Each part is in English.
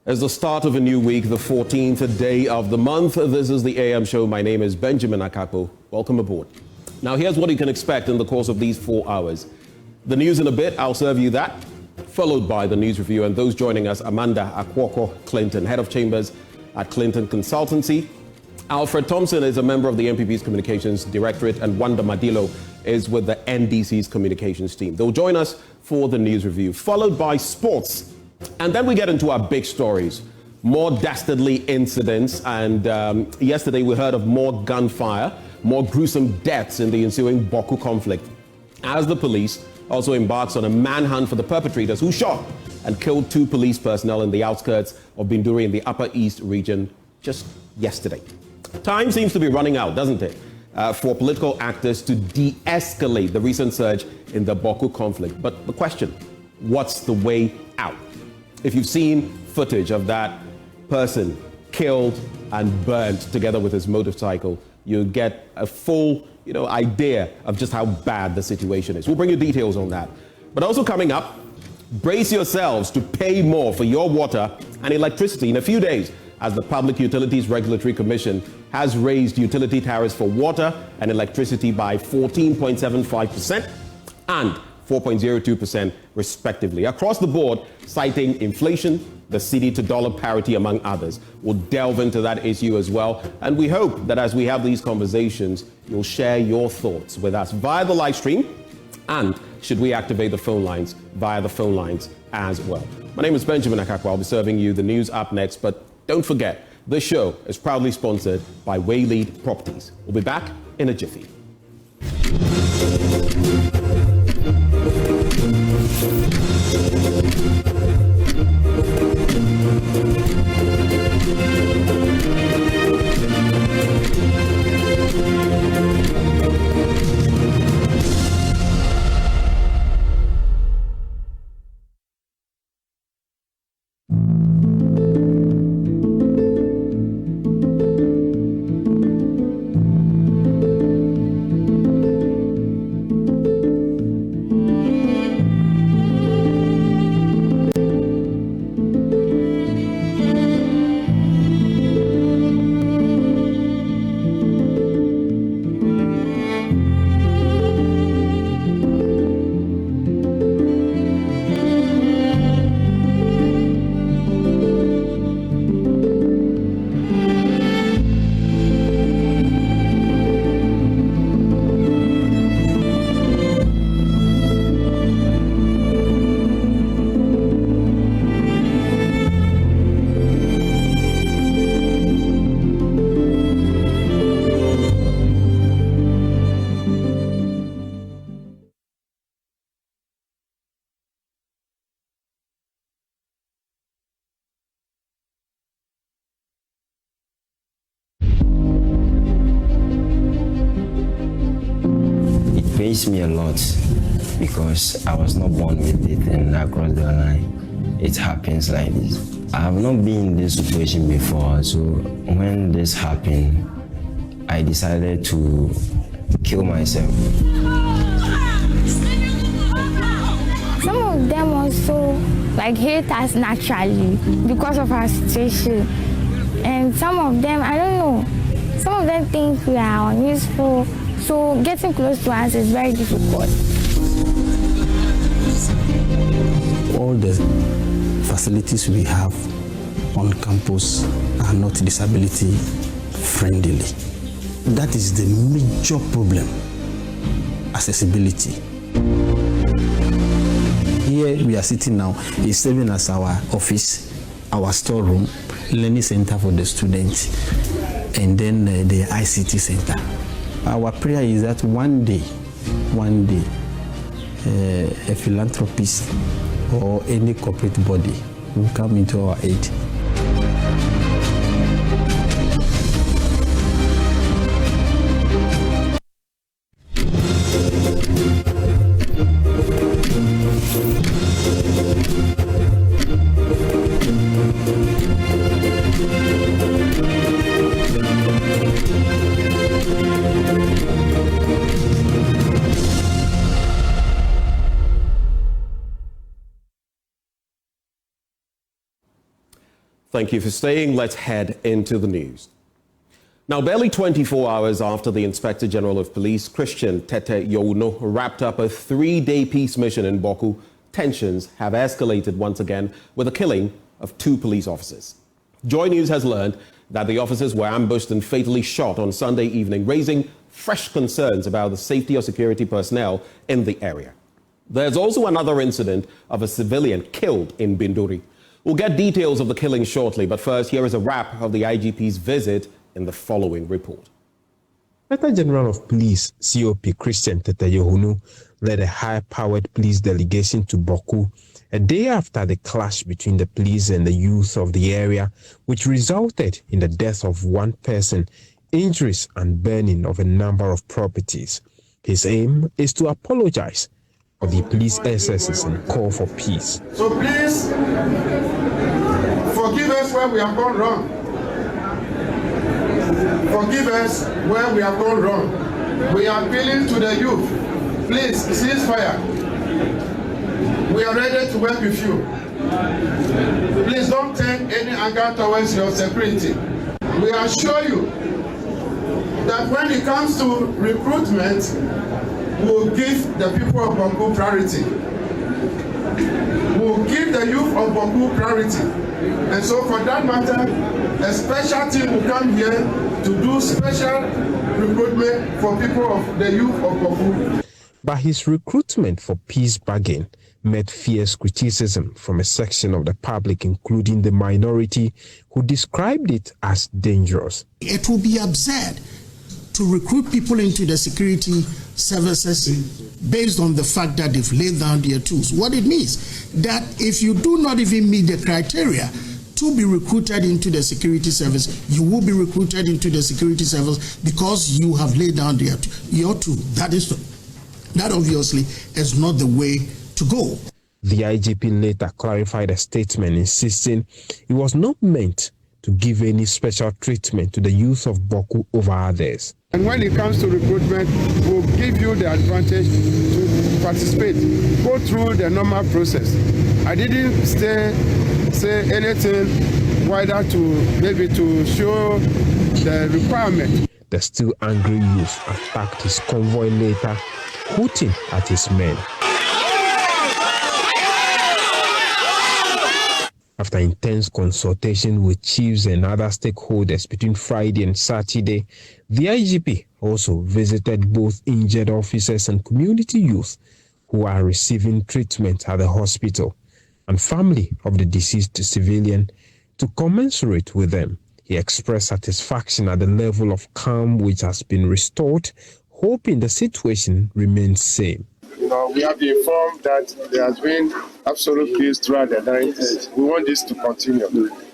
It's the start of a new week, the 14th day of the month. This is the AM show. My name is Benjamin Akapo. Welcome aboard. Now, here's what you can expect in the course of these 4 hours. The news in a bit, I'll serve you that, followed by the news review. And those joining us, Amanda Akwoko Clinton, head of chambers at Clinton Consultancy. Alfred Thompson is a member of the MPP's Communications Directorate, and Wanda Madilo is with the NDC's communications team. They'll join us for the news review, followed by sports. And then we get into our big stories, more dastardly incidents, and yesterday we heard of more gunfire, more gruesome deaths in the ensuing Bawku conflict, as the police also embarks on a manhunt for the perpetrators who shot and killed 2 police personnel in the outskirts of Binduri in the Upper East region just yesterday. Time seems to be running out, doesn't it, for political actors to de-escalate the recent surge in the Bawku conflict. But the question, what's the way out? If you've seen footage of that person killed and burned together with his motorcycle, you get a full, idea of just how bad the situation is. We'll bring you details on that. But also coming up, brace yourselves to pay more for your water and electricity in a few days, as the Public Utilities Regulatory Commission has raised utility tariffs for water and electricity by 14.75% and 4.02% respectively, across the board, citing inflation, the cedi to dollar parity, among others. We'll delve into that issue as well, and we hope that as we have these conversations, you'll share your thoughts with us via the live stream, and should we activate the phone lines, via the phone lines as well. My name is Benjamin Akakwa. I'll be serving you the news up next, but don't forget, this show is proudly sponsored by Waylead Properties. We'll be back in a jiffy. Me a lot because I was not born with it and I crossed the line. It happens like this. I have not been in this situation before, so when this happened, I decided to kill myself. Some of them also hate us naturally because of our situation, and some of them, I don't know, some of them think we are unuseful. So getting close to us is very difficult. All the facilities we have on campus are not disability friendly. That is the major problem, accessibility. Here we are sitting now is serving as our office, our storeroom, learning center for the students, and then the ICT center. Our prayer is that one day, a philanthropist or any corporate body will come into our aid. Thank you for staying. Let's head into the news. Now, barely 24 hours after the Inspector General of Police, Christian Tete Youno, wrapped up a 3-day peace mission in Bawku, tensions have escalated once again with the killing of 2 police officers. JoyNews has learned that the officers were ambushed and fatally shot on Sunday evening, raising fresh concerns about the safety of security personnel in the area. There's also another incident of a civilian killed in Binduri. We'll get details of the killing shortly, but first, here is a wrap of the IGP's visit in the following report. Inspector General of Police, COP Christian Tete Youno, led a high-powered police delegation to Bawku a day after the clash between the police and the youth of the area, which resulted in the death of 1 person, injuries and burning of a number of properties. His aim is to apologize for the police excesses and call for peace. So please, forgive us where we have gone wrong. Forgive us where we have gone wrong. We are appealing to the youth. Please, cease fire. We are ready to work with you. Please don't take any anger towards your security. We assure you that when it comes to recruitment, we'll give the people of Bawku priority. We'll give the youth of Bawku priority. And so for that matter, a special team will come here to do special recruitment for people of the youth of Bawku. But his recruitment for peace bargain met fierce criticism from a section of the public, including the minority, who described it as dangerous. It will be absurd to recruit people into the security services based on the fact that they've laid down their tools. What it means that if you do not even meet the criteria to be recruited into the security service, you will be recruited into the security service because you have laid down your tool. That obviously is not the way to go. The IGP later clarified a statement insisting it was not meant to give any special treatment to the youth of Bawku over others. And when it comes to recruitment, we'll give you the advantage to participate, go through the normal process. I didn't say anything wider to maybe to show the requirement. The still angry youth attacked his convoy later, hooting at his men. After intense consultation with chiefs and other stakeholders between Friday and Saturday, the IGP also visited both injured officers and community youth who are receiving treatment at the hospital and family of the deceased civilian to commensurate with them. He expressed satisfaction at the level of calm which has been restored, hoping the situation remains same. We have been informed that there has been absolute peace throughout the night. We want this to continue.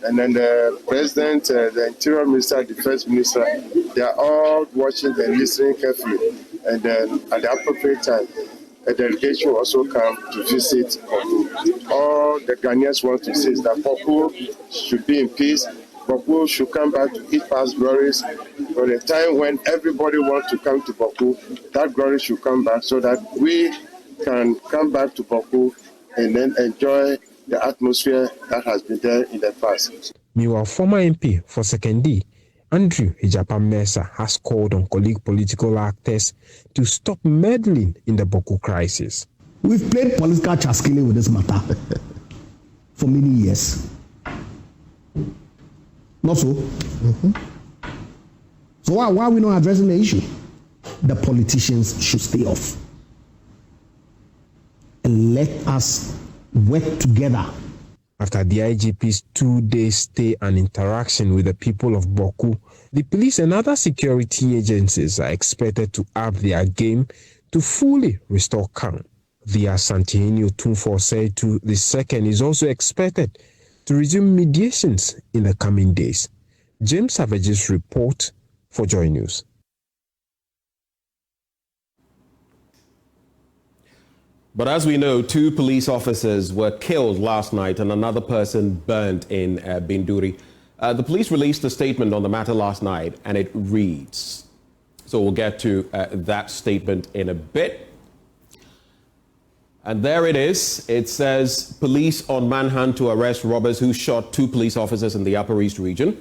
And then the President, the Interior Minister, the Defense Minister, they are all watching and listening carefully. And then at the appropriate time, a delegation will also come to visit Bawku. All the Ghanaians want to say is that Bawku should be in peace. Bawku should come back to its past glories. For the time when everybody wants to come to Bawku, that glory should come back so that we can come back to Bawku and then enjoy the atmosphere that has been there in the past. Meanwhile, former MP for Sekendi, Andrew Ejapa-Mensah, has called on colleague political actors to stop meddling in the Bawku crisis. We've played political chaskili with this matter for many years. Not so? Mm-hmm. So why are we not addressing the issue? The politicians should stay off. And let us work together. After the IGP's 2-day stay and interaction with the people of Bawku, the police and other security agencies are expected to up their game to fully restore calm. The Asantehene Otumfuo Osei II is also expected to resume mediations in the coming days. James Savage's report for Joy News. But as we know, 2 police officers were killed last night and another person burned in Binduri. The police released a statement on the matter last night, and it reads. So we'll get to that statement in a bit. And there it is. It says, police on manhunt to arrest robbers who shot 2 police officers in the Upper East region.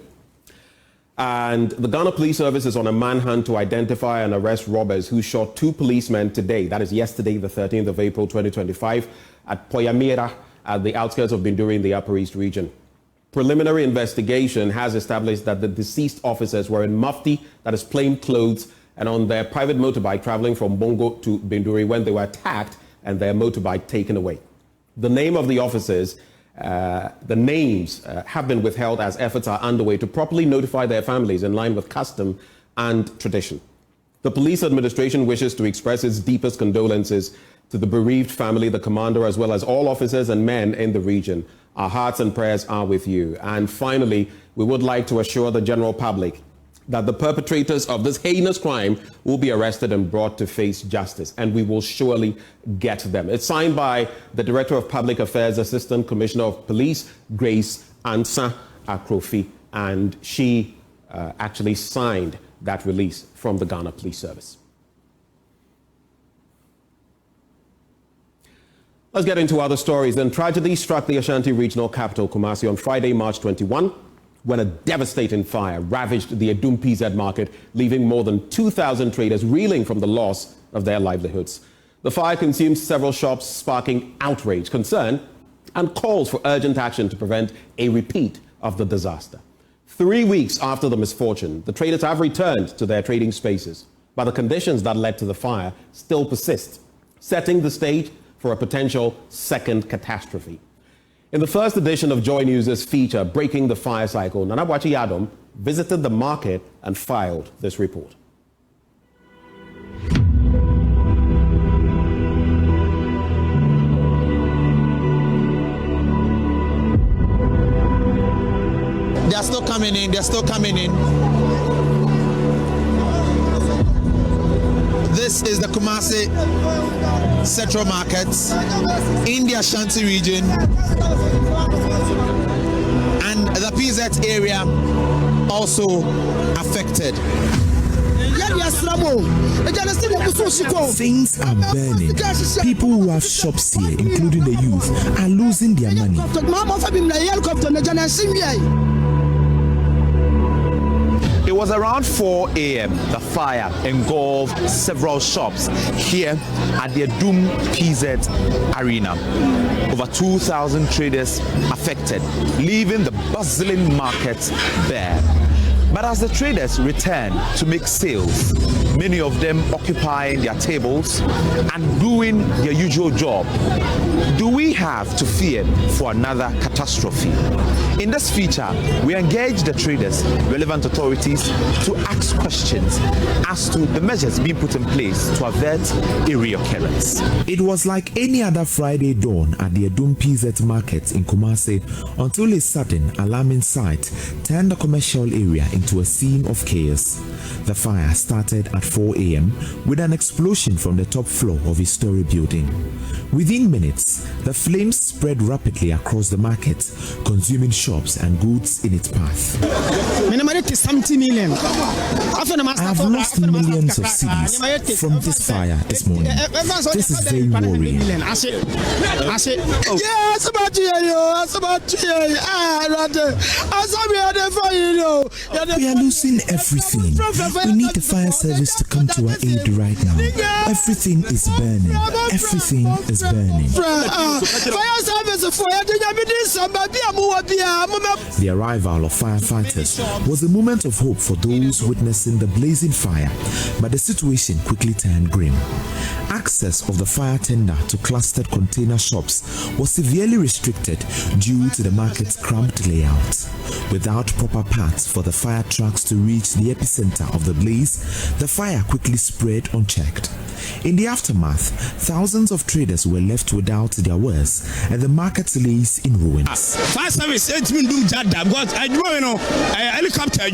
And the Ghana Police Service is on a manhunt to identify and arrest robbers who shot 2 policemen today, that is yesterday, the 13th of April, 2025, at Poyamira, at the outskirts of Binduri in the Upper East region. Preliminary investigation has established that the deceased officers were in mufti, that is plain clothes, and on their private motorbike traveling from Bongo to Binduri when they were attacked and their motorbike taken away. The name of the officers, the names have been withheld as efforts are underway to properly notify their families in line with custom and tradition. The police administration wishes to express its deepest condolences to the bereaved family, the commander, as well as all officers and men in the region. Our hearts and prayers are with you. And finally, we would like to assure the general public that the perpetrators of this heinous crime will be arrested and brought to face justice, and we will surely get them. It's signed by the Director of Public Affairs, Assistant Commissioner of Police, Grace Ansa Akrofi, and she actually signed that release from the Ghana Police Service. Let's get into other stories. Then tragedy struck the Ashanti regional capital, Kumasi, on Friday, March 21. When a devastating fire ravaged the Adum PZ market, leaving more than 2,000 traders reeling from the loss of their livelihoods. The fire consumed several shops, sparking outrage, concern, and calls for urgent action to prevent a repeat of the disaster. 3 weeks after the misfortune, the traders have returned to their trading spaces, but the conditions that led to the fire still persist, setting the stage for a potential second catastrophe. In the first edition of Joy News' feature, Breaking the Fire Cycle, Nanabwachi Adum visited the market and filed this report. They're still coming in, they're still coming in. This is the Kumasi Central Market in the Ashanti region, and the PZ area also affected. Things are burning. People who have shops here, including the youth, are losing their money. It was around 4 a.m. The fire engulfed several shops here at the Adum PZ Arena. Over 2,000 traders affected, leaving the bustling market bare. But as the traders returned to make sales, many of them occupying their tables and doing their usual job, do we have to fear for another catastrophe? In this feature, we engage the traders, relevant authorities to ask questions as to the measures being put in place to avert a reoccurrence. It was like any other Friday dawn at the Adum PZ market in Kumasi until a sudden alarming sight turned the commercial area into a scene of chaos. The fire started at 4 a.m. with an explosion from the top floor of a story building. Within minutes, the flames spread rapidly across the market, consuming shops and goods in its path. I have lost millions of cedis from this fire this morning. This is very worrying. We are losing everything. We need the fire service to come to our aid right now. Everything is burning. Everything is burning. The arrival of firefighters was a moment of hope for those witnessing the blazing fire, but the situation quickly turned grim. Access of the fire tender to clustered container shops was severely restricted due to the market's cramped layout. Without proper paths for the fire trucks to reach the epicenter of the blaze, the fire quickly spread unchecked. In the aftermath, thousands of traders were left without their wares, and the market lays in ruins. Fire service, it's been doomed because helicopter, I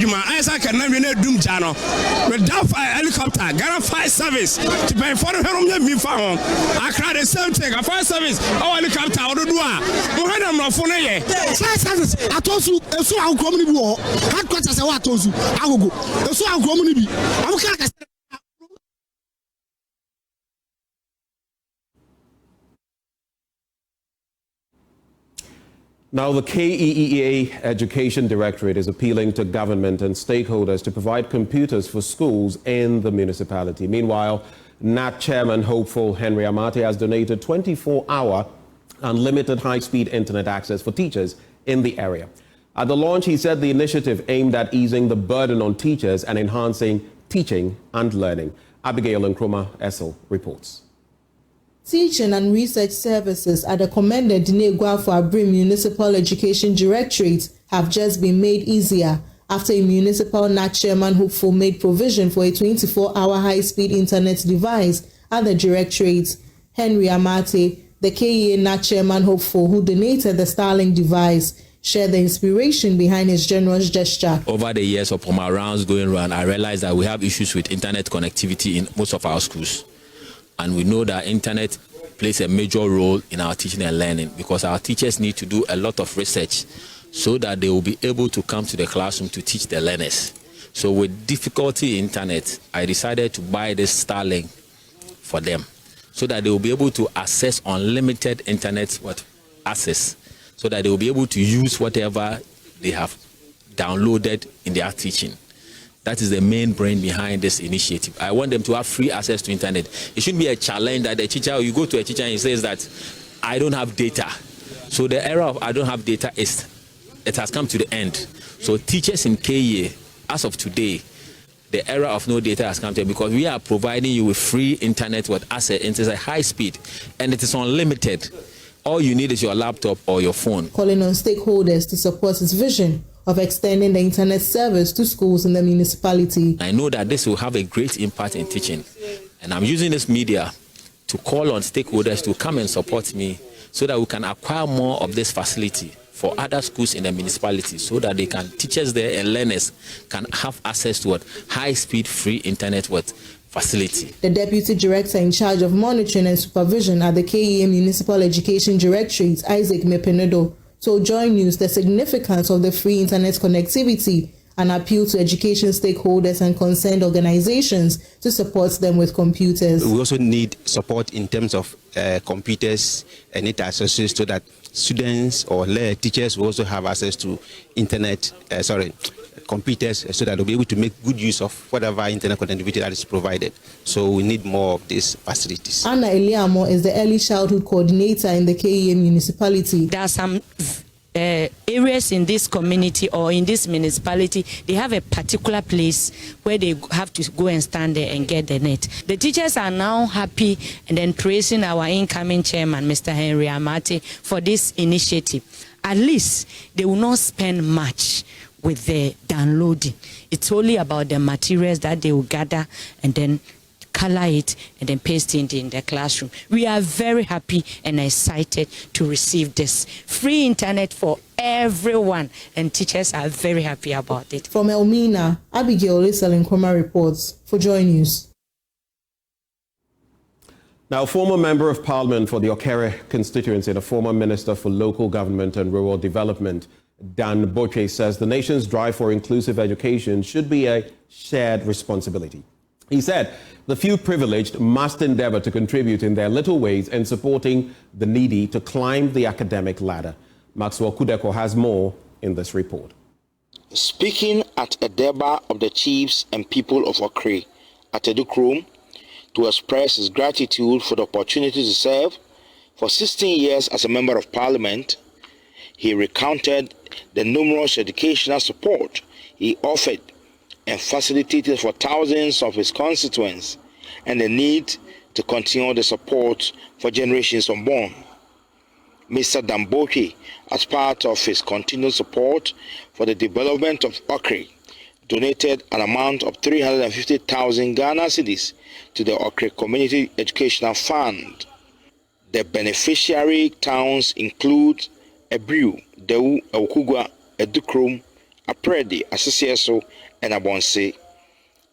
can never doom jano. Without helicopter, Ghana fire service to pay for the home me found. I cried the same thing, a fire service, helicopter, or the door. Fire service, I told you, so I'll come in the war. Headquarters, I told you, I will go. So I'll come in the Now, the KEEA Education Directorate is appealing to government and stakeholders to provide computers for schools in the municipality. Meanwhile, NAT Chairman hopeful Henry Amate has donated 24-hour unlimited high-speed internet access for teachers in the area. At the launch, he said the initiative aimed at easing the burden on teachers and enhancing teaching and learning. Abigail Nkrumah-Essel reports. Teaching and research services at the commended Adum Municipal Education Directorate have just been made easier after a municipal NAT chairman hopeful made provision for a 24-hour high-speed internet device at the directorate. Henry Amate, the KEA NAT chairman hopeful who donated the Starlink device, shared the inspiration behind his generous gesture. Over the years of my rounds going around, I realized that we have issues with internet connectivity in most of our schools. And we know that internet plays a major role in our teaching and learning because our teachers need to do a lot of research so that they will be able to come to the classroom to teach the learners. So with difficulty in internet, I decided to buy this Starlink for them so that they will be able to access unlimited internet access so that they will be able to use whatever they have downloaded in their teaching. That is the main brain behind this initiative. I want them to have free access to internet. It shouldn't be a challenge that the teacher, you go to a teacher and he says that I don't have data. So the era of I don't have data it has come to the end. So teachers in KEA, as of today, the era of no data has come to because we are providing you with free internet with access. It is a high speed and it is unlimited. All you need is your laptop or your phone. Calling on stakeholders to support his vision of extending the internet service to schools in the municipality. I know that this will have a great impact in teaching, and I'm using this media to call on stakeholders to come and support me so that we can acquire more of this facility for other schools in the municipality so that teachers there and learners can have access to high-speed free internet facility. The Deputy Director in charge of monitoring and supervision at the KEA Municipal Education Directorate, Isaac Mepenedo, told JoyNews the significance of the free internet connectivity and appeal to education stakeholders and concerned organizations to support them with computers. We also need support in terms of computers and data access so that students or teachers will also have access to computers so that they'll be able to make good use of whatever internet connectivity that is provided. So we need more of these facilities. Anna Eliamo is the early childhood coordinator in the KEA municipality. There are some areas in this community or in this municipality, they have a particular place where they have to go and stand there and get the net. The teachers are now happy and then praising our incoming chairman, Mr. Henry Amate, for this initiative. At least they will not spend much with the downloading. It's only about the materials that they will gather and then color it and then paste it in the classroom. We are very happy and excited to receive this free internet for everyone, and teachers are very happy about it. From Elmina, Abigail Nkrumah reports for JoyNews. Now, former Member of Parliament for the Okere constituency and a former Minister for Local Government and Rural Development, Dan Boche, says the nation's drive for inclusive education should be a shared responsibility. He said the few privileged must endeavor to contribute in their little ways in supporting the needy to climb the academic ladder. Maxwell Kudeko has more in this report. Speaking at a Deba of the chiefs and people of Okre at Edukrum to express his gratitude for the opportunity to serve for 16 years as a member of parliament, he recounted the numerous educational support he offered and facilitated for thousands of his constituents and the need to continue the support for generations unborn. Mr. Bawku, as part of his continued support for the development of Okre, donated an amount of 350,000 Ghana cedis to the Okre Community Educational Fund. The beneficiary towns include Ebriu, Dewu, Okugwa, Edukrum, Apredi, Asisieso, and Abonse.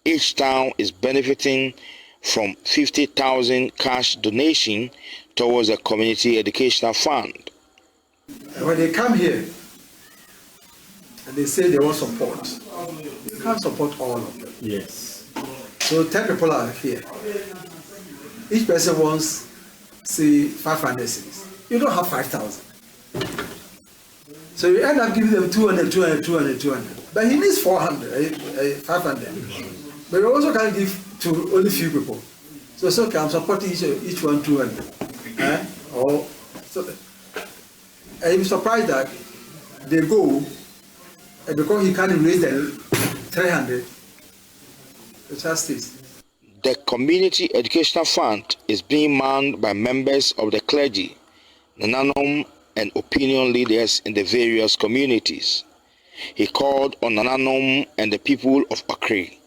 Each town is benefiting from 50,000 cash donation towards the Community Educational Fund. When they come here and they say they want support, you can't support all of them. Yes. So 10 people are here. Each person wants, say, 500 cedis. You don't have 5,000. So you end up giving them 200, 200, 200, 200. But he needs 400, 500. But you also can't give to only few people. So it's okay, I'm supporting each one 200. I'm surprised that they go, and because he can't raise them 300, it just stays. The Community Educational Fund is being manned by members of the clergy, Nananom, and opinion leaders in the various communities. He called on Nananom and the people of Okre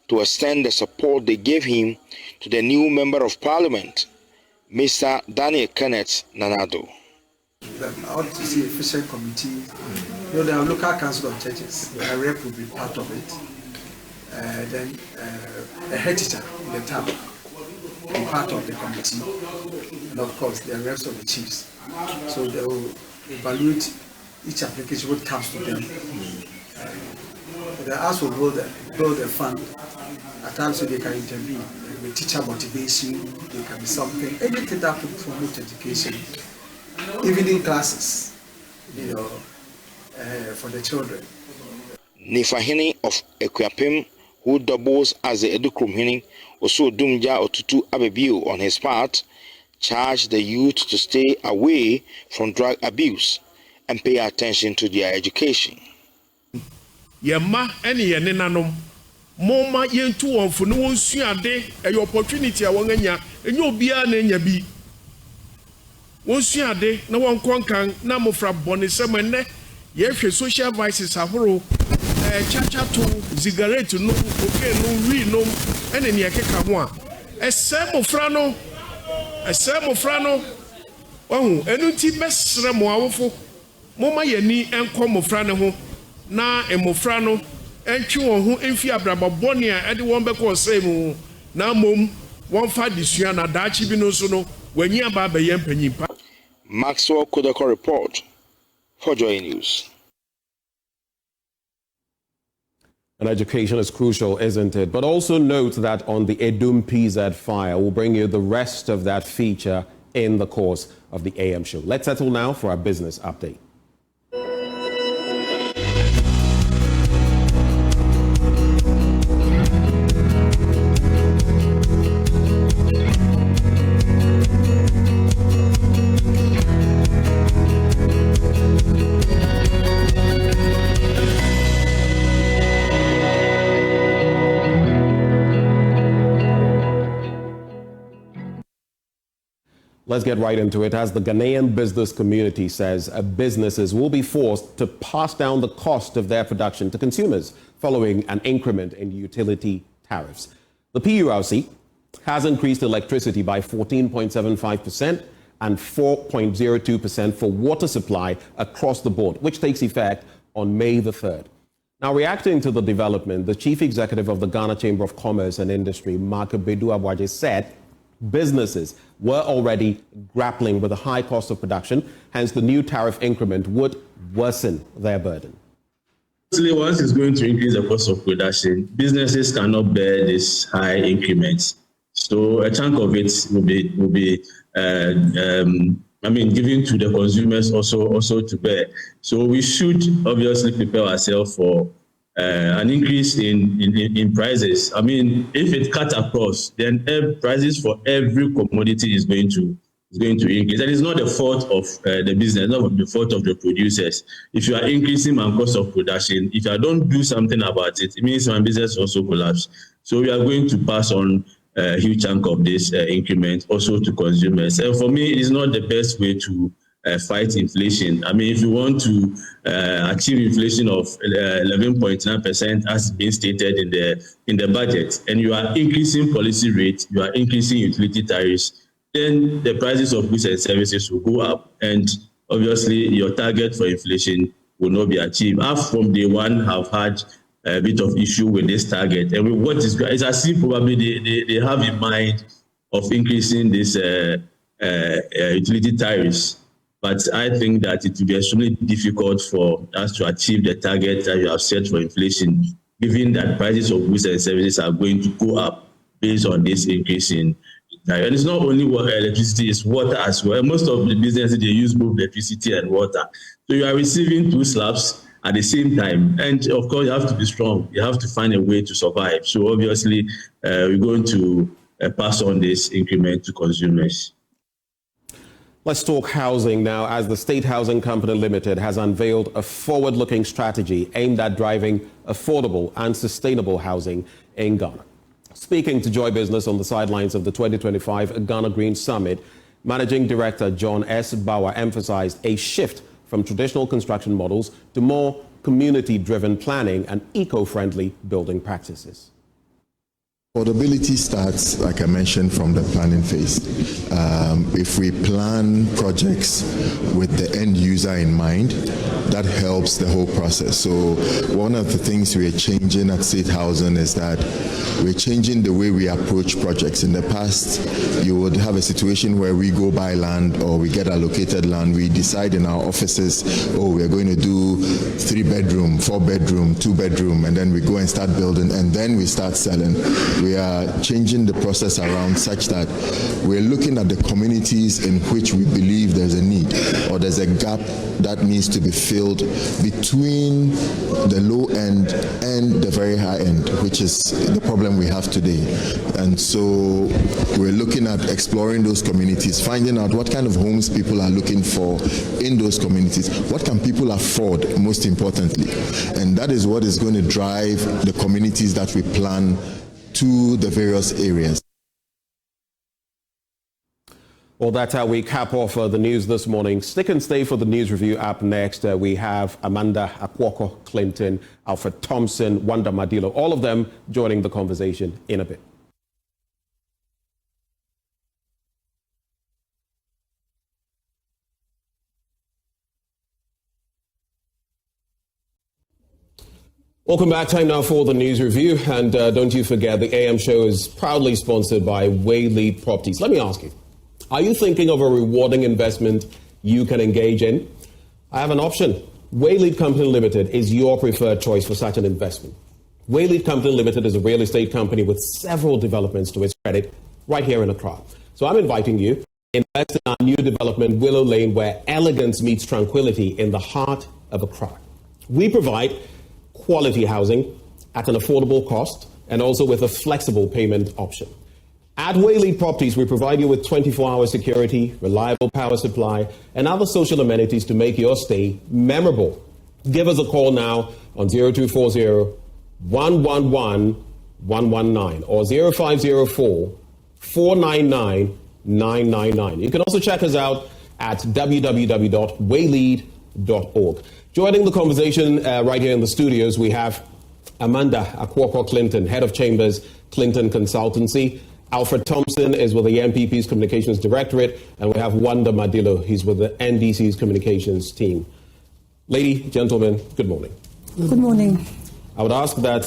to extend the support they gave him to the new Member of Parliament, Mr. Daniel Kenneth Nanado. I want to see a fiscal committee. You know, there are local council of churches. A rep will be part of it. Then a head teacher in the town will be part of the committee. And of course, the rest of the chiefs. So they will evaluate each application what comes to them. They also build a fund at times so they can intervene. With teacher motivation, there can be something, anything that will promote education. Evening classes, you know, for the children. Nifahini of Equiapim, who doubles as the Edukrum Hini, also Dumja Otutu Abebiu on his part, charged the youth to stay away from drug abuse and pay attention to their education. Yema any yenenanom moma yentu wonfo no wonsuade e opportunity a wonganya enye obia na enya bi wonsuade na wonkonkan na mofra bone semene ye hwe social vices ahoro chacha to cigarette no okay no wi no ene ne ekeka ho a ese mofra no wahu enu ti mesre mo awofo moma yani enko mofra ne ho na emofra no entwi won ho emfi abrababone a ede won beko osai mu na mom won fa disua na daachi bi no so no wanyi aba ba ye mpanyimpa. Maxwell Kodoko report for JoyNews. And education is crucial, isn't it? But also note that on the Adum PZ fire, we'll bring you the rest of that feature in the course of the AM show. Let's settle now for our business update. Let's get right into it. As the Ghanaian business community says, businesses will be forced to pass down the cost of their production to consumers following an increment in utility tariffs. The PURC has increased electricity by 14.75% and 4.02% for water supply across the board, which takes effect on May the 3rd. Now, reacting to the development, the chief executive of the Ghana Chamber of Commerce and Industry, Mark Bedu Abwaje, said businesses were already grappling with the high cost of production, hence the new tariff increment would worsen their burden. Once it's going to increase the cost of production, businesses cannot bear this high increments. So a chunk of it will be given to the consumers also to bear. So we should obviously prepare ourselves for an increase in prices. I mean, if it cuts across, then prices for every commodity is going to increase. And it's not the fault of the business, not the fault of the producers. If you are increasing my cost of production, if I don't do something about it, it means my business also collapse. So we are going to pass on a huge chunk of this increment also to consumers. And for me, it is not the best way to fight inflation. I mean, if you want to achieve inflation of 11.9%, as being stated in the budget, and you are increasing policy rates, you are increasing utility tariffs, then the prices of goods and services will go up, and obviously your target for inflation will not be achieved. I, from day one, have had a bit of issue with this target, and with what is it's as if probably they have in mind of increasing this utility tariffs. But I think that it will be extremely difficult for us to achieve the target that you have set for inflation, given that prices of goods and services are going to go up based on this increase in tariff. And it's not only electricity, it's water as well. Most of the businesses, they use both electricity and water. So you are receiving two slaps at the same time. And of course, you have to be strong. You have to find a way to survive. So obviously, we're going to pass on this increment to consumers. Let's talk housing now, as the State Housing Company Limited has unveiled a forward-looking strategy aimed at driving affordable and sustainable housing in Ghana. Speaking to Joy Business on the sidelines of the 2025 Ghana Green Summit, Managing Director John S. Bauer emphasized a shift from traditional construction models to more community-driven planning and eco-friendly building practices. Affordability starts, like I mentioned, from the planning phase. If we plan projects with the end user in mind, that helps the whole process. So one of the things we are changing at State Housing is that we're changing the way we approach projects. In the past, you would have a situation where we go buy land or we get allocated land. We decide in our offices, oh, we're going to do 3-bedroom, 4-bedroom, 2-bedroom, and then we go and start building, and then we start selling. We are changing the process around such that we're looking at the communities in which we believe there's a need or there's a gap that needs to be filled between the low end and the very high end, which is the problem we have today. And so we're looking at exploring those communities, finding out what kind of homes people are looking for in those communities. What can people afford, most importantly? And that is what is going to drive the communities that we plan to the various areas. Well, that's how we cap off the news this morning. Stick and stay for the news review. Up next, we have Amanda Akwoko Clinton, Alfred Thompson, Wanda Madilo, all of them joining the conversation in a bit. Welcome back. Time now for the news review. And don't you forget, the AM show is proudly sponsored by Waylead Properties. Let me ask you, are you thinking of a rewarding investment you can engage in? I have an option. Waylead Company Limited is your preferred choice for such an investment. Waylead Company Limited is a real estate company with several developments to its credit right here in Accra. So I'm inviting you to invest in our new development, Willow Lane, where elegance meets tranquility in the heart of Accra. We provide quality housing at an affordable cost and also with a flexible payment option. At Waylead Properties, we provide you with 24-hour security, reliable power supply, and other social amenities to make your stay memorable. Give us a call now on 0240-111-119 or 0504-499-999. You can also check us out at www.waylead.org. Joining the conversation right here in the studios, we have Amanda Akwoko Clinton, Head of Chambers, Clinton Consultancy. Alfred Thompson is with the MPP's Communications Directorate, and we have Wanda Madilo. He's with the NDC's Communications team. Lady, gentlemen, good morning. Good morning. I would ask that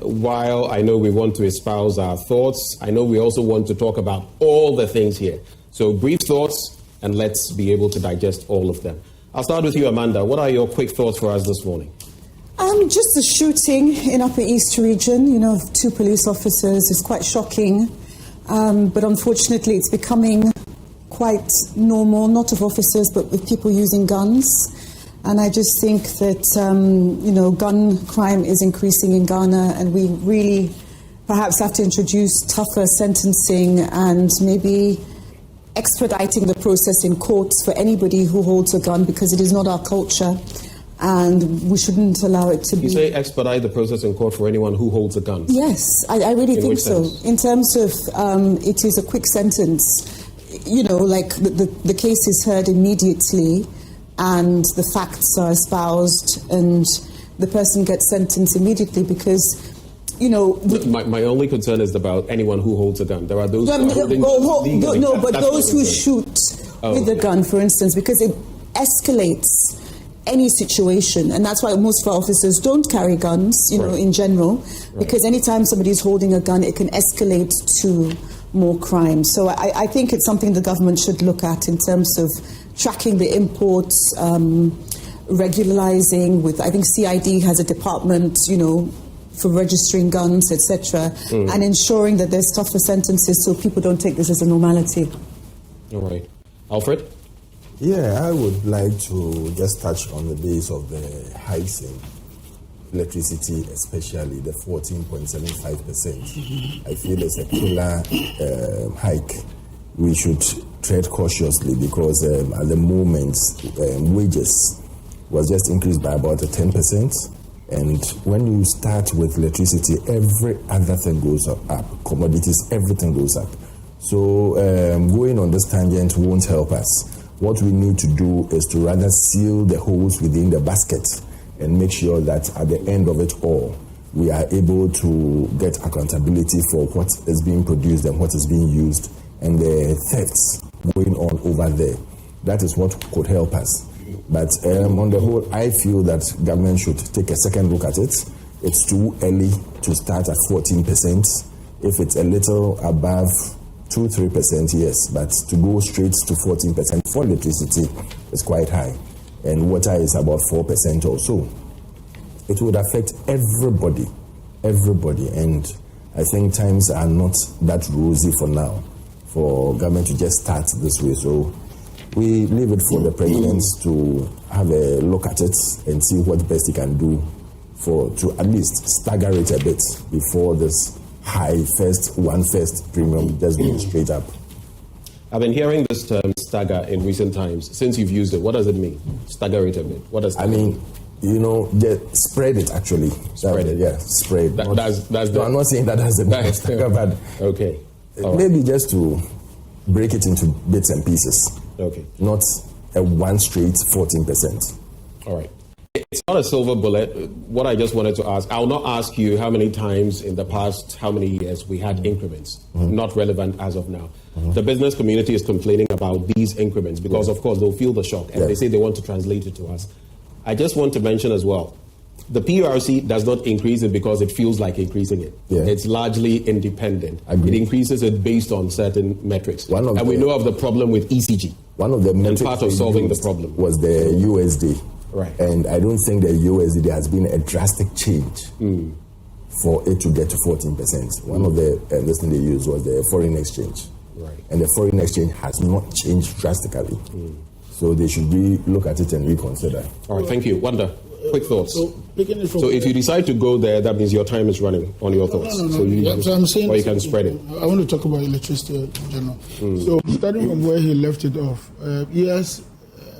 while I know we want to espouse our thoughts, I know we also want to talk about all the things here. So brief thoughts, and let's be able to digest all of them. I'll start with you, Amanda. What are your quick thoughts for us this morning? Just the shooting in Upper East region, of 2 police officers is quite shocking. But unfortunately, it's becoming quite normal, not of officers, but with people using guns. And I just think that, gun crime is increasing in Ghana, and we really perhaps have to introduce tougher sentencing and maybe expediting the process in courts for anybody who holds a gun, because it is not our culture. And we shouldn't allow it to be... You say expedite the process in court for anyone who holds a gun? Yes, I really think so. In terms of it is a quick sentence. the case is heard immediately and the facts are espoused and the person gets sentenced immediately because, My only concern is about anyone who holds a gun. There are those those who shoot with a gun, for instance, because it escalates any situation, and that's why most of our officers don't carry guns, in general, because anytime somebody's holding a gun, it can escalate to more crime. So I think it's something the government should look at in terms of tracking the imports, regularizing with, I think CID has a department, for registering guns, etc., and ensuring that there's tougher sentences so people don't take this as a normality. All right. Alfred? Yeah, I would like to just touch on the base of the hikes in electricity, especially the 14.75%. I feel it's a killer hike. We should tread cautiously because at the moment, wages was just increased by about 10%. And when you start with electricity, every other thing goes up. Commodities, everything goes up. So going on this tangent won't help us. What we need to do is to rather seal the holes within the basket and make sure that at the end of it all, we are able to get accountability for what is being produced and what is being used and the thefts going on over there. That is what could help us. But on the whole, I feel that government should take a second look at it. It's too early to start at 14%. If it's a little above 2-3%, yes, but to go straight to 14% for electricity is quite high, and water is about 4% or so. It would affect everybody, and I think times are not that rosy for now for government to just start this way. So we leave it for the president to have a look at it and see what best he can do to at least stagger it a bit before this high first premium just going straight up. I've been hearing this term stagger in recent times. Since you've used it, what does it mean? Stagger it a bit. What does that mean? Just spread it actually. Spread it. Yeah, spread. I'm not saying that has a stagger, but okay. Maybe just to break it into bits and pieces. Okay. Not a one straight 14%. All right. It's not a silver bullet. What I just wanted to ask, I'll not ask you how many times in the past, how many years we had increments, not relevant as of now. The business community is complaining about these increments because, of course, they'll feel the shock and they say they want to translate it to us. I just want to mention as well, the PURC does not increase it because it feels like increasing it. Yeah. It's largely independent. It increases it based on certain metrics. And we know of the problem with ECG. One of the metrics part of solving the problem was the USD. Right. And I don't think the USD has been a drastic change for it to get to 14%. One of the this thing they used was the foreign exchange. Right. And the foreign exchange has not changed drastically. So they should look at it and reconsider. All right, thank you. Wanda, quick thoughts. So if you decide to go there, that means your time is running on your thoughts. No. So I'm saying, or you can spread it. I want to talk about electricity in general. So starting from where he left it off, yes,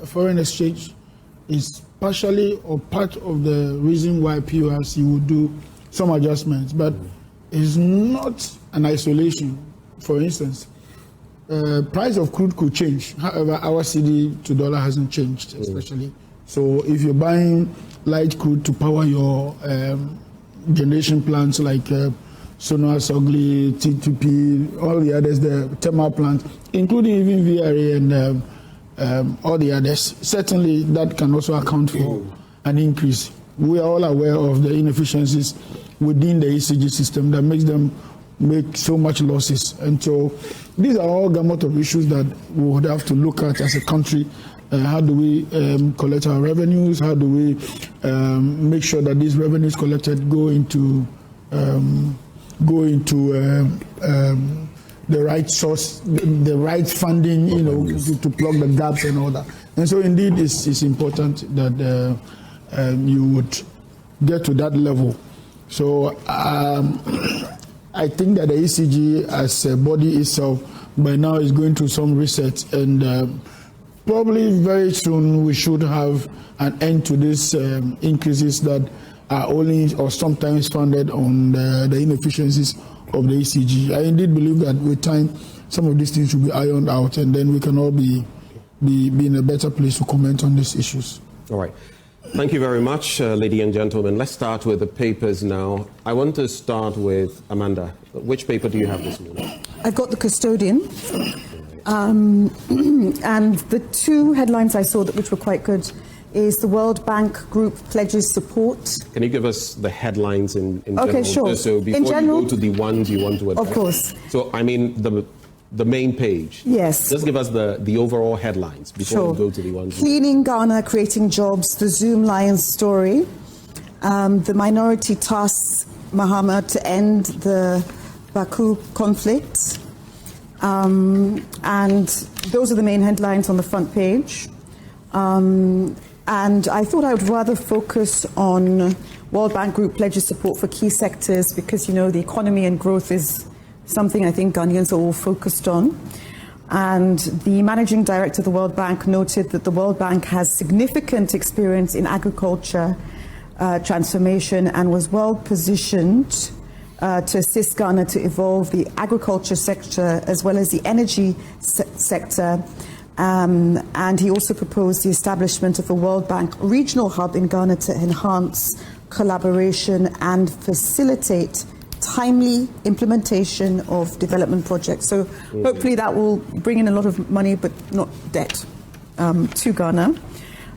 foreign exchange is partially or part of the reason why PURC will do some adjustments, but it's not an isolation. For instance, price of crude could change. However, our CD to dollar hasn't changed, especially. So if you're buying light crude to power your generation plants like Sonoa, Sogli, T2P, all the others, the thermal plants, including even VRA and all the others, certainly that can also account for an increase. We are all aware of the inefficiencies within the ECG system that makes them make so much losses. And so these are all gamut of issues that we would have to look at as a country. How do we collect our revenues? How do we make sure that these revenues collected go into the right source, the right funding, to plug the gaps and all that. And so indeed it's important that you would get to that level. So I think that the ECG as a body itself by now is going through some research, and probably very soon we should have an end to these increases that are only or sometimes founded on the inefficiencies of the ECG. I indeed believe that with time, some of these things will be ironed out, and then we can all be in a better place to comment on these issues. All right. Thank you very much, ladies and gentlemen. Let's start with the papers now. I want to start with Amanda. Which paper do you have this morning? I've got the Custodian. And the two headlines I saw which were quite good is the World Bank Group pledges support. Can you give us the headlines in general? Okay, sure. So before you go to the ones you want to address. Of course. So, I mean, the main page. Yes. Just give us the overall headlines before we go to the ones. Cleaning Ghana, creating jobs, the Zoom Lions story. The minority tasks Mahama to end the Bawku conflict. And those are the main headlines on the front page. And I thought I would rather focus on World Bank Group pledges support for key sectors because, the economy and growth is something I think Ghanaians are all focused on. And the managing director of the World Bank noted that the World Bank has significant experience in agriculture transformation and was well positioned to assist Ghana to evolve the agriculture sector as well as the energy sector. And he also proposed the establishment of a World Bank regional hub in Ghana to enhance collaboration and facilitate timely implementation of development projects. So hopefully that will bring in a lot of money, but not debt, to Ghana.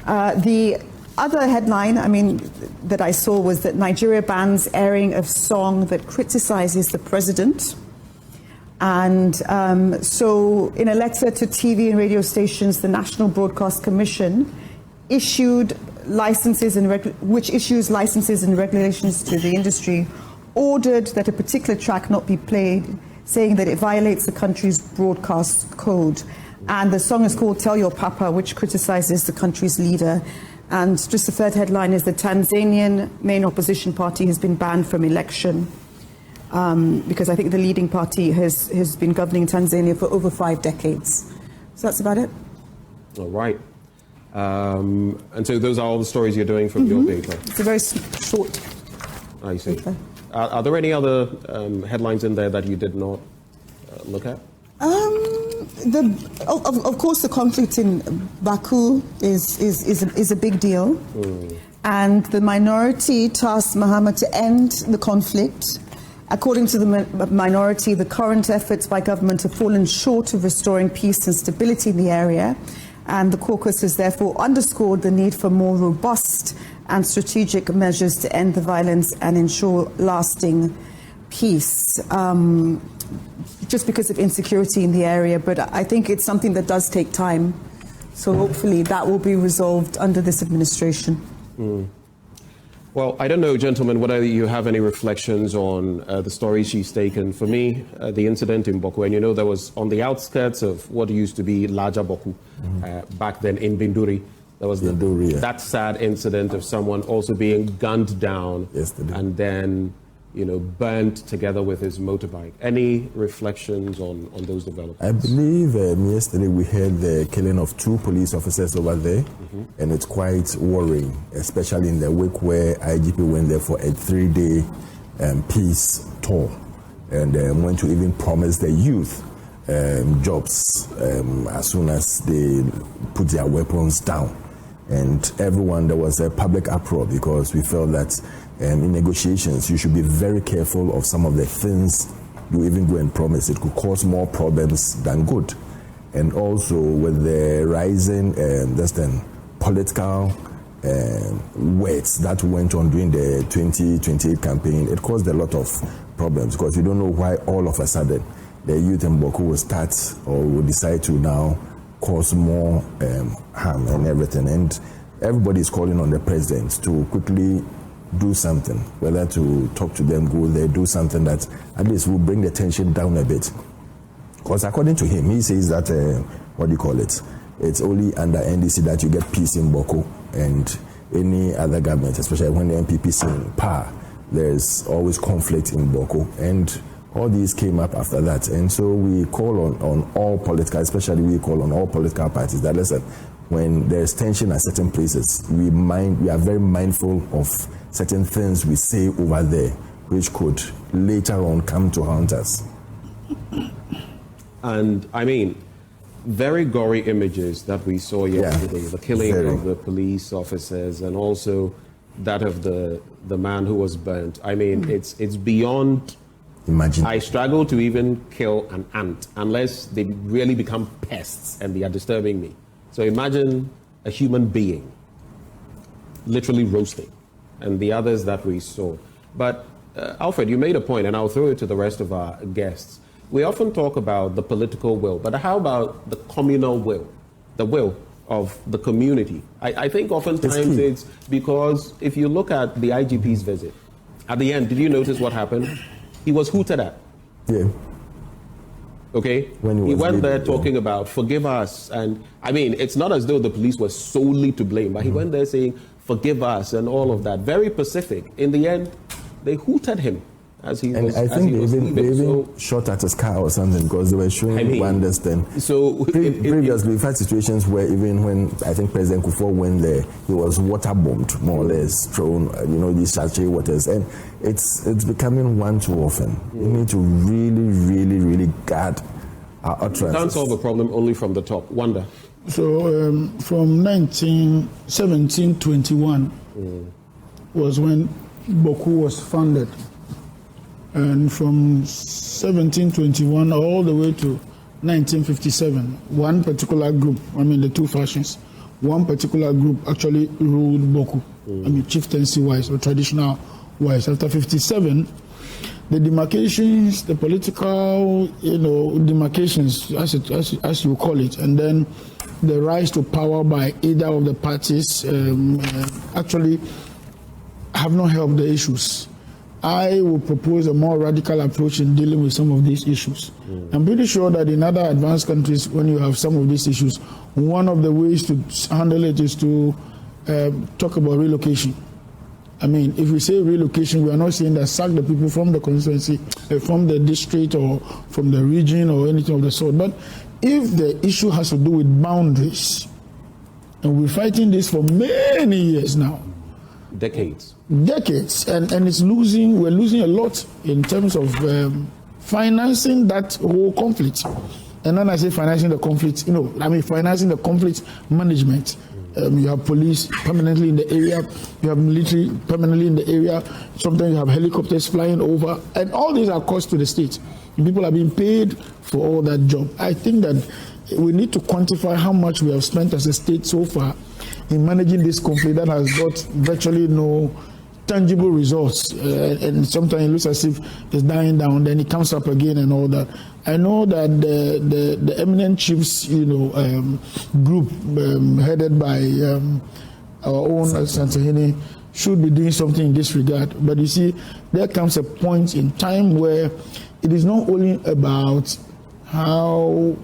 The other headline, that I saw was that Nigeria bans airing of song that criticizes the president. And so in a letter to TV and radio stations, the National Broadcast Commission issued licenses which issues licenses and regulations to the industry, ordered that a particular track not be played, saying that it violates the country's broadcast code. And the song is called Tell Your Papa, which criticizes the country's leader. And just the third headline is the Tanzanian main opposition party has been banned from election. Because I think the leading party has been governing Tanzania for over 5 decades. So that's about it. All right. And so those are all the stories you're doing from your paper? It's a very short. I see. Paper. Are there any other headlines in there that you did not look at? Of course, the conflict in Bawku is a big deal. And the minority tasked Mahama to end the conflict. According to the minority, the current efforts by government have fallen short of restoring peace and stability in the area, and the caucus has therefore underscored the need for more robust and strategic measures to end the violence and ensure lasting peace, just because of insecurity in the area. But I think it's something that does take time, so hopefully that will be resolved under this administration. Well, I don't know, gentlemen, whether you have any reflections on the stories she's taken. For me, the incident in Bawku, and there was on the outskirts of what used to be larger Bawku, back then in Binduri, there was that sad incident of someone also being gunned down and then, burnt together with his motorbike. Any reflections on those developments? I believe yesterday we heard the killing of 2 police officers over there, and it's quite worrying, especially in the week where IGP went there for a 3-day peace tour and went to even promise the youth jobs as soon as they put their weapons down. And everyone, there was a public uproar because we felt that in negotiations, you should be very careful of some of the things you even go and promise. It could cause more problems than good. And also with the rising political words that went on during the 2028 campaign, it caused a lot of problems because you don't know why all of a sudden the youth in Bawku will start or will decide to now cause more harm and everything. And everybody is calling on the president to quickly do something, whether to talk to them, go there, do something that at least will bring the tension down a bit. Because according to him, he says that, it's only under NDC that you get peace in Bawku, and any other government, especially when the NPP is in power, there's always conflict in Bawku. And all these came up after that. And so we call on all political, especially we call on all political parties that, listen, when there's tension at certain places, we are very mindful of certain things we say over there which could later on come to haunt us. And I mean, very gory images that we saw yesterday, the killing of the police officers and also that of the man who was burnt. I mean, it's beyond. Imagine. I struggle to even kill an ant unless they really become pests and they are disturbing me. So imagine a human being literally roasting and the others that we saw. But Alfred, you made a point, and I'll throw it to the rest of our guests. We often talk about the political will, but how about the communal will, the will of the community? I think oftentimes it's because if you look at the IGP's visit, at the end, did you notice what happened? He was hooted at. Yeah. Okay? He went there talking about forgive us. And I mean, it's not as though the police were solely to blame, but he went there saying forgive us and all of that. Very Pacific. In the end, they hooted him as he was. And I think they even shot at his car or something because they were showing wonders then. So previously, we've had situations where even when I think President Kufuor went there, he was water bombed, more or less, thrown, these sachet waters. And it's becoming one too often. We need to really, really guard our utterances. You can't solve a problem only from the top. Wonder. So from 1721 was when Bawku was founded. And from 1721 all the way to 1957, one particular group, the two factions, one particular group actually ruled Bawku, chieftaincy-wise or traditional-wise. After 57, the demarcations, the political, demarcations, as you call it, and then the rise to power by either of the parties actually have not helped the issues. I will propose a more radical approach in dealing with some of these issues. I'm pretty sure that in other advanced countries, when you have some of these issues, one of the ways to handle it is to talk about relocation. If we say relocation, we are not saying that sack the people from the constituency, from the district or from the region or anything of the sort. But if the issue has to do with boundaries, and we're fighting this for many years now, decades, and we're losing a lot in terms of financing that whole conflict. And when I say financing the conflict, financing the conflict management. You have police permanently in the area, you have military permanently in the area, sometimes you have helicopters flying over, and all these are costs to the state. People are being paid for all that job. I think that we need to quantify how much we have spent as a state so far in managing this conflict that has got virtually no tangible results, and sometimes it looks as if it's dying down, then it comes up again and all that. I know that the eminent chiefs, group headed by our own Santahini should be doing something in this regard. But you see, there comes a point in time where it is not only about how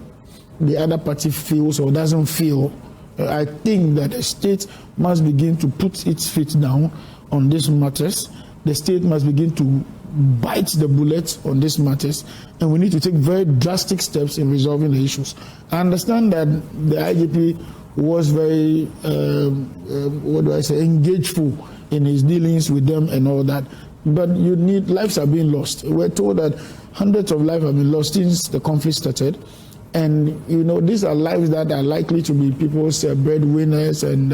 the other party feels or doesn't feel. I think that the state must begin to put its feet down on these matters. The state must begin to bite the bullet on these matters, and we need to take very drastic steps in resolving the issues. I understand that the IGP was very, engageful in his dealings with them and all that, but lives are being lost. We're told that hundreds of lives have been lost since the conflict started. And, these are lives that are likely to be people's breadwinners and,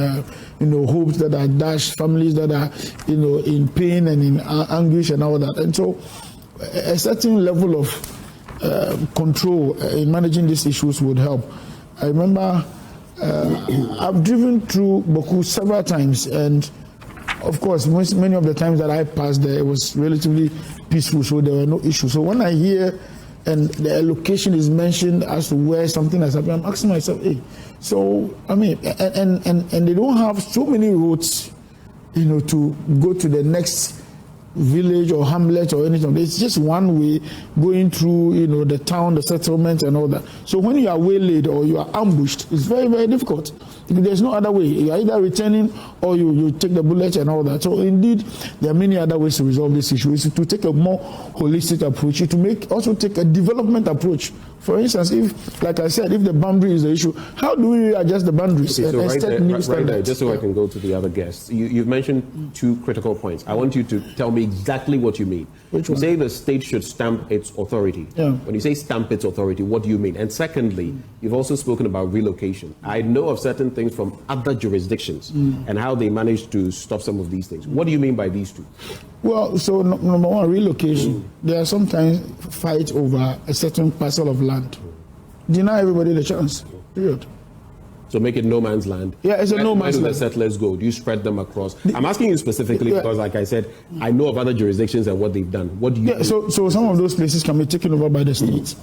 hopes that are dashed, families that are, in pain and in anguish and all that. And so a certain level of control in managing these issues would help. I remember I've driven through Bawku several times, and of course, many of the times that I passed there, it was relatively peaceful, so there were no issues. So when I hear and the location is mentioned as to where something has happened, I'm asking myself, and they don't have so many roads, to go to the next village or hamlet or anything. It's just one way going through, the town, the settlement and all that. So when you are waylaid or you are ambushed, it's very, very difficult. There's no other way. You are either returning or you take the bullet and all that. So indeed, there are many other ways to resolve this issue. It's to take a more holistic approach, also take a development approach For instance, if, like I said, if the boundary is the issue, how do we adjust the boundaries Okay, so and set new standards? just so I can go to the other guests. You've mentioned two critical points. I want you to tell me exactly what you mean. Which you one? say the state should stamp its authority. Yeah. When you say stamp its authority, what do you mean? And secondly, you've also spoken about relocation. I know of certain things from other jurisdictions and how they managed to stop some of these things. What do you mean by these two? Well, so number one, relocation. There are sometimes fights over a certain parcel of land. Deny everybody the chance. Period. So make it no man's land. Yeah, it's a no man's land. Where land. do the settlers go? Do you spread them across? I'm asking you specifically because, like I said, I know of other jurisdictions and what they've done. What do you do? So some of those places can be taken over by the state.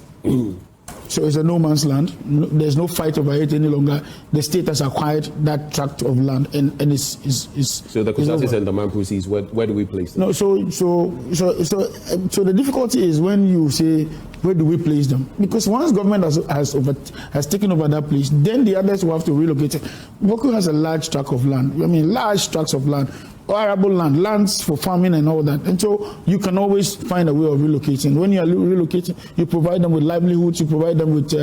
So it's a no man's land. There's no fight over it any longer. The state has acquired that tract of land, and it's so the Kusasis and the Mampusis, where do we place them? No, so the difficulty is when you say where do we place them? Because once government has taken over that place, then the others will have to relocate it. Bawku has a large tract of land. I mean, large tracts of land. Arable land, lands for farming and all that. And so you can always find a way of relocating. When you are relocating, you provide them with livelihoods, you provide them with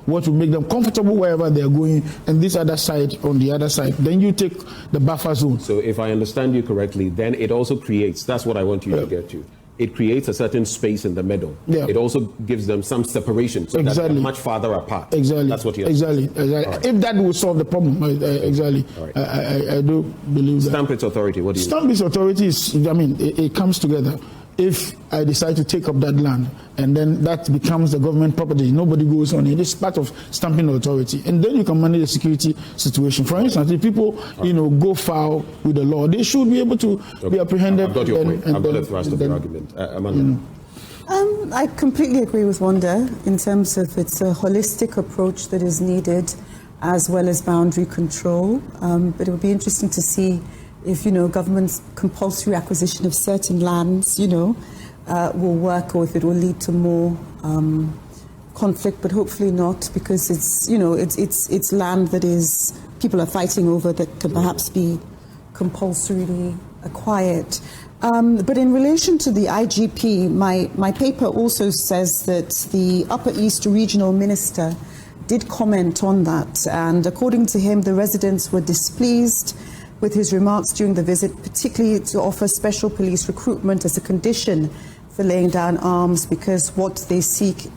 what will make them comfortable wherever they are going, and this other side on the other side. Then you take the buffer zone. So if I understand you correctly, then it also creates, that's what I want you to get to. It creates a certain space in the middle. Yeah. It also gives them some separation so that they're much farther apart. Exactly. That's what you're Exactly. Right. If that will solve the problem, exactly. Right. I do believe that. Stamp its authority. What do you Stamp its authority is, I mean, it comes together. If I decide to take up that land and then that becomes the government property, nobody goes on it. It's part of stamping authority. And then you can manage the security situation. For instance, if people, go foul with the law, they should be able to be apprehended. I've got your point. I've got the thrust of the argument. Amanda. I completely agree with Wanda in terms of it's a holistic approach that is needed as well as boundary control. But it would be interesting to see if, government's compulsory acquisition of certain lands, will work, or if it will lead to more conflict, but hopefully not, because it's land that is people are fighting over that can perhaps be compulsorily acquired. But in relation to the IGP, my paper also says that the Upper East Regional Minister did comment on that, and according to him, the residents were displeased with his remarks during the visit, particularly to offer special police recruitment as a condition for laying down arms, because what they seek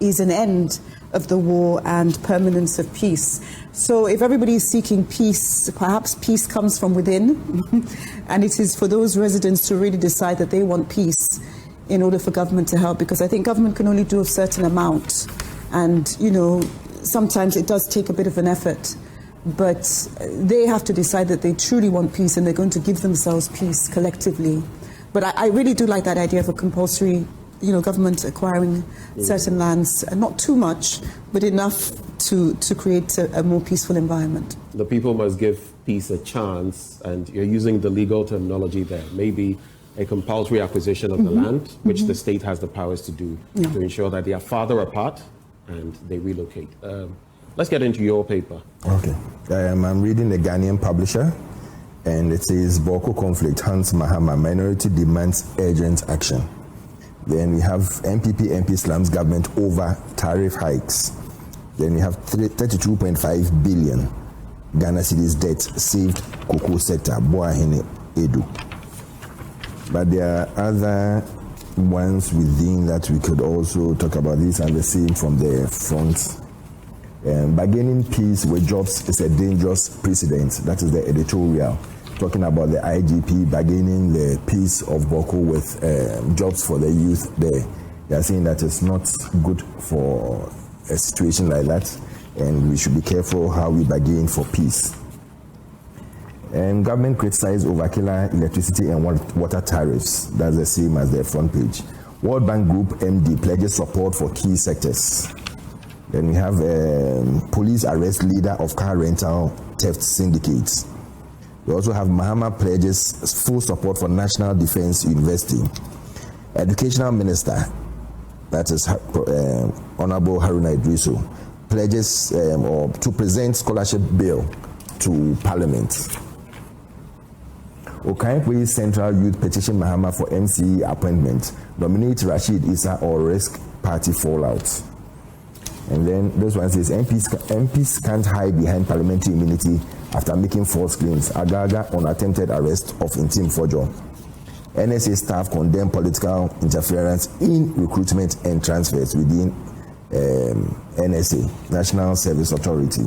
is an end of the war and permanence of peace. So if everybody is seeking peace, perhaps peace comes from within, and it is for those residents to really decide that they want peace in order for government to help, because I think government can only do a certain amount, and sometimes it does take a bit of an effort. But they have to decide that they truly want peace, and they're going to give themselves peace collectively. But I really do like that idea of a compulsory, government acquiring certain lands, not too much, but enough to create a more peaceful environment. The people must give peace a chance, and you're using the legal terminology there. Maybe a compulsory acquisition of the land, which the state has the powers to do, to ensure that they are farther apart and they relocate. Let's get into your paper. Okay. I'm reading the Ghanaian publisher, and it says Bawku conflict, Hans Mahama, minority demands urgent action. Then we have MPP MP slams government over tariff hikes. Then we have 32.5 billion Ghana cedis debt saved cocoa sector, Boahene Edu. But there are other ones within that we could also talk about. These are the same from the front. Bargaining peace with jobs is a dangerous precedent. That is the editorial, talking about the IGP bargaining the peace of Bawku with jobs for the youth there. They are saying that it's not good for a situation like that, and we should be careful how we bargain for peace. Government criticized overkiller electricity and water tariffs. That's the same as the front page. World Bank Group MD pledges support for key sectors. Then we have police arrest leader of car rental theft syndicates. We also have Mahama pledges full support for National Defense University. Educational Minister, that is Honorable Haruna Idrisu, pledges to present scholarship bill to Parliament. Okaipwe Central Youth petition Mahama for MCE appointment. Nominate Rashid Issa or risk party fallout. And then this one says MPs can't hide behind parliamentary immunity after making false claims. Agaga on attempted arrest of Intim Fojo. NSA staff condemn political interference in recruitment and transfers within NSA, National Service Authority.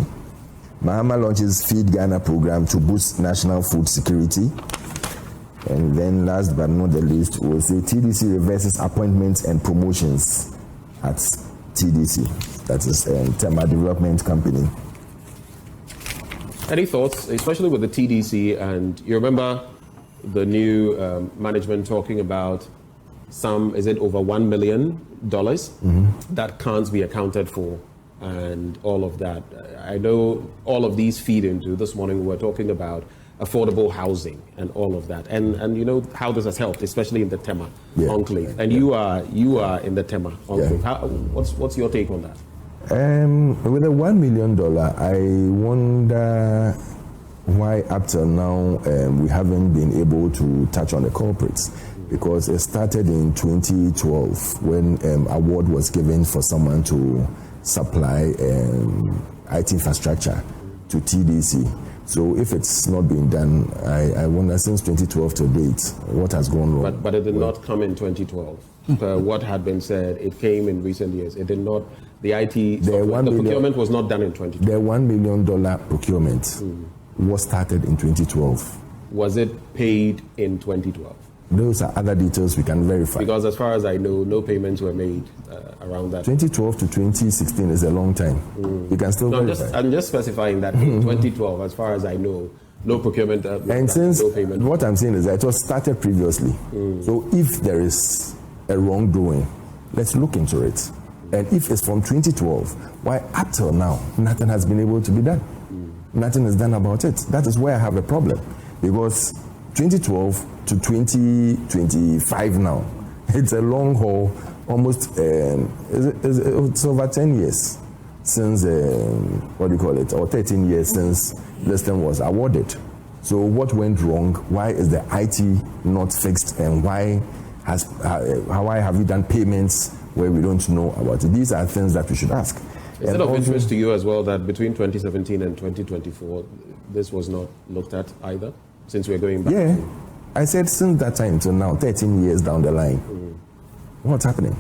Mahama launches Feed Ghana program to boost national food security. And then last but not the least, we'll say TDC reverses appointments and promotions at TDC. That is Tema Development Company. Any thoughts, especially with the TDC? And you remember the new management talking about is it over $1 million that can't be accounted for and all of that. I know all of these feed into, this morning we were talking about affordable housing and all of that. And you know how this has helped, especially in the Tema enclave. And you are in the Tema enclave. What's your take on that? With the $1 million, I wonder why up till now we haven't been able to touch on the corporates, because it started in 2012 when award was given for someone to supply IT infrastructure to TDC. So if it's not been done, I wonder since 2012 to date, what has gone wrong? But it did not come in 2012. What had been said, it came in recent years. It did not, the procurement was not done in 2012. The $1 million procurement was started in 2012. Was it paid in 2012? Those are other details we can verify. Because as far as I know, no payments were made around that. 2012 to 2016 is a long time. You can still verify. I'm just specifying that in 2012, as far as I know, no procurement. And since no payment. What I'm saying is that it was started previously. So if there is a wrongdoing, let's look into it. And if it's from 2012, why up till now, nothing has been able to be done? Nothing is done about it. That is where I have a problem. Because 2012 to 2025 now, it's a long haul, almost, it's over 10 years since, or 13 years since this thing was awarded. So what went wrong? Why is the IT not fixed? And why have we done payments where we don't know about it? These are things that we should ask. Is it of interest to you as well that between 2017 and 2024, this was not looked at either, since we're going back? Yeah, I said since that time till now, 13 years down the line, what's happening?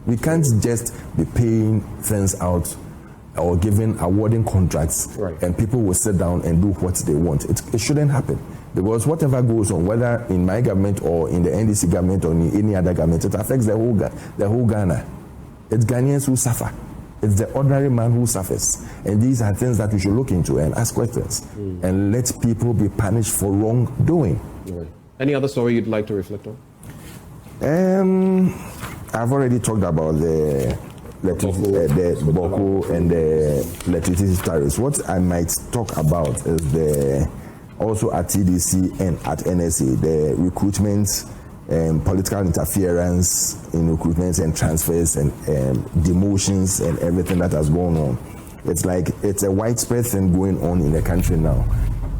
We can't just be paying things out or awarding contracts, and people will sit down and do what they want. It shouldn't happen, because whatever goes on, whether in my government or in the NDC government or in any other government, it affects the whole Ghana. It's Ghanaians who suffer. It's the ordinary man who suffers. And these are things that we should look into and ask questions and let people be punished for wrongdoing. Right. Any other story you'd like to reflect on? I've already talked about the Bawku and the electricity tariffs. What I might talk about is also at TDC and at NSA, the recruitment and political interference in recruitments and transfers and demotions and everything that has gone on. It's like it's a widespread thing going on in the country now.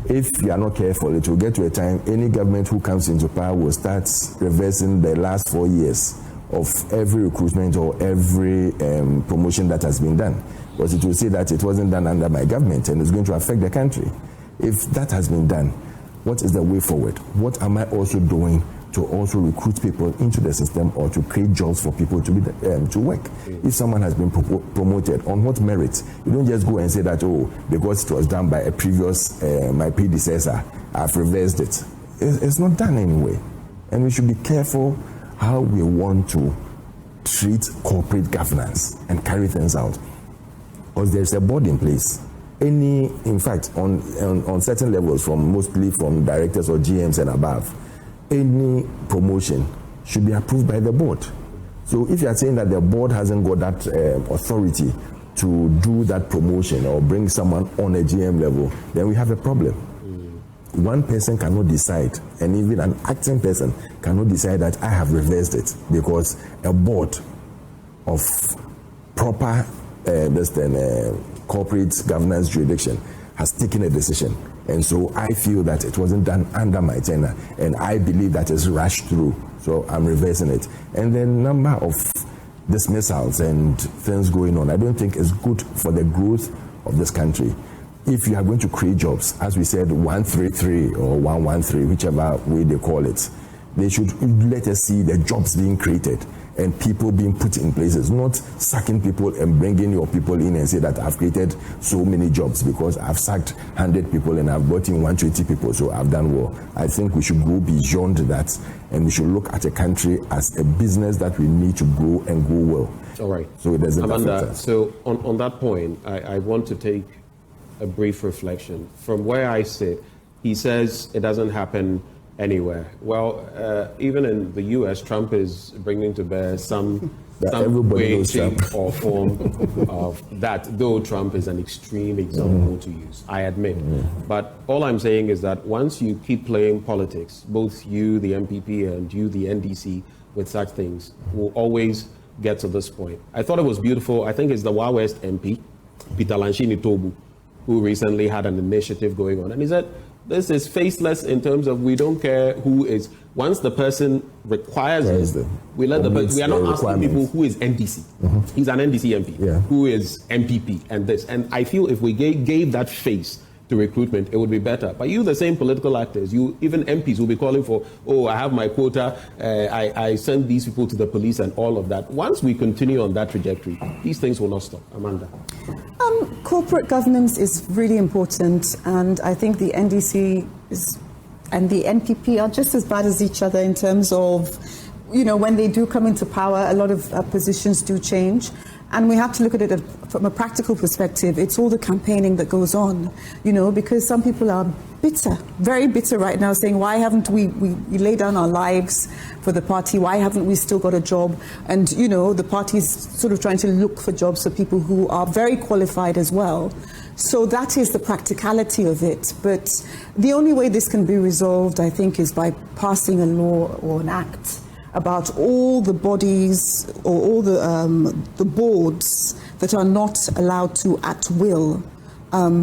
If you are not careful, it will get to a time any government who comes into power will start reversing the last 4 years of every recruitment or every promotion that has been done. Because it will say that it wasn't done under my government and it's going to affect the country. If that has been done, what is the way forward? What am I also doing to also recruit people into the system or to create jobs for people to be to work? If someone has been promoted, on what merit? You don't just go and say that, because it was done by a previous, my predecessor, I've reversed it. It's not done anyway. And we should be careful how we want to treat corporate governance and carry things out. Because there's a board in place. In fact, on certain levels, mostly from directors or GMs and above, any promotion should be approved by the board. So if you are saying that the board hasn't got that authority to do that promotion or bring someone on a GM level, then we have a problem. One person cannot decide, and even an acting person cannot decide that I have reversed it, because a board of proper corporate governance jurisdiction has taken a decision. And so I feel that it wasn't done under my tenure, and I believe that it's rushed through. So I'm reversing it. And the number of dismissals and things going on. I don't think it's good for the growth of this country. If you are going to create jobs, as we said, 133 or 113, whichever way they call it, they should let us see the jobs being created and people being put in places, not sacking people and bringing your people in and say that I've created so many jobs because I've sacked 100 people and I've brought in 120 people, so I've done well. I think we should go beyond that and we should look at a country as a business that we need to grow and grow well. All right. So it doesn't affect Amanda, us. so on that point, I want to take a brief reflection. From where I sit, he says it doesn't happen anywhere. Well, even in the U.S., Trump is bringing to bear some way, shape, or form of that, though Trump is an extreme example to use, I admit. But all I'm saying is that once you keep playing politics, both you, the MPP, and you, the NDC, with such things, will always get to this point. I thought it was beautiful. I think it's the Wa West MP, Peter Lanchini Tobu, who recently had an initiative going on. And he said, this is faceless in terms of we don't care who is. Once the person requires it, we let the person. We are not asking people who is NDC. He's an NDC MP. Who is MPP and this. And I feel if we gave that face to recruitment, it would be better. But you, the same political actors, you even MPs will be calling for, oh, I have my quota, I send these people to the police and all of that. Once we continue on that trajectory, these things will not stop. Amanda. Corporate governance is really important, and I think the NDC and the NPP are just as bad as each other in terms of, when they do come into power, a lot of positions do change. And we have to look at it from a practical perspective. It's all the campaigning that goes on, because some people are bitter, very bitter right now, saying, why haven't we laid down our lives for the party? Why haven't we still got a job? And, the party's sort of trying to look for jobs for people who are very qualified as well. So that is the practicality of it. But the only way this can be resolved, I think, is by passing a law or an act about all the bodies or all the boards that are not allowed to, at will,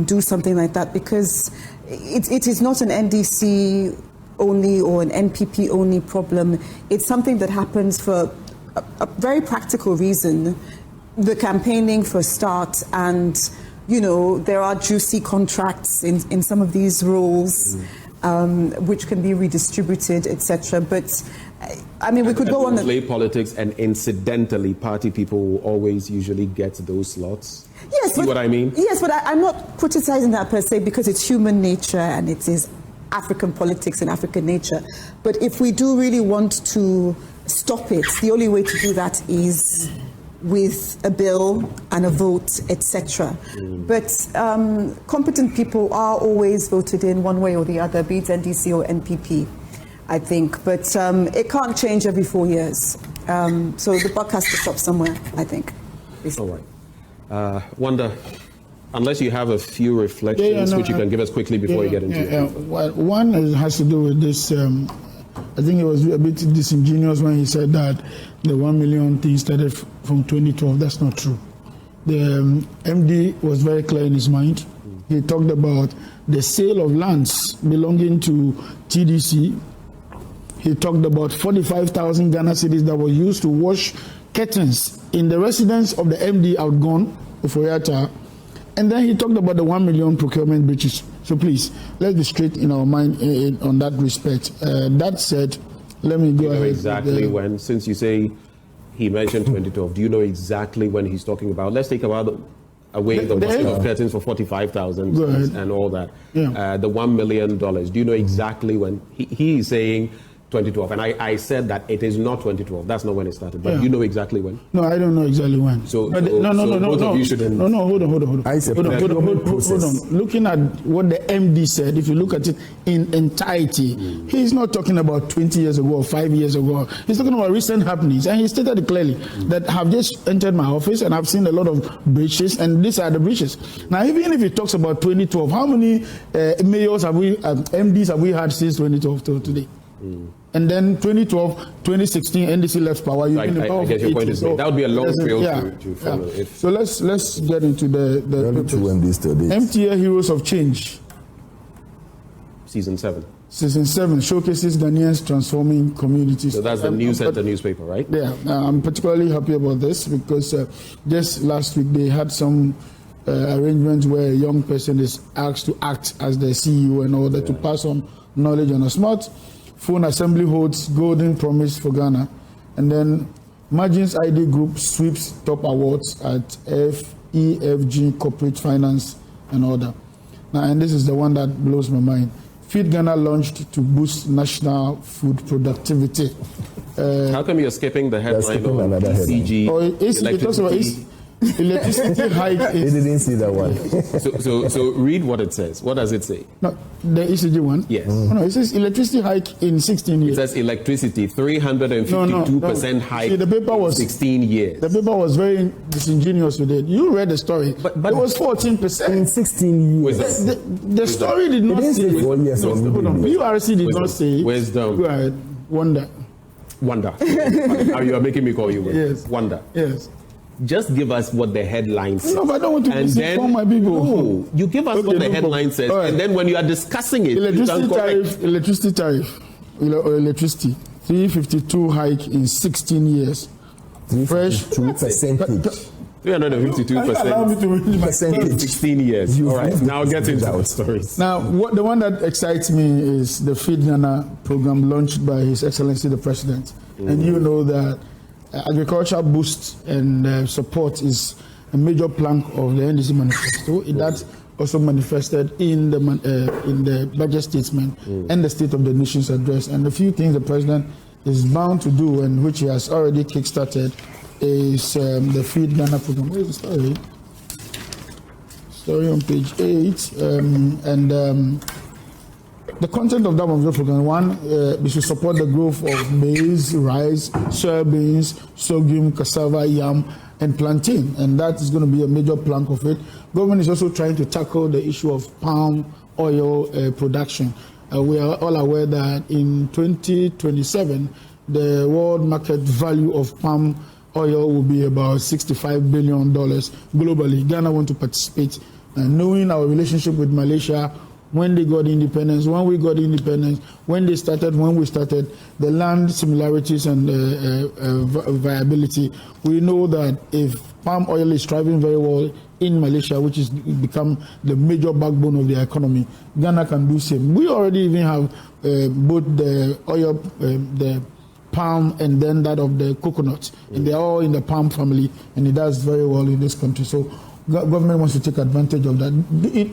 do something like that, because it is not an NDC only or an NPP only problem. It's something that happens for a very practical reason. The campaigning for start, and there are juicy contracts in some of these roles, which can be redistributed, etc. But I mean, we could go on and play politics, and incidentally, party people will always usually get those slots. Yes, see what I mean? Yes, but I'm not criticizing that per se, because it's human nature and it is African politics and African nature. But if we do really want to stop it, the only way to do that is with a bill and a vote, etc. But competent people are always voted in one way or the other, be it NDC or NPP, I think. But it can't change every 4 years. So the buck has to stop somewhere, I think. All right. Wanda, unless you have a few reflections which you can give us quickly before you get into it. Well, one has to do with this. I think it was a bit disingenuous when he said that the 1 million thing started from 2012. That's not true. The MD was very clear in his mind. He talked about the sale of lands belonging to TDC. He talked about 45,000 Ghana cedis that were used to wash curtains in the residence of the MD outgone, Ufoyata. And then he talked about the 1 million procurement breaches. So please, let's be straight in our mind on that respect. That said, let me go ahead. Exactly when, since you say he mentioned 2012, do you know exactly when he's talking about? Let's take about away the washing of curtains for 45,000 and all that. Yeah. The $1 million. Do you know exactly when? He is saying 2012, and I said that it is not 2012. That's not when it started. But you know exactly when? No, I don't know exactly when. So hold on. Hold on. Looking at what the MD said, if you look at it in entirety, he's not talking about 20 years ago or 5 years ago. He's talking about recent happenings, and he stated it clearly that have just entered my office and I've seen a lot of breaches, and these are the breaches. Now, even if he talks about 2012, how many mayors have we, MDs have we had since 2012 till today? And then 2012, 2016, NDC left power. I guess your point is that would be a long trail to follow. Yeah. So let's get into the MTA Heroes of Change. Season 7. Season 7 showcases Ghanaians transforming communities. So that's the News Center newspaper, right? Yeah, I'm particularly happy about this because just last week they had some arrangements where a young person is asked to act as the CEO in order to pass on knowledge on a smartphone assembly holds golden promise for Ghana. And then Margins ID Group sweeps top awards at FEFG Corporate Finance and Order. Now, and this is the one that blows my mind. Feed Ghana launched to boost national food productivity. How come you're skipping the headline on ECG? It talks about electricity hike. He didn't see that one. So read what it says. What does it say? No, the ECG one? Yes. No, it says electricity hike in 16 years. It says electricity, 352% hike. See, the paper was 16 years. The paper was very disingenuous with it. You read the story, but it was 14% in 16 years. The story did not say it. PRC did not say it. Wisdom. Go ahead. Wonder. You are making me call you Yes. Wonder. Yes. Just give us what the headline says. No, but I don't want to misinform my people. No, you give us what the headline says, and then when you are discussing it, electricity tariff, electricity, 352 hike in 16 years. Fresh 2%. 352% 16 years. All right, now get into the stories. Now, the one that excites me is the Feed Ghana program launched by His Excellency the President. And you know that agriculture boost and support is a major plank of the NDC manifesto. That also manifested in the budget statement and the State of the Nation's address. And a few things the President is bound to do, and which he has already kickstarted, is the Feed Ghana program. Where is the story? Story on page 8. The content of that program: one, we should support the growth of maize, rice, soybeans, sorghum, cassava, yam, and plantain, and that is going to be a major plank of it. Government is also trying to tackle the issue of palm oil production. We are all aware that in 2027, the world market value of palm oil will be about $65 billion globally. Ghana want to participate, and knowing our relationship with Malaysia, when they got independence, when we got independence, when we started, the land similarities and viability, we know that if palm oil is thriving very well in Malaysia, which has become the major backbone of the economy, Ghana can do same. We already even have both the oil, the palm, and then that of the coconut, and they are all in the palm family, and it does very well in this country. So government wants to take advantage of that.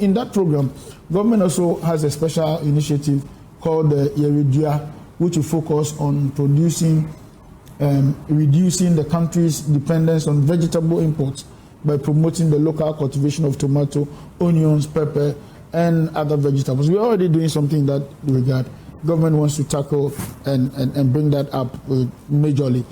In that program, government also has a special initiative called the Yeridua, which will focus on reducing the country's dependence on vegetable imports by promoting the local cultivation of tomato, onions, pepper, and other vegetables. We're already doing something in that regard. Government wants to tackle and bring that up majorly.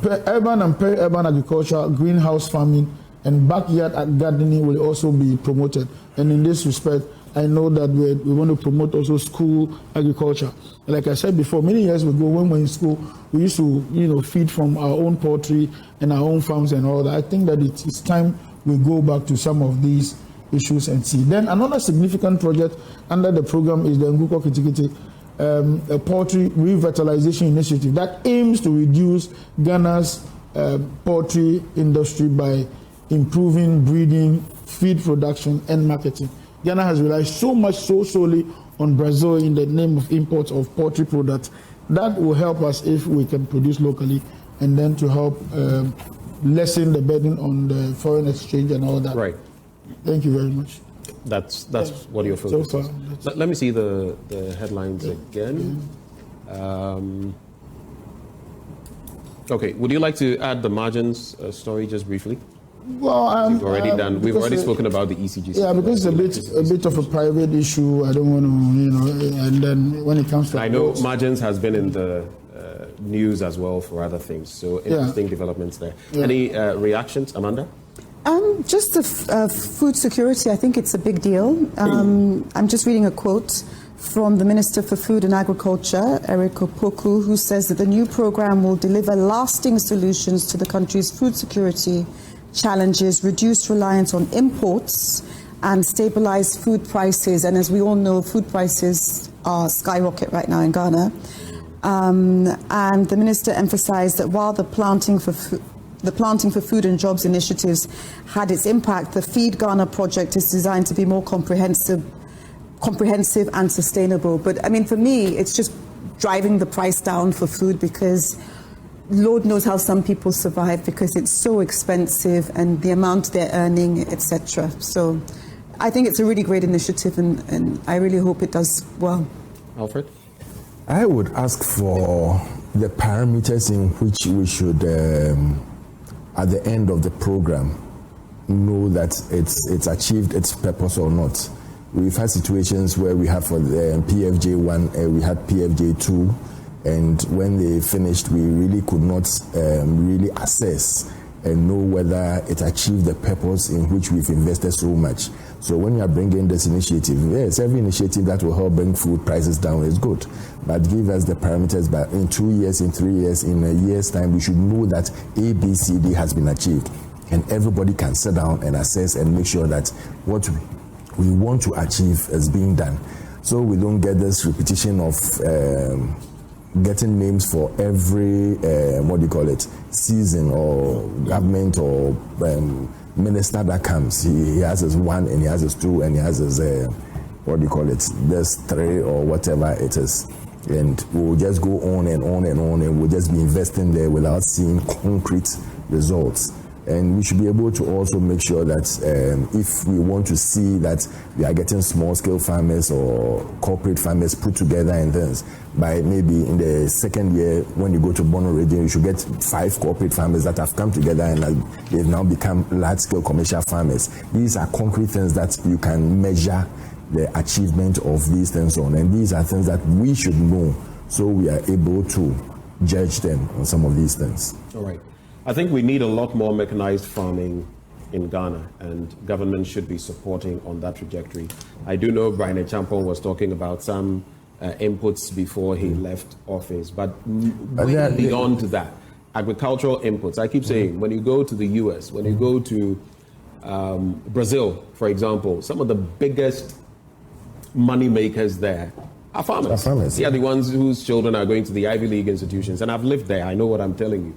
Urban and peri-urban agriculture, greenhouse farming, and backyard gardening will also be promoted. And in this respect, I know that we want to promote also school agriculture. Like I said before, many years ago when we were in school, we used to feed from our own poultry and our own farms and all that. I think that it's time we go back to some of these issues and see. Then another significant project under the program is the Nguko Kitikiti, a poultry revitalization initiative that aims to reduce Ghana's poultry industry by improving breeding, feed production, and marketing. Ghana has relied so much solely on Brazil in the name of imports of poultry products. That will help us if we can produce locally, and then to help lessen the burden on the foreign exchange and all that. Right. Thank you very much. That's what you're focused on. Let me see the headlines again. Okay, would you like to add the margins story just briefly? Well, we've already done. We've already spoken about the ECG. Yeah, because it's a bit of a private issue. I don't want to, and then when it comes to, I know margins has been in the news as well for other things. So interesting developments there. Yeah. Any reactions, Amanda? Just the food security. I think it's a big deal. I'm just reading a quote from the Minister for Food and Agriculture, Eric Opoku, who says that the new program will deliver lasting solutions to the country's food security challenges, reduce reliance on imports, and stabilize food prices. And as we all know, food prices are skyrocket right now in Ghana. And the minister emphasized that while the Planting for Food and Jobs initiatives had its impact, the Feed Ghana project is designed to be more comprehensive and sustainable. But I mean, for me, it's just driving the price down for food, because Lord knows how some people survive because it's so expensive and the amount they're earning, etc. So I think it's a really great initiative, and I really hope it does well. Alfred? I would ask for the parameters in which we should, at the end of the program, know that it's achieved its purpose or not. We've had situations where we have for the PFJ1, we had PFJ2, and when they finished, we really could not really assess and know whether it achieved the purpose in which we've invested so much. So when you are bringing this initiative, yes, every initiative that will help bring food prices down is good, but give us the parameters. But in 2 years, in 3 years, in a year's time, we should know that A, B, C, D has been achieved, and everybody can sit down and assess and make sure that what we want to achieve is being done. So we don't get this repetition of getting names for every season or government or minister that comes. He has his 1 and he has his 2 and he has his this 3 or whatever it is, and we'll just go on and on and on, and we'll just be investing there without seeing concrete results. And we should be able to also make sure that if we want to see that we are getting small-scale farmers or corporate farmers put together and things, by maybe in the second year, when you go to Bono region, you should get 5 corporate farmers that have come together and they've now become large-scale commercial farmers. These are concrete things that you can measure the achievement of these things on, and these are things that we should know so we are able to judge them on some of these things. All right. I think we need a lot more mechanized farming in Ghana, and government should be supporting on that trajectory. I do know Brian Champon was talking about some inputs before he left office, but way beyond that, agricultural inputs. I keep saying, when you go to the US, when you go to Brazil, for example, some of the biggest money makers there are farmers. They are the ones whose children are going to the Ivy League institutions, and I've lived there. I know what I'm telling you.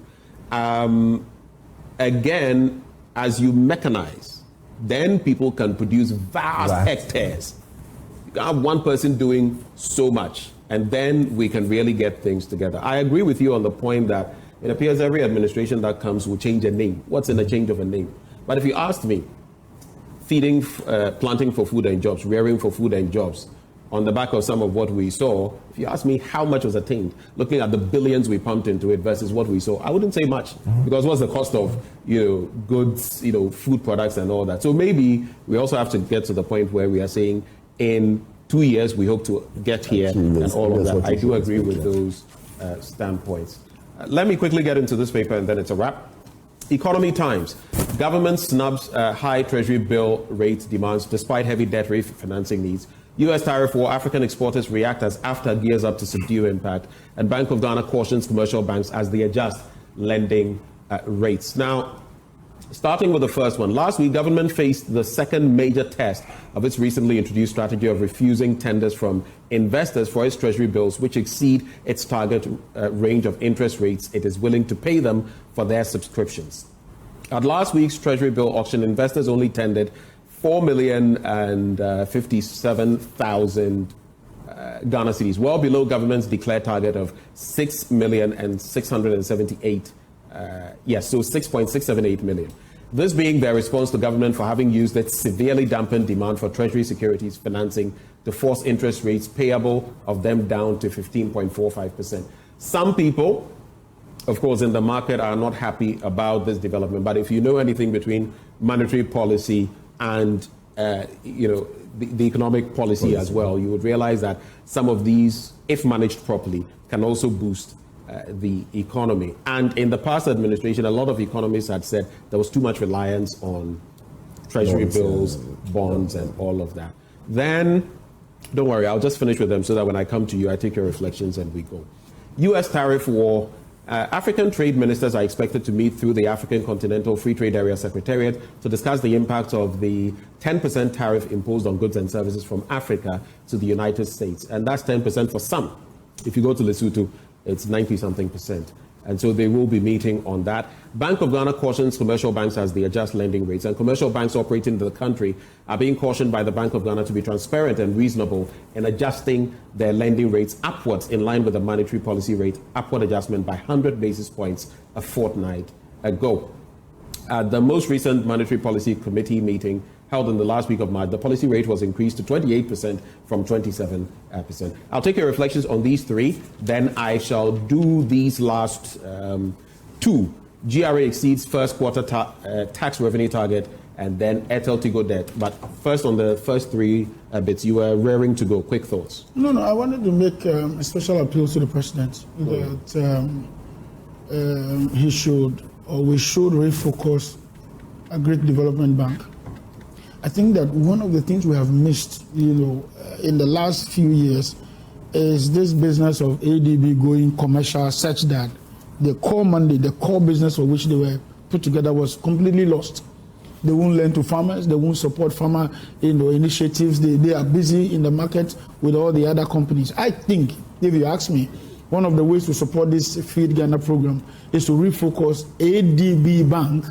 Again, as you mechanize, then people can produce vast hectares. You can have one person doing so much, and then we can really get things together. I agree with you on the point that it appears every administration that comes will change a name. What's in the change of a name? But if you asked me, planting for food and jobs, rearing for food and jobs, on the back of some of what we saw, if you ask me how much was attained, looking at the billions we pumped into it versus what we saw, I wouldn't say much, because what's the cost of goods, food products and all that. So maybe we also have to get to the point where we are saying in 2 years we hope to get here and all of that. I do agree with those standpoints. Let me quickly get into this paper and then it's a wrap. Economy Times. Government snubs high Treasury bill rate demands despite heavy debt refinancing needs. U.S. tariff war, African exporters react as AFTA gears up to subdue impact. And Bank of Ghana cautions commercial banks as they adjust lending rates. Now, starting with the first one. Last week, government faced the second major test of its recently introduced strategy of refusing tenders from investors for its Treasury bills, which exceed its target range of interest rates it is willing to pay them for their subscriptions. At last week's Treasury bill auction, investors only tendered 4,057,000 Ghana cedis, well below government's declared target of 6,678,000. So 6.678 million. This being their response to government for having used its severely dampened demand for Treasury securities financing to force interest rates payable of them down to 15.45%. Some people, of course, in the market are not happy about this development. But if you know anything between monetary policy and the economic policy as well, you would realize that some of these, if managed properly, can also boost the economy. And in the past administration, a lot of economists had said there was too much reliance on Treasury bills, bonds, and all of that. Then, don't worry, I'll just finish with them so that when I come to you, I take your reflections and we go. U.S. tariff war African trade ministers are expected to meet through the African Continental Free Trade Area Secretariat to discuss the impact of the 10% tariff imposed on goods and services from Africa to the United States. And that's 10% for some. If you go to Lesotho, it's 90-something%. And so they will be meeting on that. Bank of Ghana cautions commercial banks as they adjust lending rates. And commercial banks operating in the country are being cautioned by the Bank of Ghana to be transparent and reasonable in adjusting their lending rates upwards in line with the monetary policy rate upward adjustment by 100 basis points a fortnight ago. At the most recent Monetary Policy Committee meeting held in the last week of March, the policy rate was increased to 28% from 27%. I'll take your reflections on these three, then I shall do these last two. GRA exceeds first quarter tax revenue target, and then Airtel Tigo debt. But first, on the first three bits, you were raring to go. Quick thoughts. No, I wanted to make a special appeal to the president that he should, or we should, refocus a great development bank. I think that one of the things we have missed, in the last few years is this business of ADB going commercial such that the core mandate, the core business for which they were put together was completely lost. They won't lend to farmers, they won't support farmer initiatives, they are busy in the market with all the other companies. I think, if you ask me, one of the ways to support this Feed Ghana program is to refocus ADB Bank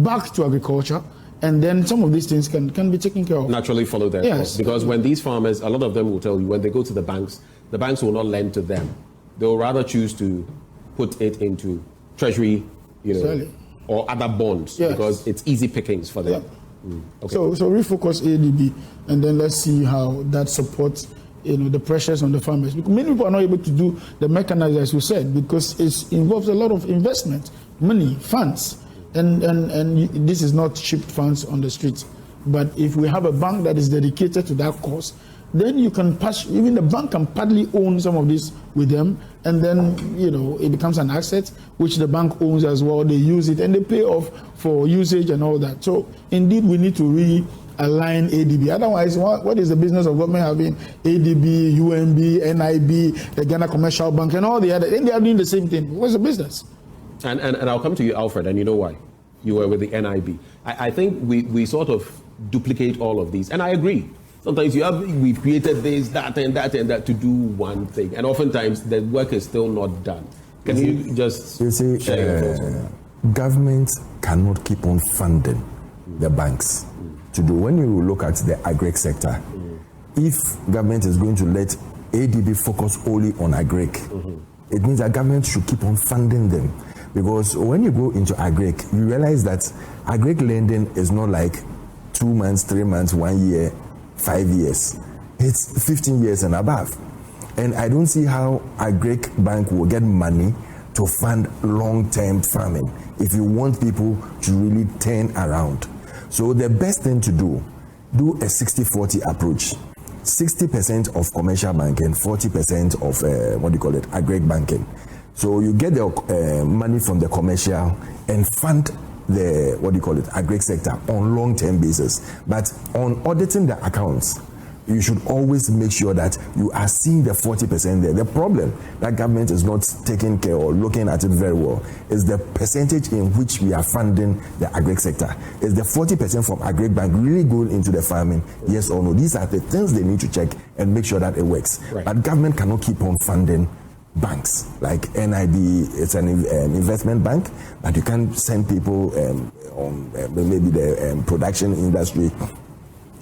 back to agriculture. And then some of these things can be taken care of. Naturally follow their course. Because when these farmers, a lot of them will tell you, when they go to the banks will not lend to them. They will rather choose to put it into treasury, or other bonds, because it's easy pickings for them. Okay. So refocus ADB, and then let's see how that supports the pressures on the farmers. Because many people are not able to do the mechanized, as you said, because it involves a lot of investment, money, funds. And this is not cheap funds on the streets. But if we have a bank that is dedicated to that cause, then you can even the bank can partly own some of this with them, and then it becomes an asset which the bank owns as well. They use it and they pay off for usage and all that. So indeed we need to realign ADB. Otherwise, what is the business of government having ADB, UMB, NIB, the Ghana Commercial Bank, and all the other? And they are doing the same thing. What's the business? And I'll come to you, Alfred, and you know why. You were with the NIB. I think we sort of duplicate all of these, and I agree. Sometimes we've created this, that, and that to do one thing, and oftentimes the work is still not done. Can you just share your thoughts on that? Government cannot keep on funding the banks to do. When you look at the agri sector, if government is going to let ADB focus only on agri, it means that government should keep on funding them. Because when you go into agri, you realize that agri lending is not like 2 months, 3 months, 1 year, 5 years. It's 15 years and above. And I don't see how agri bank will get money to fund long-term farming if you want people to really turn around. So the best thing to do a 60-40 approach. 60% of commercial banking, 40% of agri banking. So you get the money from the commercial and fund the agri sector on long-term basis. But on auditing the accounts, you should always make sure that you are seeing the 40% there. The problem that government is not taking care or looking at it very well is the percentage in which we are funding the agri sector. Is the 40% from agri bank really going into the farming? Yes or no? These are the things they need to check and make sure that it works. Right. But government cannot keep on funding banks like NIB. It's an investment bank, but you can't send people on maybe the production industry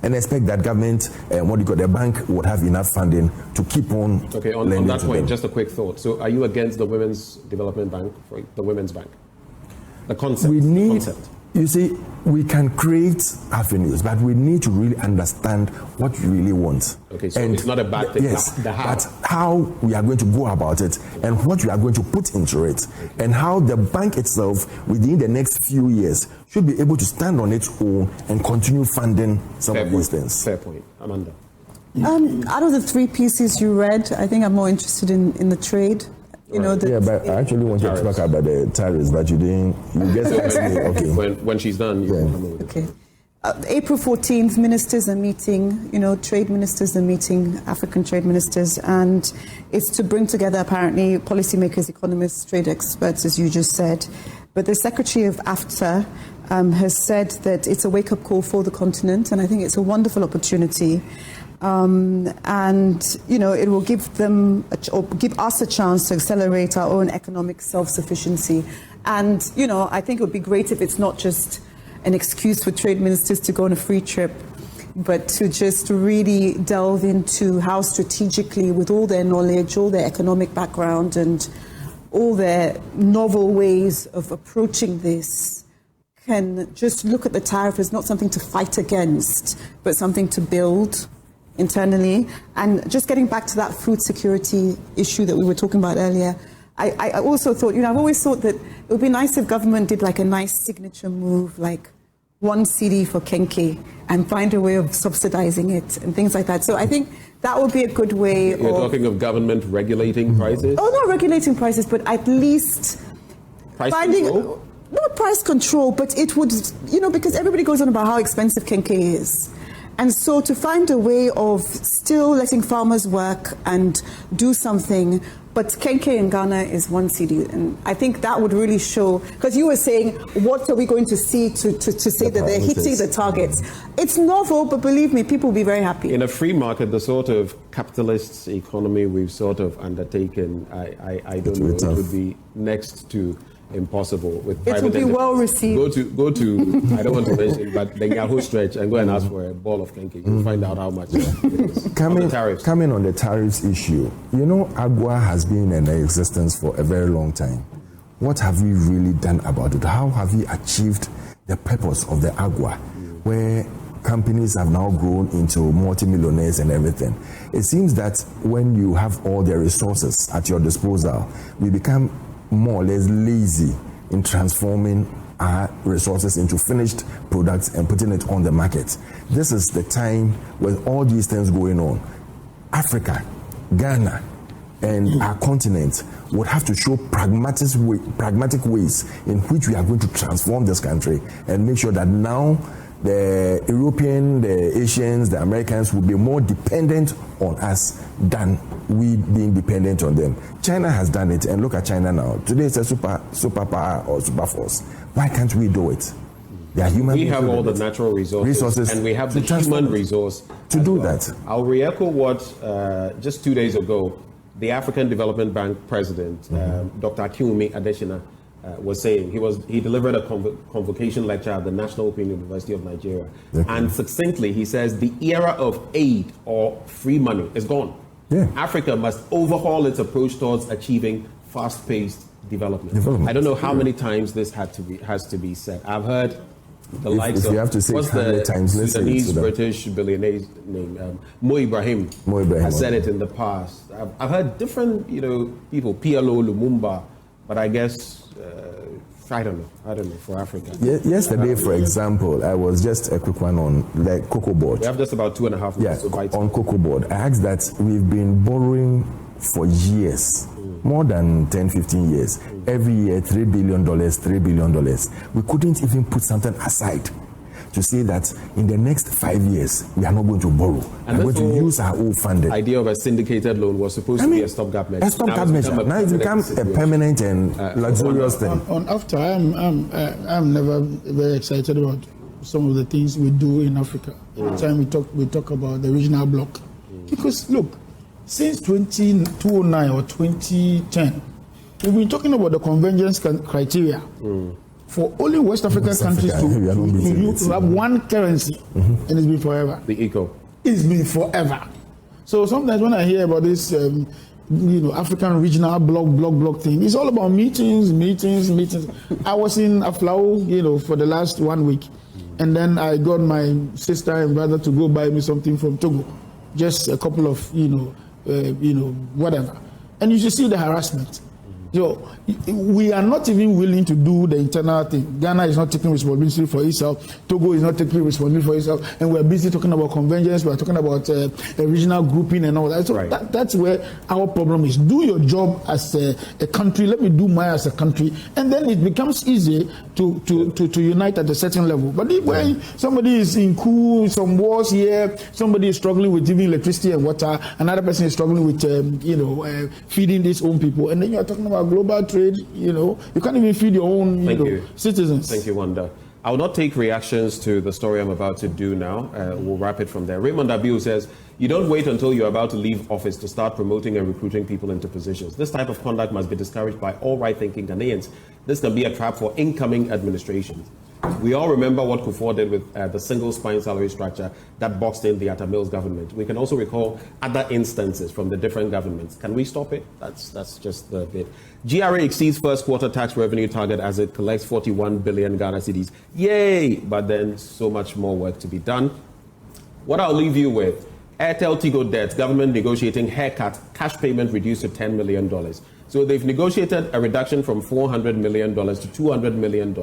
and expect that government, the bank would have enough funding to keep on. Okay, on that point, just a quick thought. So, are you against the Women's Development Bank, the Women's Bank? The concept. You see, we can create avenues, but we need to really understand what we really want. Okay, so it's not a bad thing. Yes, but how we are going to go about it and what we are going to put into it, and how the bank itself, within the next few years, should be able to stand on its own and continue funding some of these things. Fair point. Amanda. Out of the three pieces you read, I think I'm more interested in the trade. But I actually wanted to talk about the tariffs, but you didn't. You just asked me. Okay. When she's done, you can come over. Okay. April 14th, ministers are meeting, trade ministers are meeting, African trade ministers, and it's to bring together apparently policymakers, economists, trade experts, as you just said. But the Secretary of AfCFTA has said that it's a wake-up call for the continent, and I think it's a wonderful opportunity. It will give them or give us a chance to accelerate our own economic self-sufficiency. And, I think it would be great if it's not just an excuse for trade ministers to go on a free trip, but to just really delve into how strategically, with all their knowledge, all their economic background, and all their novel ways of approaching this, can just look at the tariff as not something to fight against, but something to build internally. And just getting back to that food security issue that we were talking about earlier, I also thought, I've always thought that it would be nice if government did like a nice signature move, like 1 CD for Kenke, and find a way of subsidizing it and things like that. So I think that would be a good way. You're talking of government regulating prices? Oh, not regulating prices, but at least control? Not price control, but it would, because everybody goes on about how expensive Kenke is. And so to find a way of still letting farmers work and do something, but Kenke in Ghana is 1 CD. And I think that would really show, because you were saying, what are we going to see to say that they're hitting the targets? It's novel, but believe me, people will be very happy. In a free market, the sort of capitalist economy we've sort of undertaken, I don't know, it would be next to impossible with private. It will be well received. Go to I don't want to mention, but the Yahoo stretch and go and ask for a ball of Kenke. You'll find out how much it is. Coming on the tariffs issue, AGUA has been in existence for a very long time. What have we really done about it? How have we achieved the purpose of the AGUA, where companies have now grown into multimillionaires and everything? It seems that when you have all the resources at your disposal, we become more or less lazy in transforming our resources into finished products and putting it on the market. This is the time with all these things going on. Africa, Ghana, and our continent would have to show pragmatic ways in which we are going to transform this country and make sure that now the European, the Asians, the Americans will be more dependent on us than we being dependent on them. China has done it, and look at China now. Today it's a superpower or super force. Why can't we do it? They are human. We have all the natural resources, and we have the human resource to do that. I'll re-echo what just 2 days ago the African Development Bank president, Dr. Akinwumi Adesina, was saying. He delivered a convocation lecture at the National Open University of Nigeria. Okay. And succinctly, he says the era of aid or free money is gone. Yeah. Africa must overhaul its approach towards achieving fast-paced development. I don't know how many times this has to be said. I've heard the likes of, what's the Sudanese British billionaire's name? Mo Ibrahim has said it in the past. I've heard different people, PLO, Lumumba, but I guess I don't know for Africa. Yesterday, for example, I was just a quick one on the cocoa board. We have just about 2.5 minutes. On cocoa board. I asked that we've been borrowing for years, more than 10, 15 years. Every year, $3 billion. We couldn't even put something aside to say that in the next 5 years, we are not going to borrow. And we're going to use our own funding. The idea of a syndicated loan was supposed to be a stopgap measure. A stopgap measure. Now it's become a permanent and luxurious thing. On AfCFTA, I'm never very excited about some of the things we do in Africa. Every time we talk about the regional bloc. Because look, since 2009 or 2010, we've been talking about the convergence criteria. For only West African countries to have one currency, and it's been forever. The ECO. It's been forever. So sometimes when I hear about this, African regional bloc thing, it's all about meetings. I was in Aflao, for the last 1 week, and then I got my sister and brother to go buy me something from Togo, just a couple of, whatever. And you should see the harassment. So we are not even willing to do the internal thing. Ghana is not taking responsibility for itself. Togo is not taking responsibility for itself. And we're busy talking about convergence. We're talking about a regional grouping and all that. So that's where our problem is. Do your job as a country. Let me do mine as a country. And then it becomes easy to unite at a certain level. But when somebody is in coup, some wars here, somebody is struggling with giving electricity and water, another person is struggling with, feeding his own people. And then you're talking about global trade, you can't even feed your own citizens. Thank you, Wanda. I will not take reactions to the story I'm about to do now. We'll wrap it from there. Raymond Abiu says, you don't wait until you're about to leave office to start promoting and recruiting people into positions. This type of conduct must be discouraged by all right-thinking Ghanaians. This can be a trap for incoming administrations. We all remember what Kufuor did with the single spine salary structure that boxed in the Atta Mills government. We can also recall other instances from the different governments. Can we stop it? That's just the bit. GRA exceeds first quarter tax revenue target as it collects 41 billion Ghana cedis. Yay! But then so much more work to be done. What I'll leave you with, Airtel Tigo debt, government negotiating haircut, cash payment reduced to $10 million. So they've negotiated a reduction from $400 million to $200 million.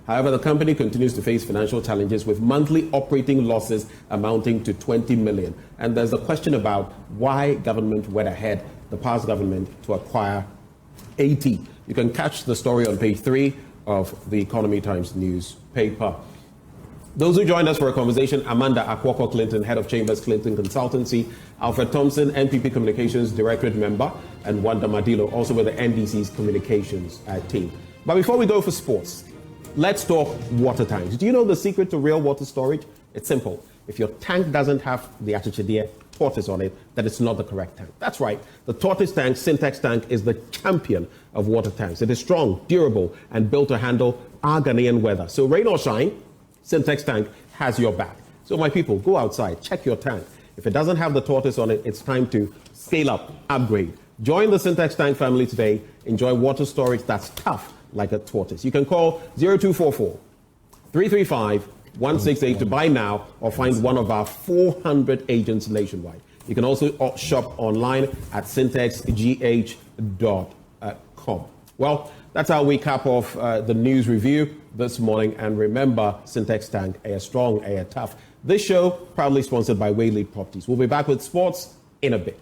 However, the company continues to face financial challenges with monthly operating losses amounting to $20 million. And there's a question about why government went ahead, the past government, to acquire AT. You can catch the story on page 3 of the Economy Times newspaper. Those who joined us for a conversation, Amanda Akwoko Clinton, head of Chambers Clinton Consultancy, Alfred Thompson, NPP Communications Directorate member, and Wanda Madilo, also with the NDC's communications team. But before we go for sports, let's talk water tanks. Do you know the secret to real water storage? It's simple. If your tank doesn't have the Achichidea tortoise on it, then it's not the correct tank. That's right. The tortoise tank, Syntex tank, is the champion of water tanks. It is strong, durable, and built to handle our Ghanaian weather. So rain or shine, Syntex tank has your back. So my people, go outside, check your tank. If it doesn't have the tortoise on it, it's time to scale up, upgrade. Join the Syntex tank family today. Enjoy water storage that's tough like a tortoise. You can call 0244 335 168 to buy now or find one of our 400 agents nationwide. You can also shop online at syntexgh.com. Well, that's how we cap off the news review this morning. And remember, Syntex Tank, air strong, air tough. This show proudly sponsored by Waylead Properties. We'll be back with sports in a bit.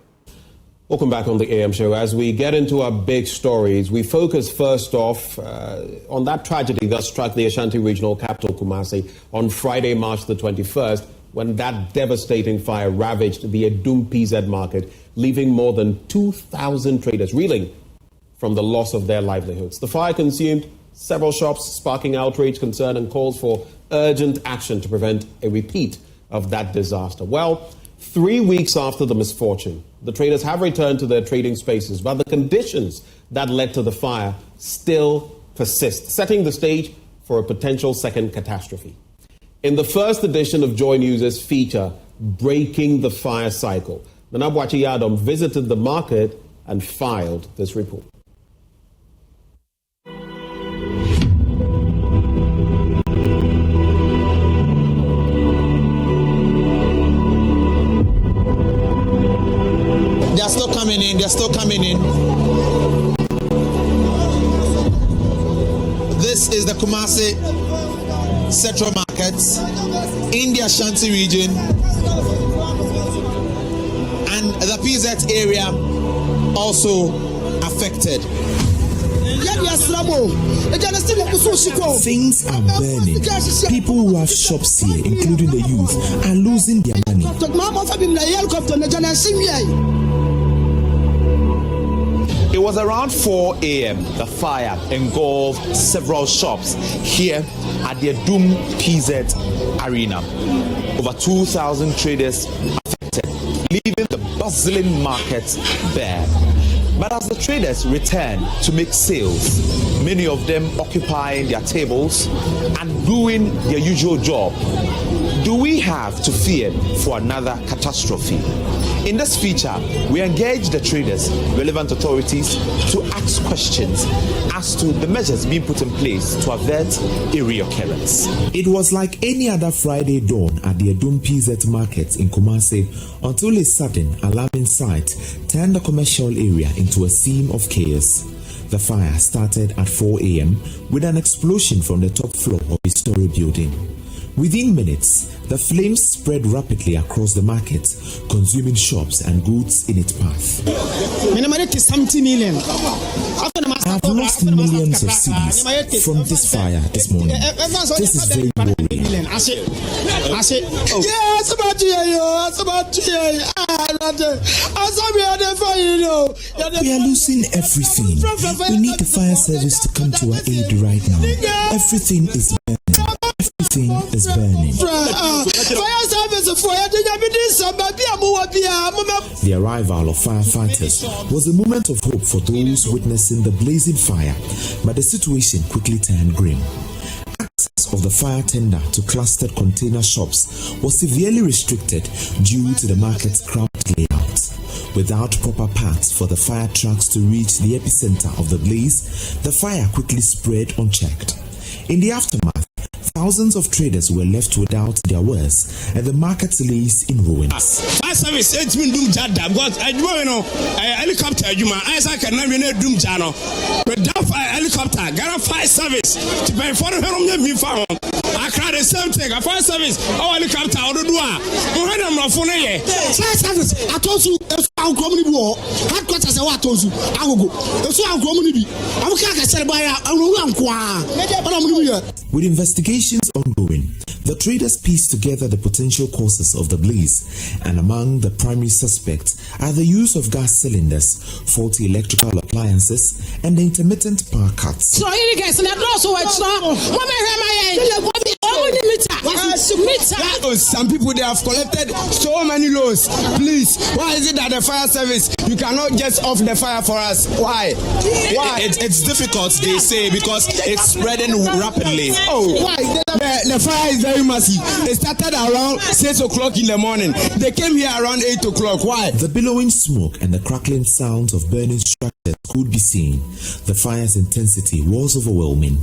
Welcome back on the AM show. As we get into our big stories, we focus first off on that tragedy that struck the Ashanti regional capital, Kumasi, on Friday, March the 21st, when that devastating fire ravaged the Adum PZ market, leaving more than 2,000 traders reeling from the loss of their livelihoods. The fire consumed several shops, sparking outrage, concern, and calls for urgent action to prevent a repeat of that disaster. Well, 3 weeks after the misfortune, the traders have returned to their trading spaces, but the conditions that led to the fire still persist, setting the stage for a potential second catastrophe. In the first edition of JoyNews' feature, Breaking the Fire Cycle, Nanabwachi Adum visited the market and filed this report. They're still coming in. This is the Kumasi Central Markets in the Ashanti region and the PZ area also affected. Things are burning. People who have shops here, including the youth, are losing their money. It was around 4 a.m. The fire engulfed several shops here at the Adum PZ Arena. Over 2,000 traders affected, leaving the bustling market bare. But as the traders returned to make sales, many of them occupying their tables and doing their usual job, do we have to fear for another catastrophe? In this feature, we engage the traders, relevant authorities to ask questions as to the measures being put in place to avert a reoccurrence. It was like any other Friday dawn at the Adum PZ market in Kumasi until a sudden alarming sight turned the commercial area into a scene of chaos. The fire started at 4 a.m. with an explosion from the top floor of a story building. Within minutes, the flames spread rapidly across the market, consuming shops and goods in its path. I have lost millions of cedis from this fire this morning. This is very worrying. We are losing everything. We need the fire service to come to our aid right now. Everything is burning. Everything is burning. The arrival of firefighters was a moment of hope for those witnessing the blazing fire, but the situation quickly turned grim. Access of the fire tender to clustered container shops was severely restricted due to the market's crowded layout. Without proper paths for the fire trucks to reach the epicenter of the blaze, the fire quickly spread unchecked. In the aftermath, thousands of traders were left without their wares, and the market lays in ruins. Fire service, it's been doomed. Because helicopter, I can never doom jano. But that helicopter, got a fire service to pay for the home. I cried the same thing. A fire service, helicopter, or the door. Fire service, I told you, if I'm coming war, headquarters, I told you, I will go. That's why I'm coming. I will can't say by With investigations ongoing, the traders pieced together the potential causes of the blaze, and among the primary suspects are the use of gas cylinders, faulty electrical appliances, and the intermittent power cuts. So you guys, some people, they have collected so many loans. Please, why is it that the fire service, you cannot just off the fire for us? Why? It's difficult, they say, because it's spreading rapidly. Oh, why? The fire is very massive. It started around 6 o'clock in the morning. They came here around 8 o'clock. Why? The billowing smoke and the crackling sounds of burning structures could be seen. The fire's intensity was overwhelming.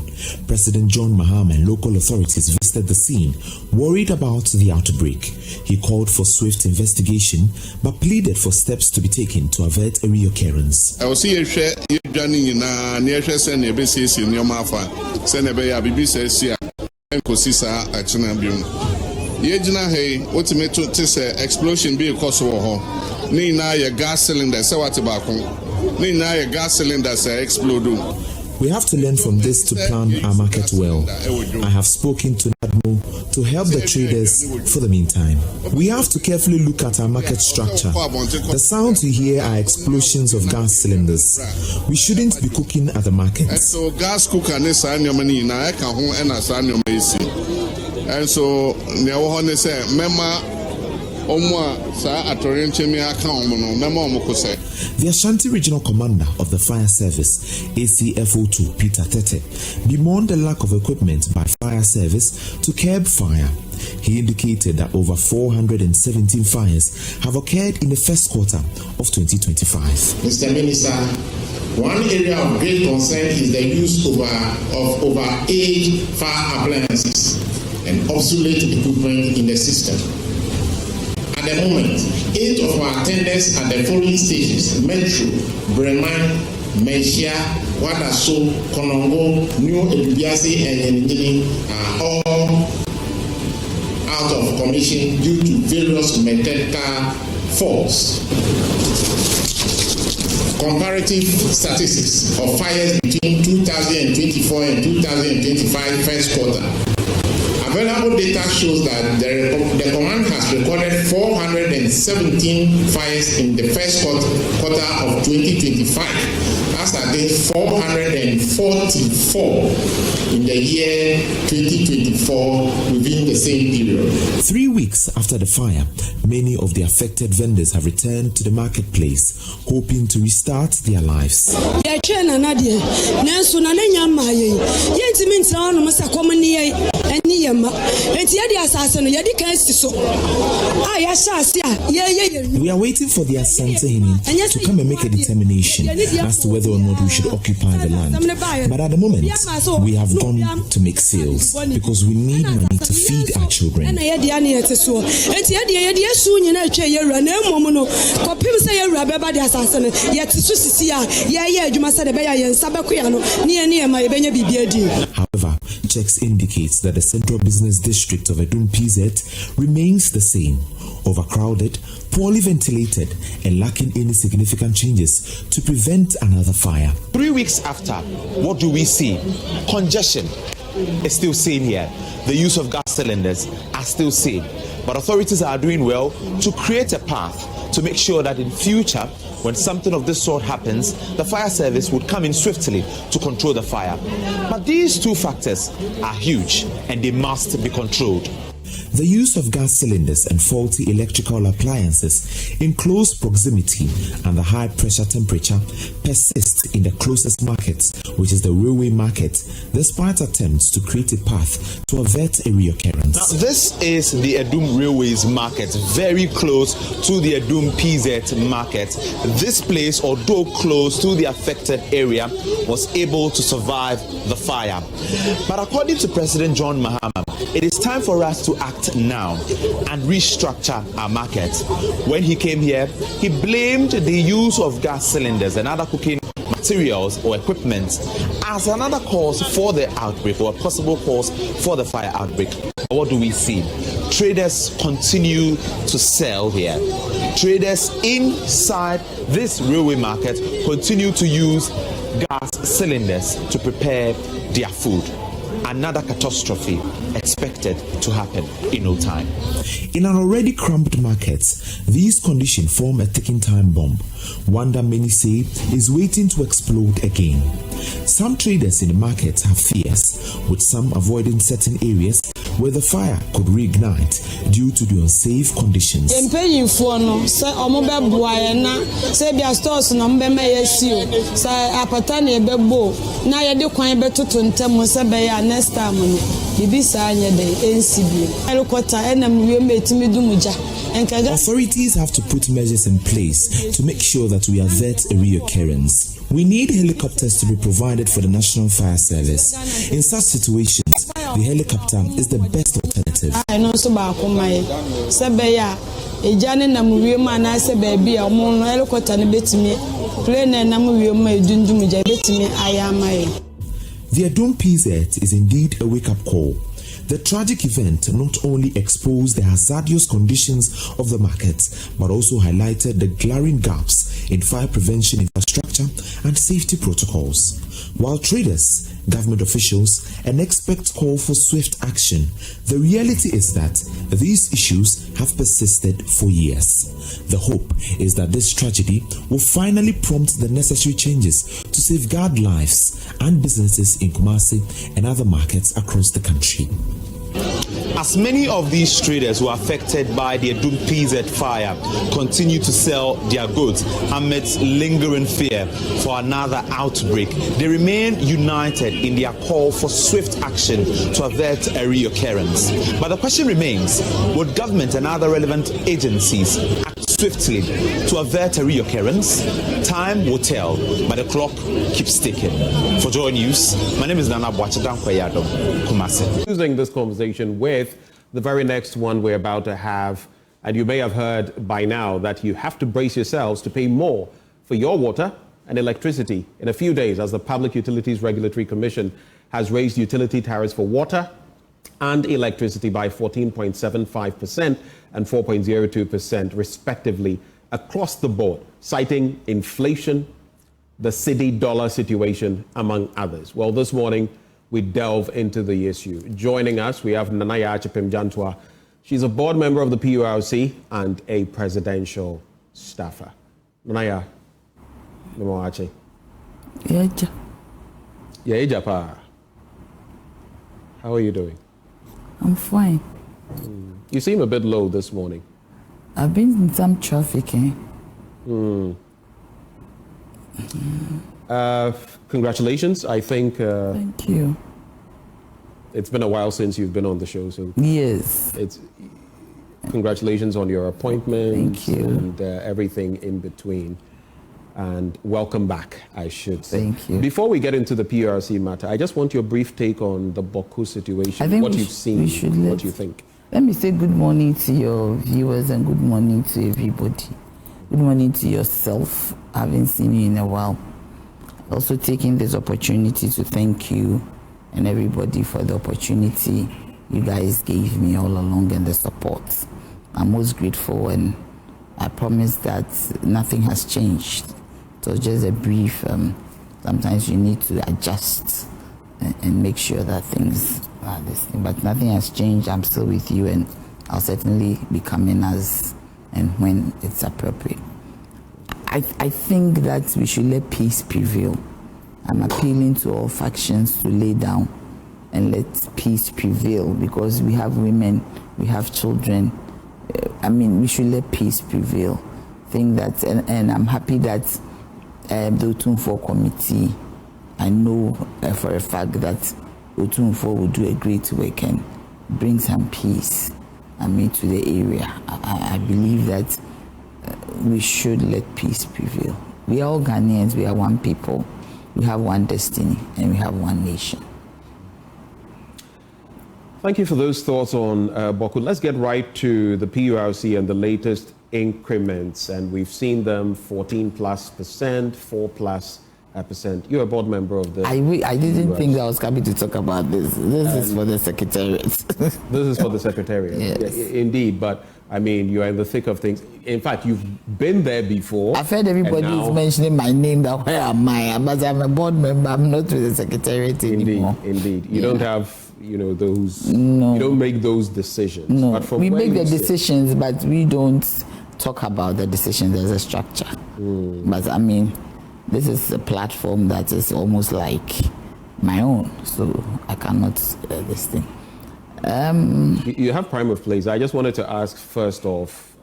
President John Mahama and local authorities visited the scene, worried about the outbreak. He called for swift investigation, but pleaded for steps to be taken to avert a reoccurrence. I will see a share in a near send a basis in your mafa, send a bay a BBC and Cosisa at Chinabium. Yejina Hay, ultimate to say explosion be a cause of war. Nina, your gas cylinder, Sawa tobacco. Nina, your gas cylinder, explode. We have to learn from this to plan our market well. I have spoken to Adum to help the traders for the meantime. We have to carefully look at our market structure. The sounds you hear are explosions of gas cylinders. We shouldn't be cooking at the markets. So gas cooker is a money in a home and a son of and so Neohone say, Mema. The Ashanti Regional Commander of the Fire Service, ACFO2 Peter Tete, bemoaned the lack of equipment by fire service to curb fire. He indicated that over 417 fires have occurred in the first quarter of 2025. Mr. Minister, one area of great concern is the use of over-aged fire appliances and obsolete equipment in the system. At the moment, 8 of our attendants at the following stations, Metro, Bremen, Menchia, Wadaso, Konongo, New Edubiasi, and Yenini are all out of commission due to various mechanical faults. Comparative statistics of fires between 2024 and 2025 first quarter. Available data shows that the command has recorded 417 fires in the first quarter of 2025. That's against 444 in the year 2024 within the same period. 3 weeks after the fire, many of the affected vendors have returned to the marketplace, hoping to restart their lives. ɛni yɛ ma enti yɛ de asase no yɛ de kan si so a yɛ hyɛ ase a yɛ. We are waiting for the Asante Hini to come and make a determination as to whether or not we should occupy the land. But at the moment, we have gone to make sales because we need money to feed our children. However, checks indicates that the central business district of Adum PZ remains the same, overcrowded, poorly ventilated, and lacking any significant changes to prevent another fire. 3 weeks after, what do we see? Congestion is still seen here. The use of gas cylinders are still seen. But authorities are doing well to create a path to make sure that in future, when something of this sort happens, the fire service would come in swiftly to control the fire. But these two factors are huge and they must be controlled. The use of gas cylinders and faulty electrical appliances in close proximity and the high pressure temperature persist in the closest market, which is the railway market, despite attempts to create a path to avert a reoccurrence. Now, this is the Adum Railways market, very close to the Adum PZ market. This place, although close to the affected area, was able to survive the fire. But according to President John Mahama, it is time for us to act now and restructure our market. When he came here, he blamed the use of gas cylinders and other cooking materials or equipment as another cause for the outbreak or a possible cause for the fire outbreak. What do we see? Traders continue to sell here. Traders inside this railway market continue to use gas cylinders to prepare their food. Another catastrophe expected to happen in no time. In an already cramped market, these conditions form a ticking time bomb, one that many say is waiting to explode again. Some traders in the market have fears, with some avoiding certain areas where the fire could reignite due to the unsafe conditions. Authorities have to put measures in place to make sure that we avert a reoccurrence. We need helicopters to be provided for the National Fire Service. In such situations, the helicopter is the best alternative. The Adum PZ is indeed a wake-up call. The tragic event not only exposed the hazardous conditions of the market, but also highlighted the glaring gaps in fire prevention infrastructure and safety protocols. While traders, government officials, and experts call for swift action, the reality is that these issues have persisted for years. The hope is that this tragedy will finally prompt the necessary changes to safeguard lives and businesses in Kumasi and other markets across the country. As many of these traders who are affected by the Adum PZ fire continue to sell their goods amidst lingering fear for another outbreak, they remain united in their call for swift action to avert a reoccurrence. But the question remains, would government and other relevant agencies act swiftly to avert a reoccurrence? Time will tell, but the clock keeps ticking. For JoyNews, my name is Nana Adum, Kumasi. Using this conversation with the very next one we're about to have, and you may have heard by now that you have to brace yourselves to pay more for your water and electricity in a few days, as the Public Utilities Regulatory Commission has raised utility tariffs for water and electricity by 14.75% and 4.02% respectively across the board, citing inflation, the cedi dollar situation, among others. Well, this morning we delve into the issue. Joining us, we have Nanaya Achepim-Jantwa. She's a board member of the PURC and a presidential staffer. Nanaya, Namawache. Yeja. Yeja pa. How are you doing? I'm fine. You seem a bit low this morning. I've been in some traffic, Congratulations. I think thank you. it's been a while since you've been on the show, so yes, congratulations on your appointment. Thank you. And everything in between. And welcome back, I should say. Thank you. Before we get into the PRC matter, I just want your brief take on the Bawku situation. I think what you've seen, what you think. Let me say good morning to your viewers and good morning to everybody. Good morning to yourself. I haven't seen you in a while. Also taking this opportunity to thank you and everybody for the opportunity you guys gave me all along and the support. I'm most grateful, and I promise that nothing has changed. So just a brief, sometimes you need to adjust and make sure that things are this thing. But nothing has changed. I'm still with you, and I'll certainly be coming as and when it's appropriate. I think that we should let peace prevail. I'm appealing to all factions to lay down and let peace prevail, because we have women, we have children. We should let peace prevail. Think that, and I'm happy that the Otumfuo committee, I know for a fact that Otumfuo will do a great work and bring some peace, to the area. I believe that we should let peace prevail. We are all Ghanaians, we are one people, we have one destiny, and we have one nation. Thank you for those thoughts on Bawku. Let's get right to the PURC and the latest increments. And we've seen them 14+%, 4+%. You're a board member of the... I didn't think I was coming to talk about this. This is for the Secretariat. This is for the Secretariat. Yes. Yeah, indeed, but you're in the thick of things. In fact, you've been there before. I've heard everybody is mentioning my name, that where am I? But I'm a board member, I'm not with the Secretariat anymore. Indeed. You don't have... those, no. You don't make those decisions. No, but we make the decisions, but we don't talk about the decisions as a structure. But this is a platform that is almost like my own, so I cannot this thing. You have prime of place. I just wanted to ask first off,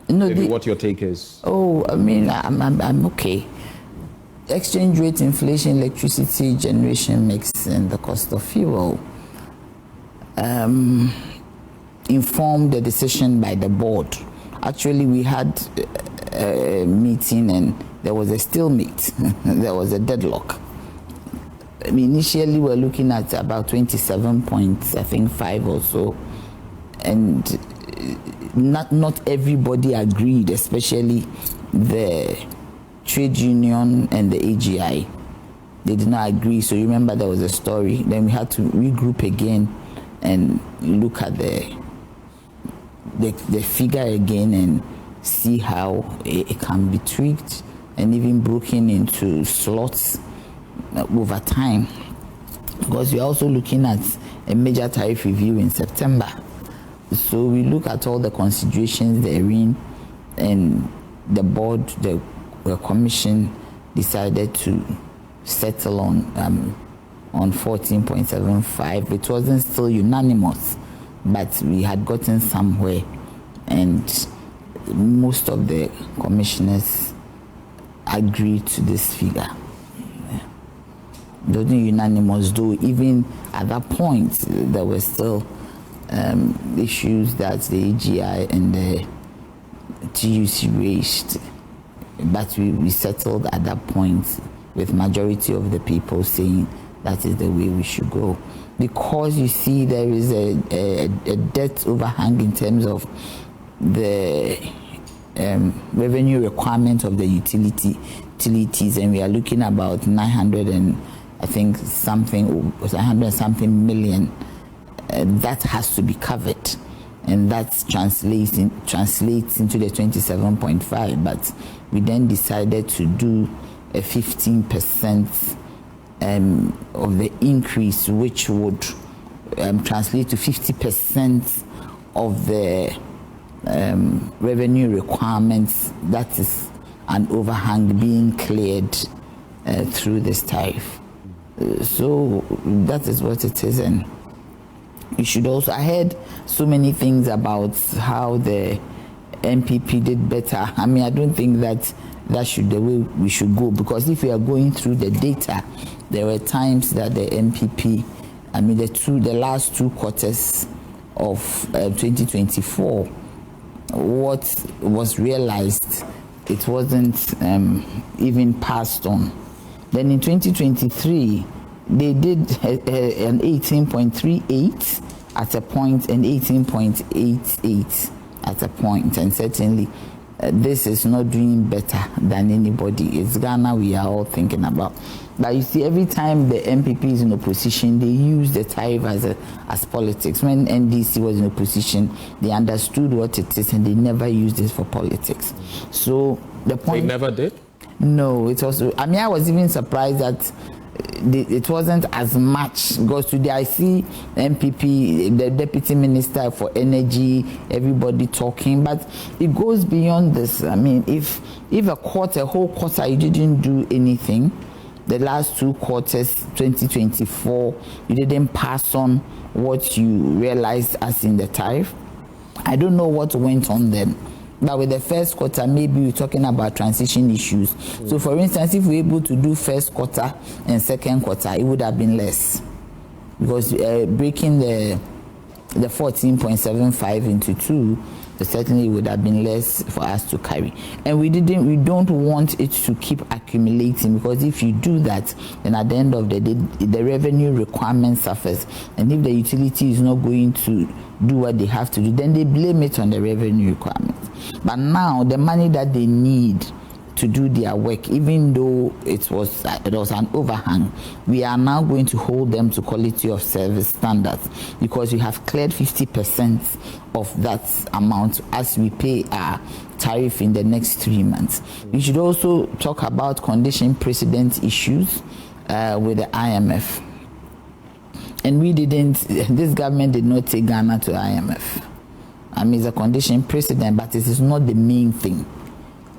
what your take is. I'm okay. Exchange rate, inflation, electricity, generation mix, and the cost of fuel informed the decision by the board. Actually, we had a meeting and there was a stalemate. There was a deadlock. Initially, we were looking at about 27.5 or so, and not everybody agreed, especially the trade union and the AGI. They did not agree. So you remember there was a story. Then we had to regroup again and look at the figure again and see how it can be tweaked and even broken into slots over time. Because we're also looking at a major tariff review in September. So we look at all the considerations therein, and the board, the commission decided to settle on 14.75. It wasn't still unanimous, but we had gotten somewhere, and most of the commissioners agreed to this figure. It wasn't unanimous, though even at that point there were still issues that the AGI and the TUC raised. But we settled at that point with majority of the people saying that is the way we should go. Because you see there is a debt overhang in terms of the revenue requirement of the utilities, and we are looking about 900 something million that has to be covered. And that translates into the 27.5, but we then decided to do a 15% of the increase, which would translate to 50% of the revenue requirements. That is an overhang being cleared through this tariff. So that is what it is. And we should also, I heard so many things about how the MPP did better. I don't think that should the way we should go, because if we are going through the data, there were times that the MPP I mean, the last 2 quarters of 2024, what was realized, it wasn't even passed on. Then in 2023, they did an 18.38 at a point and 18.88 at a point, and certainly this is not doing better than anybody. It's Ghana we are all thinking about. But you see, every time the MPP is in opposition, they use the tariff as politics. When NDC was in opposition, they understood what it is and they never used it for politics. So the point... They never did? No, it was... I mean, I was even surprised that it wasn't as much, because today I see MPP, the Deputy Minister for Energy, everybody talking, but it goes beyond this. I mean, if a whole quarter, you didn't do anything, the last 2 quarters, 2024, you didn't pass on what you realized as in the tariff. I don't know what went on then. But with the first quarter, maybe we're talking about transition issues. So, for instance, if we're able to do first quarter and second quarter, it would have been less. Because breaking the 14.75 into 2, certainly would have been less for us to carry. And we don't want it to keep accumulating, because if you do that, then at the end of the day, the revenue requirement suffers. And if the utility is not going to do what they have to do, then they blame it on the revenue requirements. But now the money that they need to do their work, even though it was an overhang, we are now going to hold them to quality of service standards, because we have cleared 50% of that amount as we pay our tariff in the next 3 months. We should also talk about condition precedent issues with the IMF. And this government did not take Ghana to IMF. I mean, it's a condition precedent, but it is not the main thing.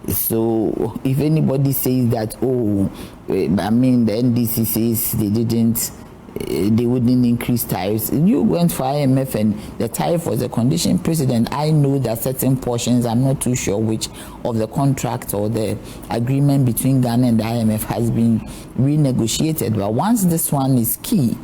So if anybody says that, I mean, the NDC says they wouldn't increase tariffs. You went for IMF and the tariff was a condition precedent. I know that certain portions, I'm not too sure which of the contract or the agreement between Ghana and the IMF has been renegotiated. But once this one is key,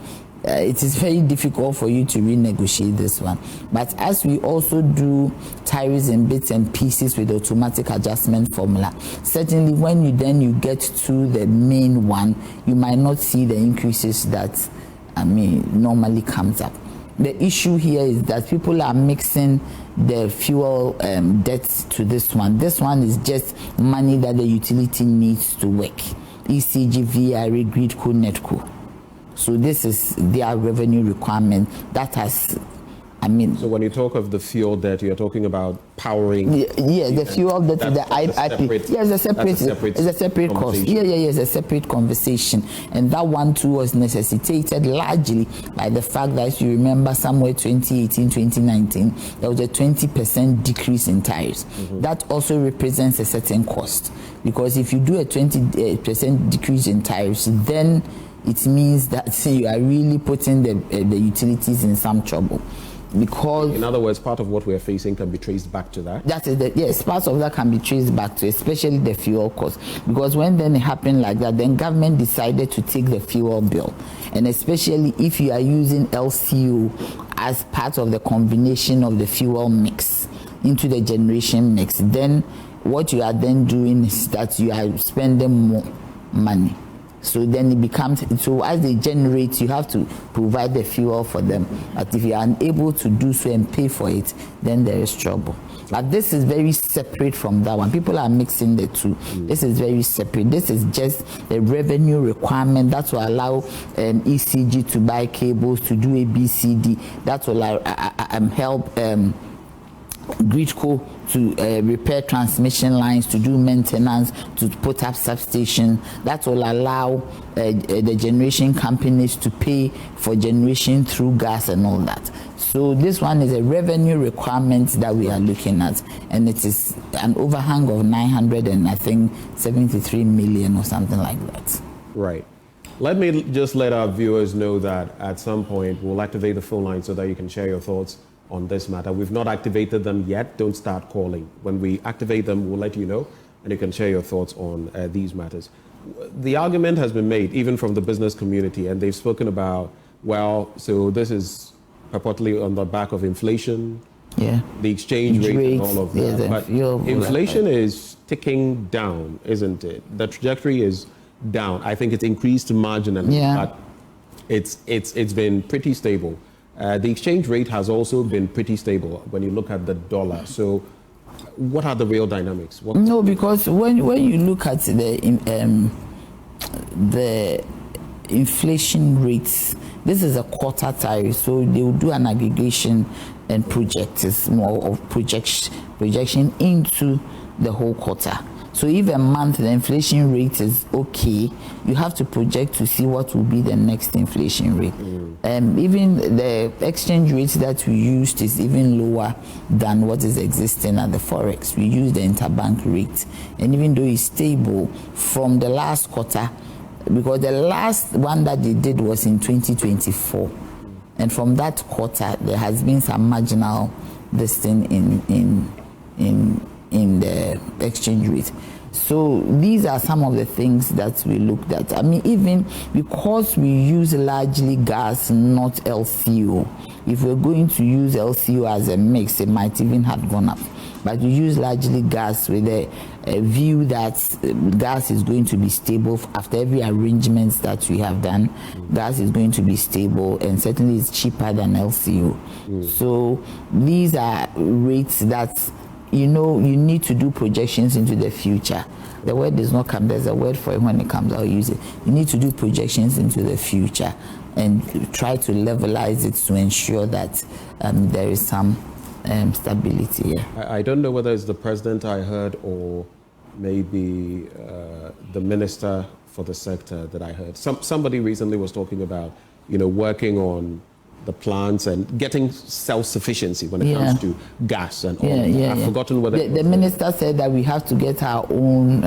it is very difficult for you to renegotiate this one. But as we also do tariffs in bits and pieces with automatic adjustment formula, certainly when you get to the main one, you might not see the increases that normally comes up. The issue here is that people are mixing the fuel debts to this one. This one is just money that the utility needs to work. ECG, VRA, Gridco, Netco. So this is their revenue requirement that has, So when you talk of the fuel debt, you're talking about powering. The fuel debt, the IP. Yes, it's a separate cost. It's a separate conversation. And that one too was necessitated largely by the fact that, if you remember, somewhere 2018, 2019, there was a 20% decrease in tariffs. That also represents a certain cost. Because if you do a 20% decrease in tariffs, then it means that you are really putting the utilities in some trouble. Because, in other words, part of what we are facing can be traced back to that. Yes, part of that can be traced back to, especially the fuel cost. Because when then it happened like that, then government decided to take the fuel bill, and especially if you are using LCO as part of the combination of the fuel mix into the generation mix, then what you are then doing is that you are spending more money. So then it becomes, so as they generate, you have to provide the fuel for them. But if you are unable to do so and pay for it, then there is trouble. But this is very separate from that one. People are mixing the two. This is very separate. This is just the revenue requirement that will allow ECG to buy cables, to do ABCD. That will help Gridco to repair transmission lines, to do maintenance, to put up substations. That will allow the generation companies to pay for generation through gas and all that. So this one is a revenue requirement that we are looking at, and it is an overhang of 973 million or something like that. Right. Let me just let our viewers know that at some point we'll activate the phone line so that you can share your thoughts on this matter. We've not activated them yet. Don't start calling. When we activate them, we'll let you know, and you can share your thoughts on these matters. The argument has been made, even from the business community, and they've spoken about well, so this is purportedly on the back of inflation, the exchange rate and all of that. But inflation is ticking down, isn't it? The trajectory is down. I think it's increased marginally, but it's been pretty stable. The exchange rate has also been pretty stable when you look at the dollar. So what are the real dynamics? No, because when you look at the inflation rates, this is a quarter tariff, so they will do an aggregation and project. It's more of projection into the whole quarter. So if a month the inflation rate is okay, you have to project to see what will be the next inflation rate. Even the exchange rate that we used is even lower than what is existing at the forex. We use the interbank rate, and even though it's stable from the last quarter, because the last one that they did was in 2024, and from that quarter there has been some marginal listing in the exchange rate. So these are some of the things that we looked at. I mean, even because we use largely gas, not LCO. If we're going to use LCO as a mix, it might even have gone up. But we use largely gas with a view that gas is going to be stable after every arrangement that we have done. Gas is going to be stable, and certainly it's cheaper than LCO. So these are rates that, you know, you need to do projections into the future. The word does not come, there's a word for it when it comes, I'll use it. You need to do projections into the future and try to levelize it to ensure that there is some stability. I don't know whether it's the president I heard or maybe the minister for the sector that I heard. Somebody recently was talking about, you know, working on the plants and getting self-sufficiency when it comes to gas and all that. I've forgotten whether the minister said that we have to get our own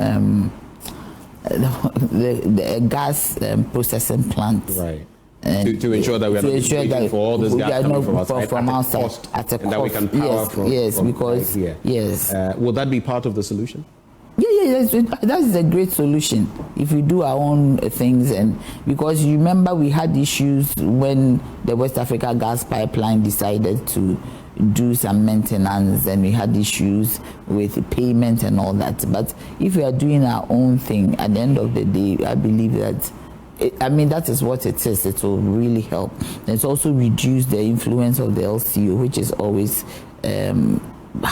the gas processing plant. Right. To ensure that we are not waiting for all this gas coming from outside at a cost, and that we can power from because here. Will that be part of the solution? Yes, that is a great solution if we do our own things. And because you remember we had issues when the West Africa gas pipeline decided to do some maintenance, and we had issues with payment and all that. But if we are doing our own thing, at the end of the day, I believe that that is what it is. It will really help. It's also reduce the influence of the LCO, which is always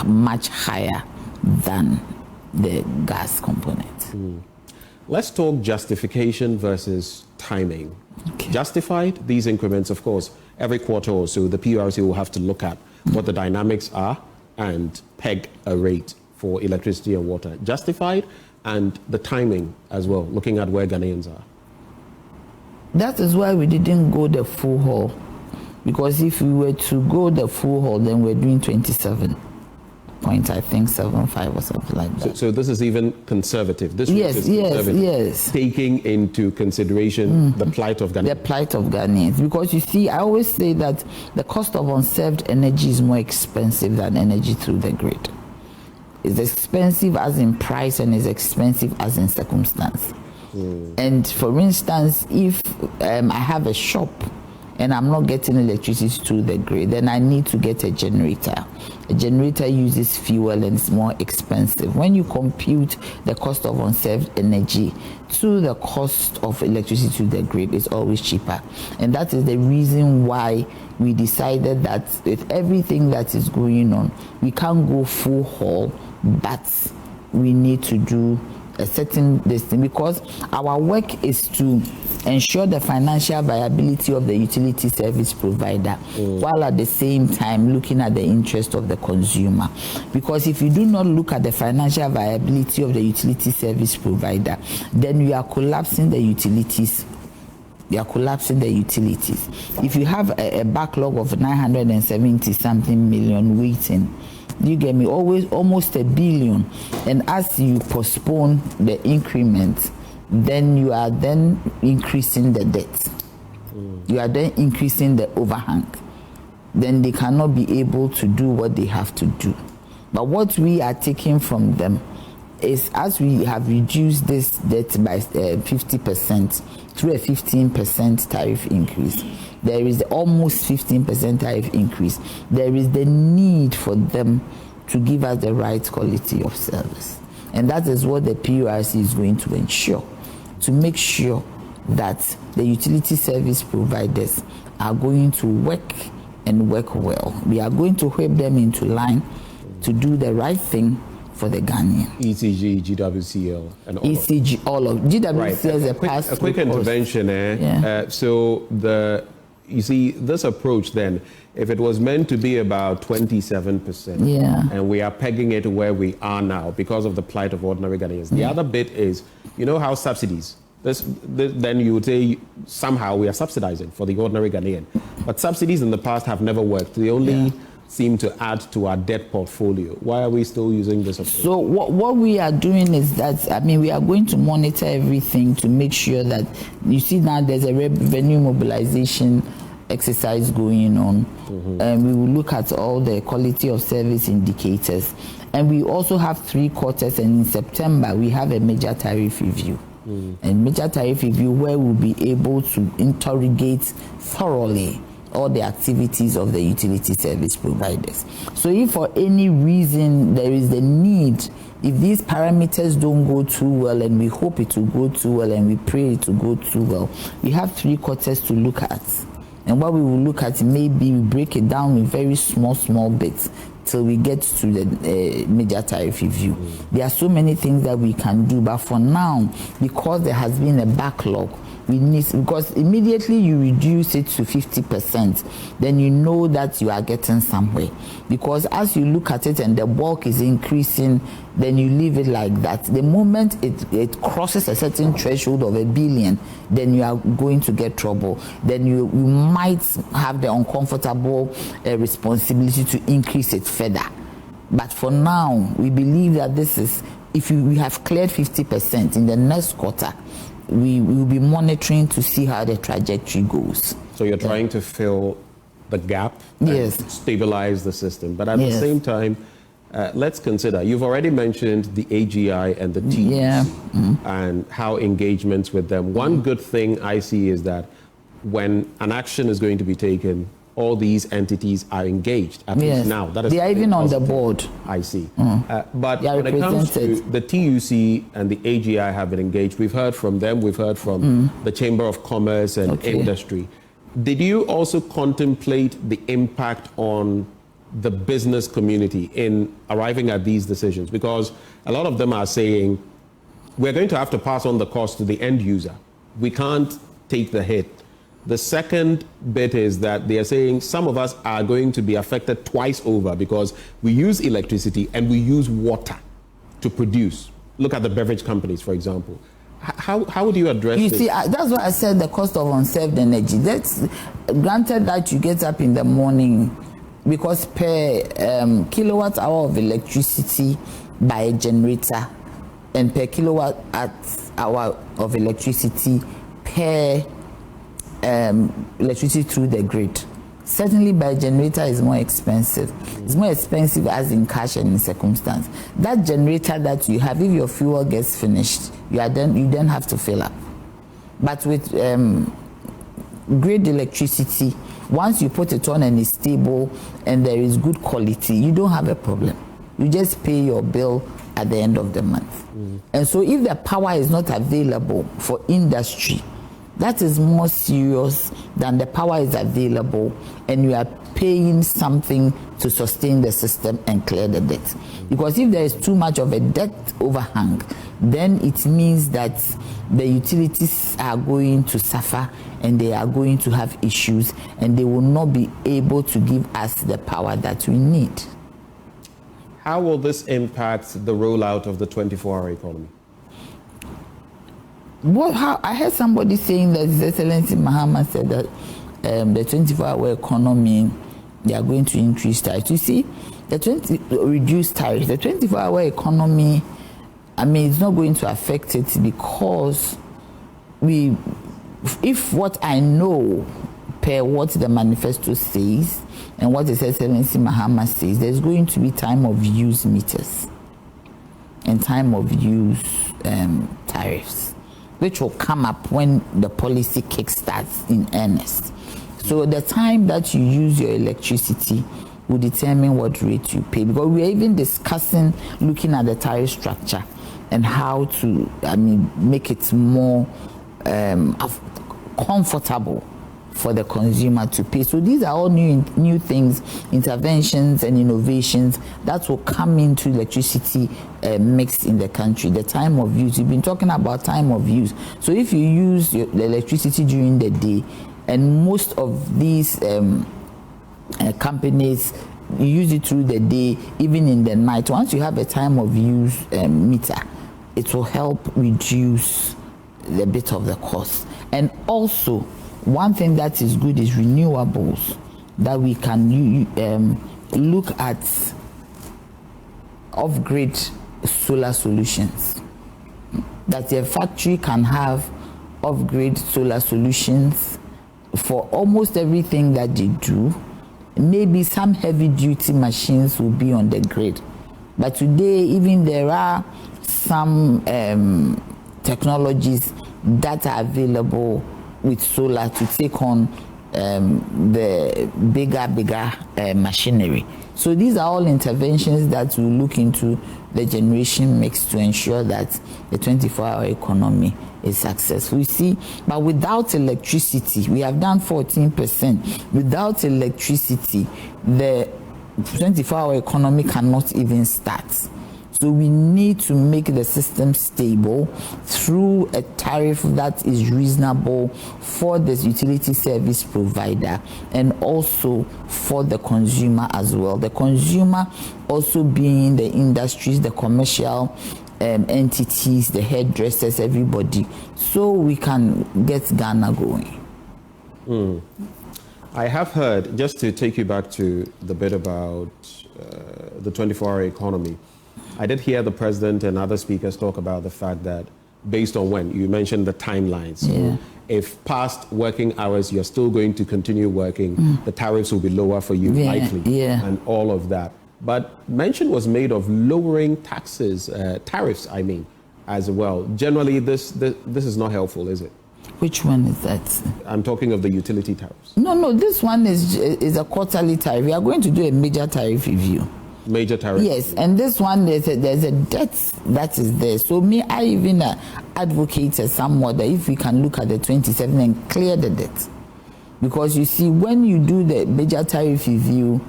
much higher than the gas component. Let's talk justification versus timing. Justified, these increments, of course, every quarter or so, the PRC will have to look at what the dynamics are and peg a rate for electricity and water. Justified, and the timing as well, looking at where Ghanaians are. That is why we didn't go the full haul, because if we were to go the full haul, then we're doing 27.75 or something like that. So this is even conservative. This yes, is conservative, yes. Taking into consideration the plight of Ghanaians. The plight of Ghanaians. Because you see, I always say that the cost of unserved energy is more expensive than energy through the grid. It's expensive as in price and it's expensive as in circumstance. And for instance, if I have a shop and I'm not getting electricity through the grid, then I need to get a generator. A generator uses fuel and it's more expensive. When you compute the cost of unserved energy to the cost of electricity to the grid, it's always cheaper. And that is the reason why we decided that with everything that is going on, we can't go full haul, but we need to do a certain thing, because our work is to ensure the financial viability of the utility service provider, while at the same time looking at the interest of the consumer. Because if you do not look at the financial viability of the utility service provider, then we are collapsing the utilities. We are collapsing the utilities. If you have a backlog of 970 something million waiting, you get me, almost $1 billion, and as you postpone the increment, then you are then increasing the debt. You are then increasing the overhang. Then they cannot be able to do what they have to do. But what we are taking from them is, as we have reduced this debt by 50% through a 15% tariff increase, there is almost 15% tariff increase. There is the need for them to give us the right quality of service. And that is what the PURC is going to ensure, to make sure that the utility service providers are going to work and work well. We are going to whip them into line to do the right thing for the Ghanaian. ECG, GWCL, and all ECG, all of GWCL right. is a quick intervention. So you see, this approach then, if it was meant to be about 27%, and we are pegging it where we are now because of the plight of ordinary Ghanaians. The other bit is, you know how subsidies, then you would say somehow we are subsidizing for the ordinary Ghanaian. But subsidies in the past have never worked. They only seem to add to our debt portfolio. Why are we still using this approach? So what we are doing is that, we are going to monitor everything to make sure that, you see now there's a revenue mobilization exercise going on. And we will look at all the quality of service indicators. And we also have 3 quarters, and in September we have a major tariff review. And major tariff review where we'll be able to interrogate thoroughly all the activities of the utility service providers. So if for any reason there is the need, if these parameters don't go too well, and we hope it will go too well and we pray it will go too well, we have 3 quarters to look at. And what we will look at, maybe we break it down in very small bits till we get to the major tariff review. There are so many things that we can do, but for now, because there has been a backlog, we need, because immediately you reduce it to 50%, then you know that you are getting somewhere. Because as you look at it and the bulk is increasing, then you leave it like that. The moment it crosses a certain threshold of $1 billion, then you are going to get trouble. Then you might have the uncomfortable responsibility to increase it further. But for now, we believe that this is, if we have cleared 50% in the next quarter, we will be monitoring to see how the trajectory goes. So you're trying to fill the gap and stabilize the system. But at the same time, let's consider, you've already mentioned the AGI and the teams and how engagements with them. One good thing I see is that when an action is going to be taken, all these entities are engaged, at least now. That is, they are even on the board. I see. But when it comes to the TUC and the AGI have been engaged, we've heard from them, we've heard from the Chamber of Commerce and Industry. Did you also contemplate the impact on the business community in arriving at these decisions? Because a lot of them are saying, we're going to have to pass on the cost to the end user. We can't take the hit. The second bit is that they are saying some of us are going to be affected twice over because we use electricity and we use water to produce. Look at the beverage companies, for example. How would you address this? You see, that's why I said the cost of unserved energy. That's granted that you get up in the morning, because per kilowatt hour of electricity by a generator and per kilowatt hour of electricity per electricity through the grid. Certainly by generator is more expensive. It's more expensive as in cash and in circumstance. That generator that you have, if your fuel gets finished, you then have to fill up. But with grid electricity, once you put it on and it's stable and there is good quality, you don't have a problem. You just pay your bill at the end of the month. And so if the power is not available for industry, that is more serious than the power is available and you are paying something to sustain the system and clear the debt. Because if there is too much of a debt overhang, then it means that the utilities are going to suffer and they are going to have issues and they will not be able to give us the power that we need. How will this impact the rollout of the 24-hour economy? I heard somebody saying that His Excellency Mahama said that the 24-hour economy, they are going to increase tariffs. You see, reduce tariffs. The 24-hour economy, it's not going to affect it because if what I know per what the manifesto says and what His Excellency Mahama says, there's going to be time of use meters and time of use tariffs, which will come up when the policy kickstarts in earnest. So the time that you use your electricity will determine what rate you pay, because we are even discussing looking at the tariff structure and how to, make it more comfortable for the consumer to pay. So these are all new things, interventions and innovations that will come into electricity mix in the country. The time of use, you've been talking about time of use. So if you use the electricity during the day, and most of these companies use it through the day, even in the night, once you have a time of use meter, it will help reduce a bit of the cost. And also, one thing that is good is renewables, that we can look at off-grid solar solutions, that a factory can have off-grid solar solutions for almost everything that they do. Maybe some heavy-duty machines will be on the grid, but today even there are some technologies that are available with solar to take on the bigger machinery. So these are all interventions that will look into the generation mix to ensure that the 24-hour economy is successful. You see, but without electricity, we have done 14%. Without electricity, the 24-hour economy cannot even start. So we need to make the system stable through a tariff that is reasonable for the utility service provider and also for the consumer as well. The consumer also being the industries, the commercial entities, the hairdressers, everybody, so we can get Ghana going. I have heard, just to take you back to the bit about the 24-hour economy, I did hear the president and other speakers talk about the fact that based on when, you mentioned the timelines. So if past working hours, you're still going to continue working, the tariffs will be lower for you, likely, and all of that. But mention was made of lowering taxes, tariffs, as well. Generally, this is not helpful, is it? Which one is that? I'm talking of the utility tariffs. No, this one is a quarterly tariff. We are going to do a major tariff review. Major tariff? Yes, and this one, there's a debt that is there. So I even advocated somewhat that if we can look at the 27 and clear the debt. Because you see, when you do the major tariff review,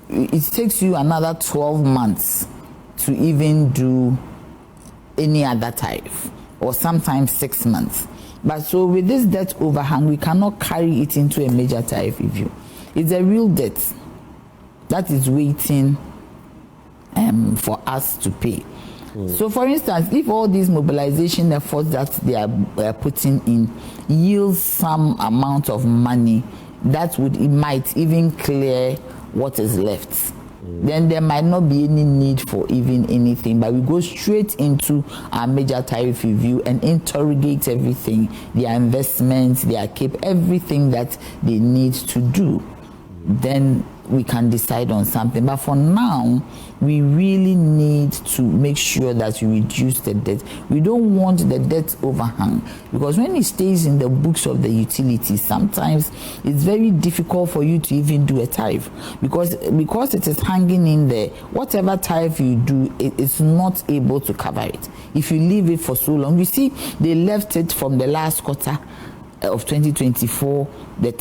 it takes you another 12 months to even do any other tariff, or sometimes 6 months. But so with this debt overhang, we cannot carry it into a major tariff review. It's a real debt that is waiting for us to pay. So for instance, if all these mobilization efforts that they are putting in yields some amount of money, it might even clear what is left. Then there might not be any need for even anything, but we go straight into our major tariff review and interrogate everything, their investments, their everything that they need to do. Then we can decide on something. But for now, we really need to make sure that we reduce the debt. We don't want the debt overhang, because when it stays in the books of the utilities, sometimes it's very difficult for you to even do a tariff, because it is hanging in there. Whatever tariff you do, it is not able to cover it if you leave it for so long. You see, they left it from the last quarter of 2024, the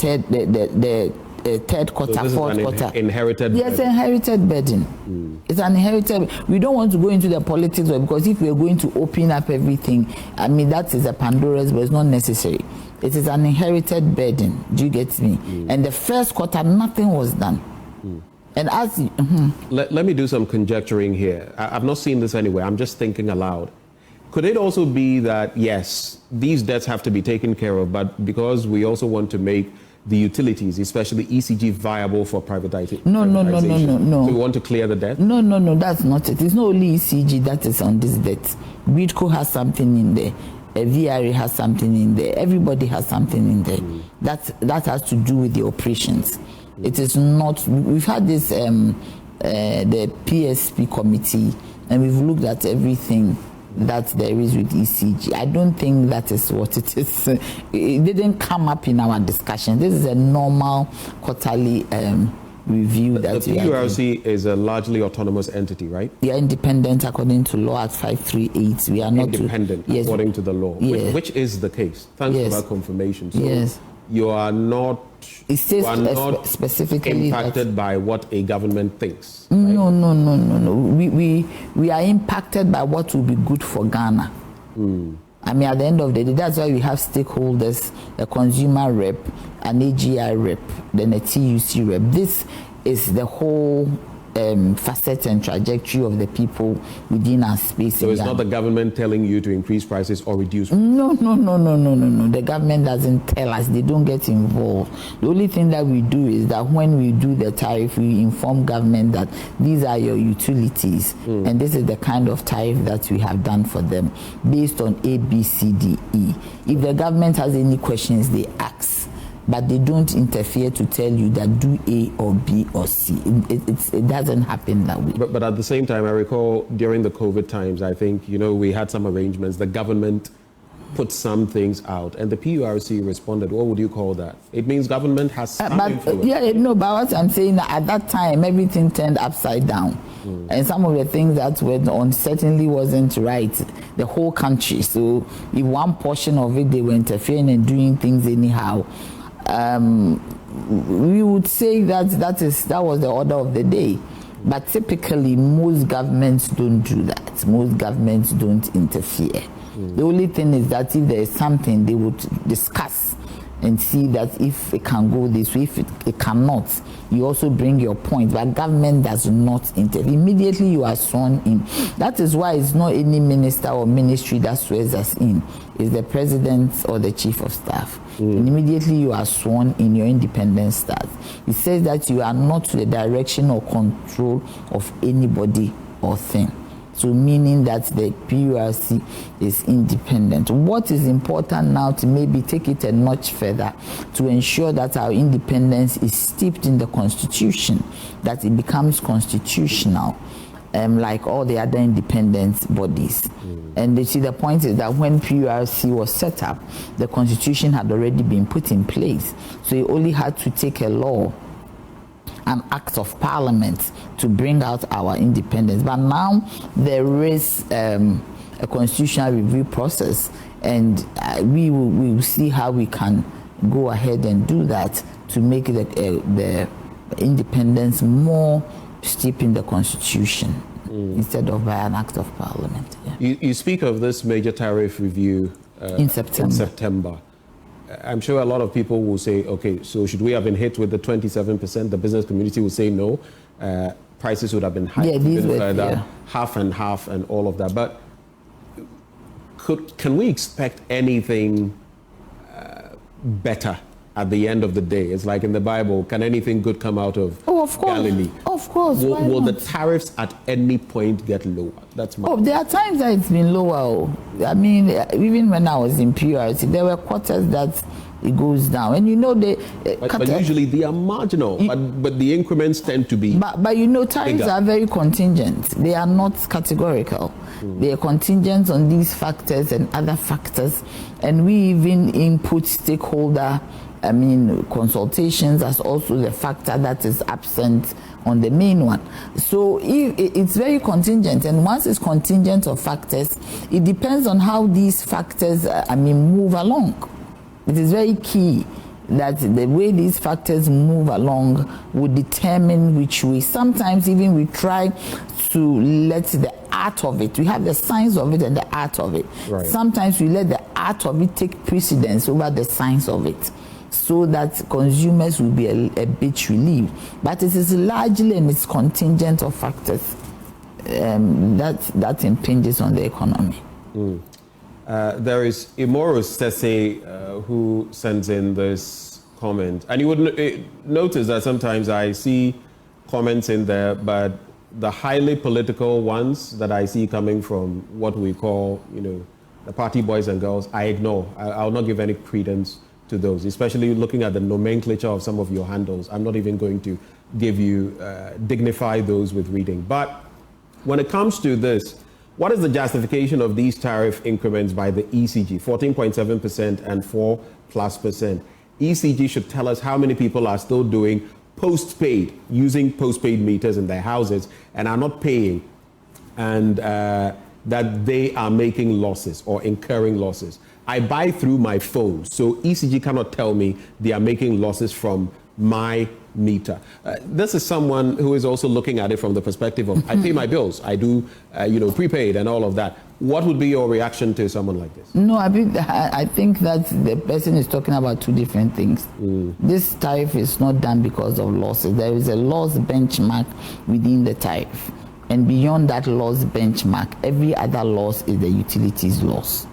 third quarter, so fourth quarter. Inherited yes, inherited burden. It's an inherited. We don't want to go into the politics, because if we're going to open up everything, that is a Pandora's, but it's not necessary. It is an inherited burden. Do you get me? And the first quarter, nothing was done. And as let me do some conjecturing here. I've not seen this anywhere. I'm just thinking aloud. Could it also be that, yes, these debts have to be taken care of, but because we also want to make the utilities, especially ECG, viable for privatization? No. So we want to clear the debt? No, that's not it. It's not only ECG that is on this debt. Gridco has something in there. VRA has something in there. Everybody has something in there. That has to do with the operations. It is not. We've had this the PSP committee, and we've looked at everything that there is with ECG. I don't think that is what it is. It didn't come up in our discussion. This is a normal quarterly review that the PURC is a largely autonomous entity, right? We are independent according to Law Act 538. We are not independent according to the law, which is the case. Thanks for that confirmation. So you are not. It says specifically impacted by what a government thinks. Right? No. We are impacted by what will be good for Ghana. I mean, at the end of the day, that's why we have stakeholders, a consumer rep, an AGI rep, then a TUC rep. This is the whole facet and trajectory of the people within our space. So it's not the government telling you to increase prices or reduce prices? No. The government doesn't tell us. They don't get involved. The only thing that we do is that when we do the tariff, we inform government that these are your utilities and this is the kind of tariff that we have done for them based on A, B, C, D, E. If the government has any questions, they ask. But they don't interfere to tell you that do A or B or C. It doesn't happen that way. But at the same time, I recall during the COVID times, I think, we had some arrangements. The government put some things out and the PURC responded. What would you call that? It means government has some influence. But what I'm saying, at that time, everything turned upside down. And some of the things that went on certainly wasn't right. The whole country. So if one portion of it, they were interfering and doing things anyhow, we would say that was the order of the day. But typically, most governments don't do that. Most governments don't interfere. The only thing is that if there is something, they would discuss and see that if it can go this way, if it cannot, you also bring your point. But government does not interfere. Immediately you are sworn in. That is why it's not any minister or ministry that swears us in. It's the president or the chief of staff. And immediately you are sworn in, your independence starts. It says that you are not to the direction or control of anybody or thing. So meaning that the PURC is independent. What is important now to maybe take it a notch further to ensure that our independence is steeped in the Constitution, that it becomes constitutional, like all the other independent bodies. And you see, the point is that when PURC was set up, the Constitution had already been put in place. So you only had to take a law, an act of parliament to bring out our independence. But now there is a constitutional review process, and we will see how we can go ahead and do that to make the independence more steep in the Constitution instead of by an act of parliament. You speak of this major tariff review in September. I'm sure a lot of people will say, okay, so should we have been hit with the 27%? The business community will say no. Prices would have been higher, half and half and all of that. But can we expect anything better at the end of the day? It's like in the Bible, can anything good come out of Galilee? Of course. Will the tariffs at any point get lower? That's my there are times that it's been lower. I mean, even when I was in PURC, there were quarters that it goes down. And but usually they are marginal, but the increments tend to be But tariffs are very contingent. They are not categorical. They are contingent on these factors and other factors. And we even input stakeholder consultations as also the factor that is absent on the main one. So it's very contingent, and once it's contingent of factors, it depends on how these factors move along. It is very key that the way these factors move along would determine which way. Sometimes even we try to let the art of it, we have the science of it and the art of it. Right. Sometimes we let the art of it take precedence over the science of it, so that consumers will be a bit relieved. But it is largely and it's contingent of factors that impinges on the economy. There is Imoru Sese who sends in this comment. And you would notice that sometimes I see comments in there, but the highly political ones that I see coming from what we call, the party boys and girls, I ignore. I'll not give any credence to those, especially looking at the nomenclature of some of your handles. I'm not even going to give you, dignify those with reading. But when it comes to this, What is the justification of these tariff increments by the ECG, 14.7% and 4+%? ECG should tell us how many people are still doing postpaid, using postpaid meters in their houses and are not paying, and that they are making losses or incurring losses. I buy through my phone, so ECG cannot tell me they are making losses from my meter. This is someone who is also looking at it from the perspective of, I pay my bills, I do, prepaid and all of that. What would be your reaction to someone like this? No, I think that the person is talking about two different things. This tariff is not done because of losses. There is a loss benchmark within the tariff. And beyond that loss benchmark, every other loss is the utilities loss.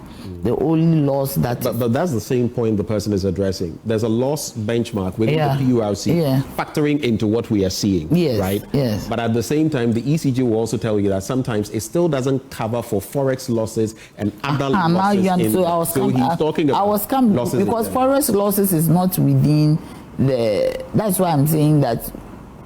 The only loss that... But that's the same point the person is addressing. There's a loss benchmark within the PURC factoring into what we are seeing, right? Yes. But at the same time, the ECG will also tell you that sometimes it still doesn't cover for forex losses and other losses. So he's talking about losses because forex losses is not within the... That's why I'm saying that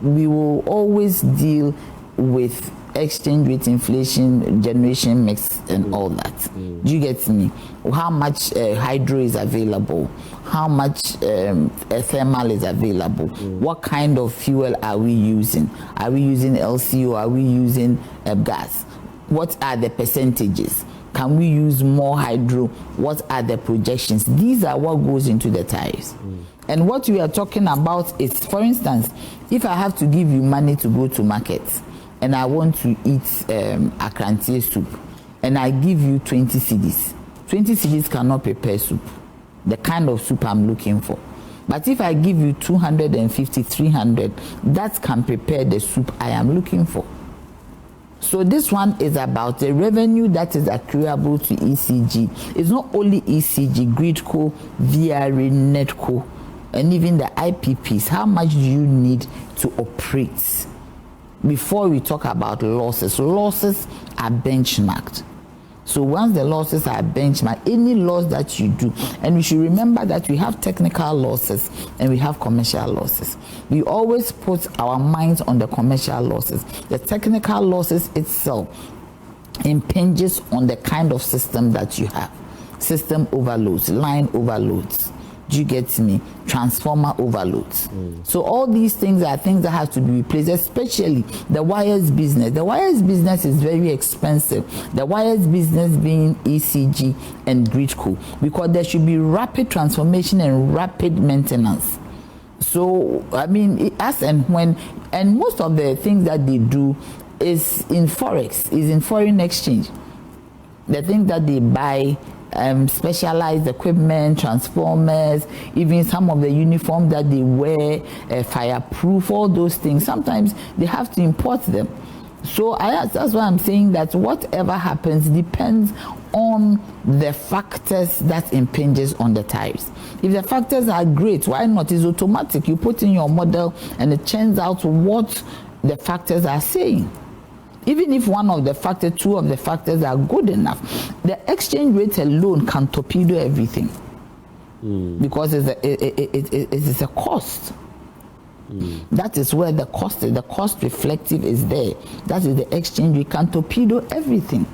we will always deal with exchange rate, inflation, generation mix, and all that. Do you get me? How much hydro is available? How much thermal is available? What kind of fuel are we using? Are we using LCO? Are we using gas? What are the percentages? Can we use more hydro? What are the projections? These are what goes into the tariffs. And what we are talking about is, for instance, if I have to give you money to go to market, and I want to eat akrantie soup, and I give you 20 cedis. 20 cedis cannot prepare soup, the kind of soup I'm looking for. But if I give you 250, 300, that can prepare the soup I am looking for. So this one is about the revenue that is accruable to ECG. It's not only ECG, Gridco, VRA, Netco, and even the IPPs. How much do you need to operate? Before we talk about losses, losses are benchmarked. So once the losses are benchmarked, any loss that you do, and we should remember that we have technical losses and we have commercial losses. We always put our minds on the commercial losses. The technical losses itself impinges on the kind of system that you have. System overloads, line overloads. Do you get me? Transformer overloads. So all these things are things that have to be replaced, especially the wires business. The wires business is very expensive. The wires business being ECG and Gridco, because there should be rapid transformation and rapid maintenance. So, I mean, as and when, and most of the things that they do is in forex, is in foreign exchange. The things that they buy, specialized equipment, transformers, even some of the uniforms that they wear, fireproof, all those things. Sometimes they have to import them. So that's why I'm saying that whatever happens depends on the factors that impinges on the tariffs. If the factors are great, why not? It's automatic. You put in your model and it turns out what the factors are saying. Even if one of the factors, two of the factors are good enough, the exchange rate alone can torpedo everything because it is a cost. That is where the cost is. The cost reflective is there. That is the exchange rate can torpedo everything.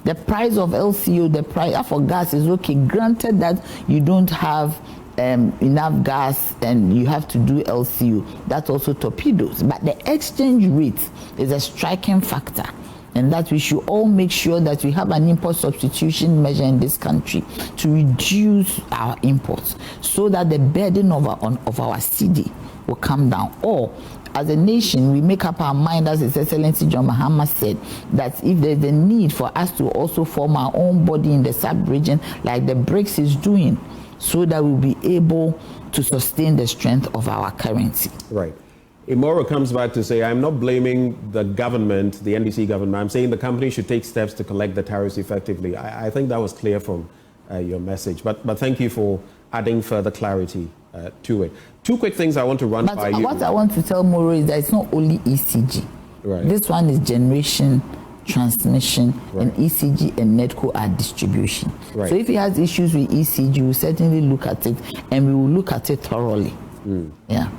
The price of LCO, the price for gas is okay. Granted that you don't have enough gas and you have to do LCU, that also torpedoes. But the exchange rate is a striking factor, and that we should all make sure that we have an import substitution measure in this country to reduce our imports so that the burden of our CD will come down. Or as a nation, we make up our mind, as His Excellency John Mahama said, that if there's a need for us to also form our own body in the sub-region like the BRICS is doing, so that we'll be able to sustain the strength of our currency. Right. Imoro comes back to say, I'm not blaming the government, the NDC government. I'm saying the company should take steps to collect the tariffs effectively. I think that was clear from your message. But thank you for adding further clarity to it. Two quick things I want to run by you. What I want to tell Moro is that it's not only ECG. Right. This one is generation, transmission, and ECG and Netco are distribution. Right. So if he has issues with ECG, we'll certainly look at it, and we will look at it thoroughly. Yeah.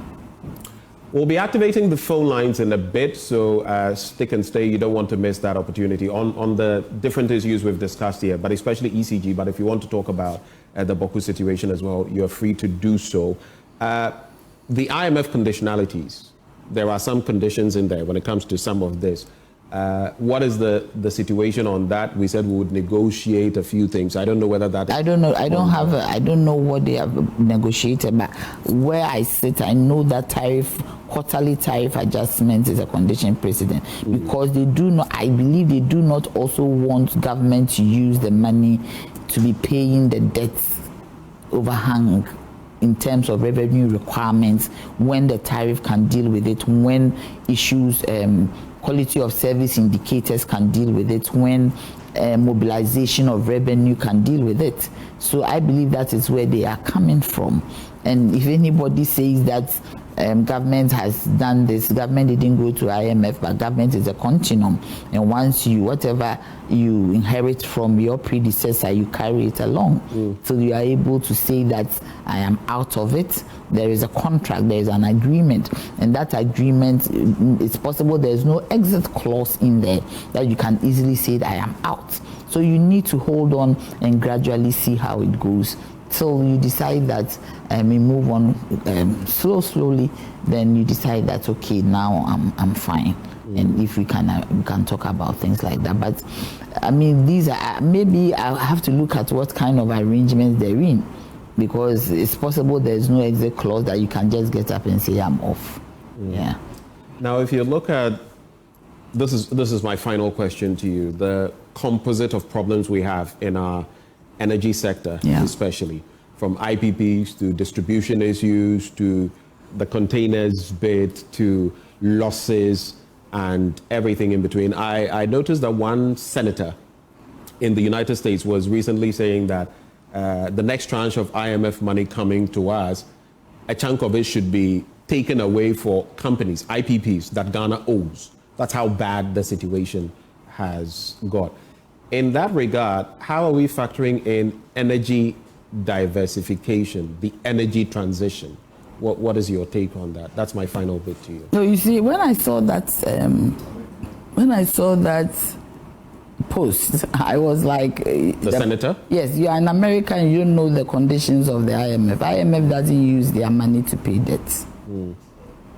We'll be activating the phone lines in a bit, so stick and stay. You don't want to miss that opportunity on the different issues we've discussed here, but especially ECG. But if you want to talk about the Bawku situation as well, you're free to do so. The IMF conditionalities, there are some conditions in there when it comes to some of this. What is the situation on that? We said we would negotiate a few things. I don't know whether that. I don't know. I don't know what they have negotiated. But where I sit, I know that quarterly tariff adjustment is a condition precedent because they do not. I believe they do not also want government to use the money to be paying the debt overhang in terms of revenue requirements when the tariff can deal with it, when issues. Quality of service indicators can deal with it, when mobilization of revenue can deal with it. So I believe that is where they are coming from. And if anybody says that government has done this, government didn't go to IMF, but government is a continuum. And once whatever you inherit from your predecessor, you carry it along. So you are able to say that I am out of it. There is a contract, there is an agreement, and that agreement, it's possible there's no exit clause in there that you can easily say that I am out. So you need to hold on and gradually see how it goes till you decide that we move on slowly. Then you decide that okay, now I'm fine, and if we can talk about things like that. But I mean, these are maybe I have to look at what kind of arrangements they're in. Because it's possible there's no exit clause that you can just get up and say I'm off. Yeah. Now, if you look at this is my final question to you: the composite of problems we have in our energy sector, especially from IPPs to distribution issues to the containers bid to losses and everything in between. I noticed that one senator in the United States was recently saying that. The next tranche of IMF money coming to us, a chunk of it should be taken away for companies, IPPs, that Ghana owes. That's how bad the situation has got. In that regard, how are we factoring in energy diversification, the energy transition? What is your take on that? That's my final bit to you. So you see, when I saw that post, I was like the senator? Yes, you are an American, you don't know the conditions of the IMF. IMF doesn't use their money to pay debts.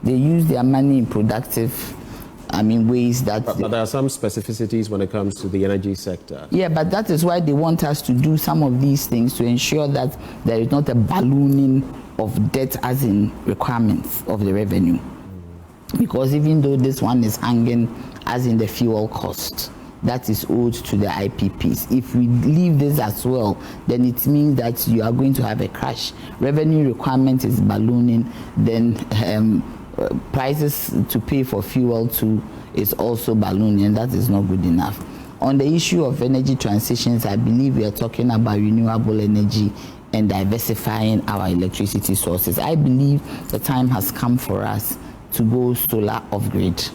They use their money in productive ways that but there are some specificities when it comes to the energy sector. Yeah, but that is why they want us to do some of these things to ensure that there is not a ballooning of debt as in requirements of the revenue. Because even though this one is hanging as in the fuel cost that is owed to the IPPs. If we leave this as well, then it means that you are going to have a crash. Revenue requirement is ballooning, then prices to pay for fuel too is also ballooning, and that is not good enough. On the issue of energy transitions, I believe we are talking about renewable energy and diversifying our electricity sources. I believe the time has come for us to go solar off-grid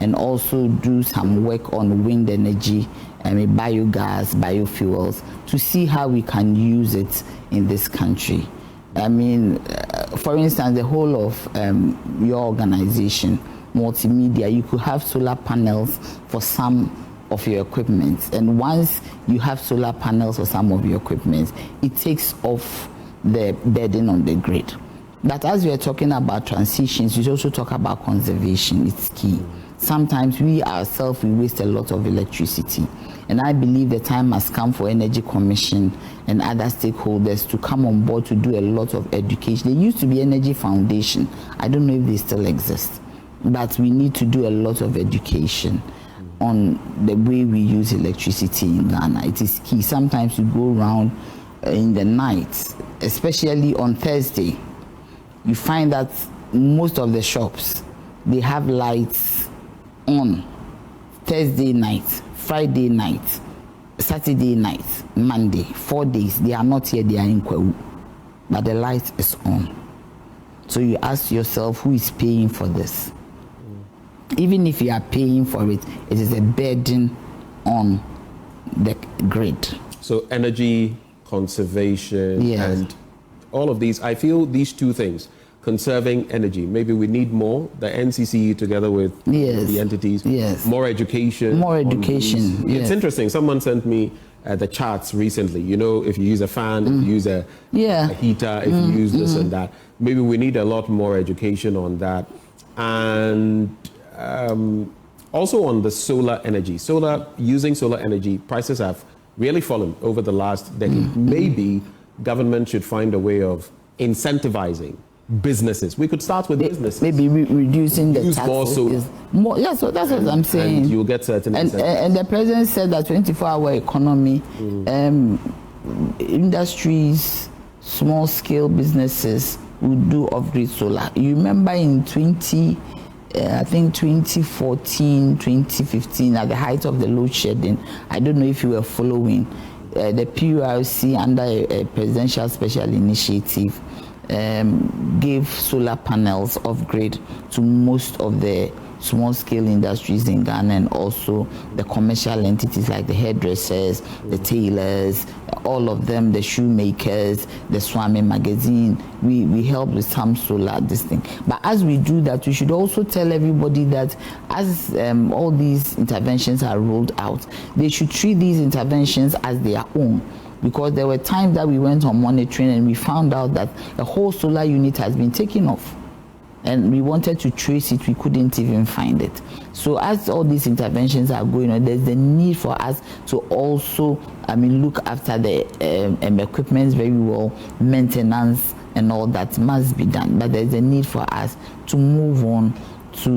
and also do some work on wind energy, biogas, biofuels, to see how we can use it in this country. I mean, for instance, the whole of your organization, multimedia, you could have solar panels for some of your equipment. And once you have solar panels for some of your equipment, it takes off the burden on the grid. But as we are talking about transitions, we also talk about conservation. It's key. Sometimes we ourselves, we waste a lot of electricity. And I believe the time has come for Energy Commission and other stakeholders to come on board to do a lot of education. There used to be Energy Foundation. I don't know if they still exist. But we need to do a lot of education on the way we use electricity in Ghana. It is key. Sometimes you go around in the night, especially on Thursday, you find that most of the shops, they have lights on Thursday night, Friday night, Saturday night, Monday, 4 days. They are not here, they are in Kwewu, but the light is on. So you ask yourself, who is paying for this? Even if you are paying for it, it is a burden on the grid. So energy conservation and all of these, I feel these two things conserving energy. Maybe we need more, the NCC together with the entities, more education. More education, It's interesting. Someone sent me the charts recently. You know, if you use a fan, if you use a heater, if you use this and that. Maybe we need a lot more education on that. And also on the solar energy. Using solar energy, prices have really fallen over the last decade. Maybe government should find a way of incentivizing businesses. We could start with businesses. Maybe reducing the taxes. So that's what I'm saying. And you'll get certain and the president said that 24-hour economy, industries, small-scale businesses would do off-grid solar. You remember in 2014, 2015, at the height of the load shedding, I don't know if you were following, the PURC under a presidential special initiative gave solar panels off-grid to most of the small-scale industries in Ghana, and also the commercial entities like the hairdressers, the tailors, all of them, the shoemakers, the Swami magazine. We help with some solar this thing. But as we do that, we should also tell everybody that as all these interventions are rolled out, they should treat these interventions as their own. Because there were times that we went on monitoring and we found out that a whole solar unit has been taken off. And we wanted to trace it, we couldn't even find it. So as all these interventions are going on, there's the need for us to also, look after the equipment very well, maintenance and all that must be done. But there's a need for us to move on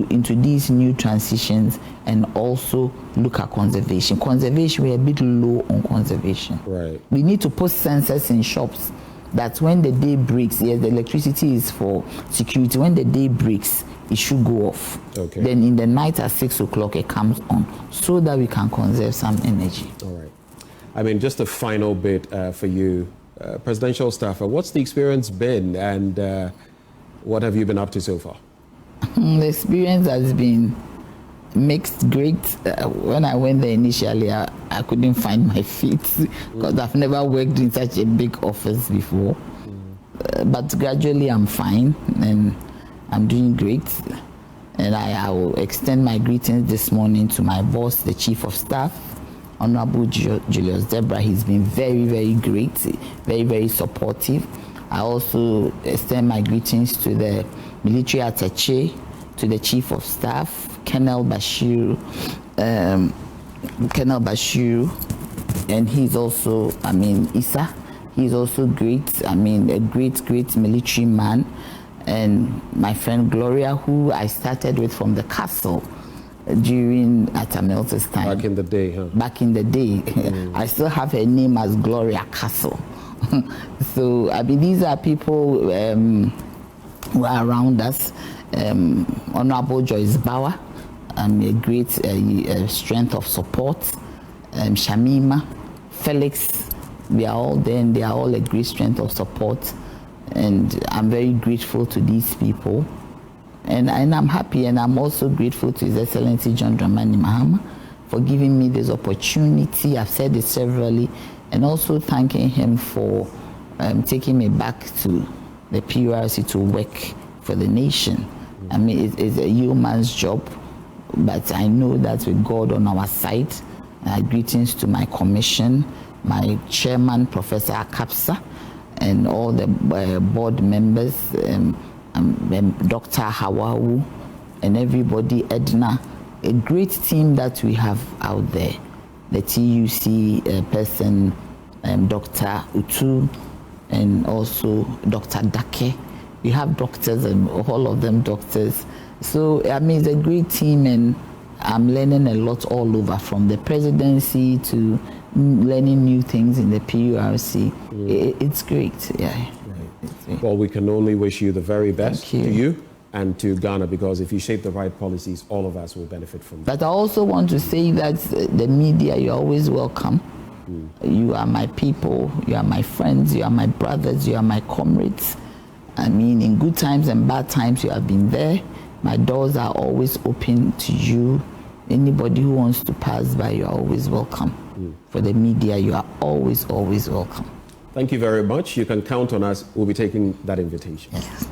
into these new transitions and also look at conservation. We're a bit low on conservation. Right. We need to put sensors in shops that when the day breaks, yes, the electricity is for security. When the day breaks, it should go off. Okay. Then in the night at 6 o'clock, it comes on so that we can conserve some energy. All right. Just a final bit for you, presidential staffer. What's the experience been, and what have you been up to so far? The experience has been mixed, great. When I went there initially, I couldn't find my feet because I've never worked in such a big office before. But gradually I'm fine and I'm doing great. And I will extend my greetings this morning to my boss, the Chief of Staff, Honorable Julius Debra. He's been very, very great, very, very supportive. I also extend my greetings to the military attaché, to the Chief of Staff, Colonel Bashir, and he's also, Issa, he's also great, a great military man, and my friend Gloria, who I started with from the castle during Atamelta's time. Back in the day, huh? Back in the day. I still have her name as Gloria Castle. So, these are people who are around us. Honorable Joyce Bauer, a great strength of support. Shamima, Felix, we are all there, and they are all a great strength of support. And I'm very grateful to these people. And I'm happy, and I'm also grateful to His Excellency John Dramani Mahama for giving me this opportunity. I've said it severally, and also thanking him for taking me back to the PURC to work for the nation. It's a yeoman's job, but I know that with God on our side. Greetings to my commission, my chairman, Professor Akapsa, and all the board members, Dr. Hawawu, and everybody, Edna, a great team that we have out there. The TUC person, Dr. Utu, and also Dr. Dake. We have doctors, and all of them doctors. So, it's a great team, and I'm learning a lot all over, from the presidency to learning new things in the PURC. It's great, yeah. Right. Well, we can only wish you the very best to you and to Ghana, because if you shape the right policies, all of us will benefit from that. But I also want to say that the media, you're always welcome. You are my people, you are my friends, you are my brothers, you are my comrades. In good times and bad times, you have been there. My doors are always open to you. Anybody who wants to pass by, you are always welcome. For the media, you are always, always welcome. Thank you very much. You can count on us. We'll be taking that invitation. Yes.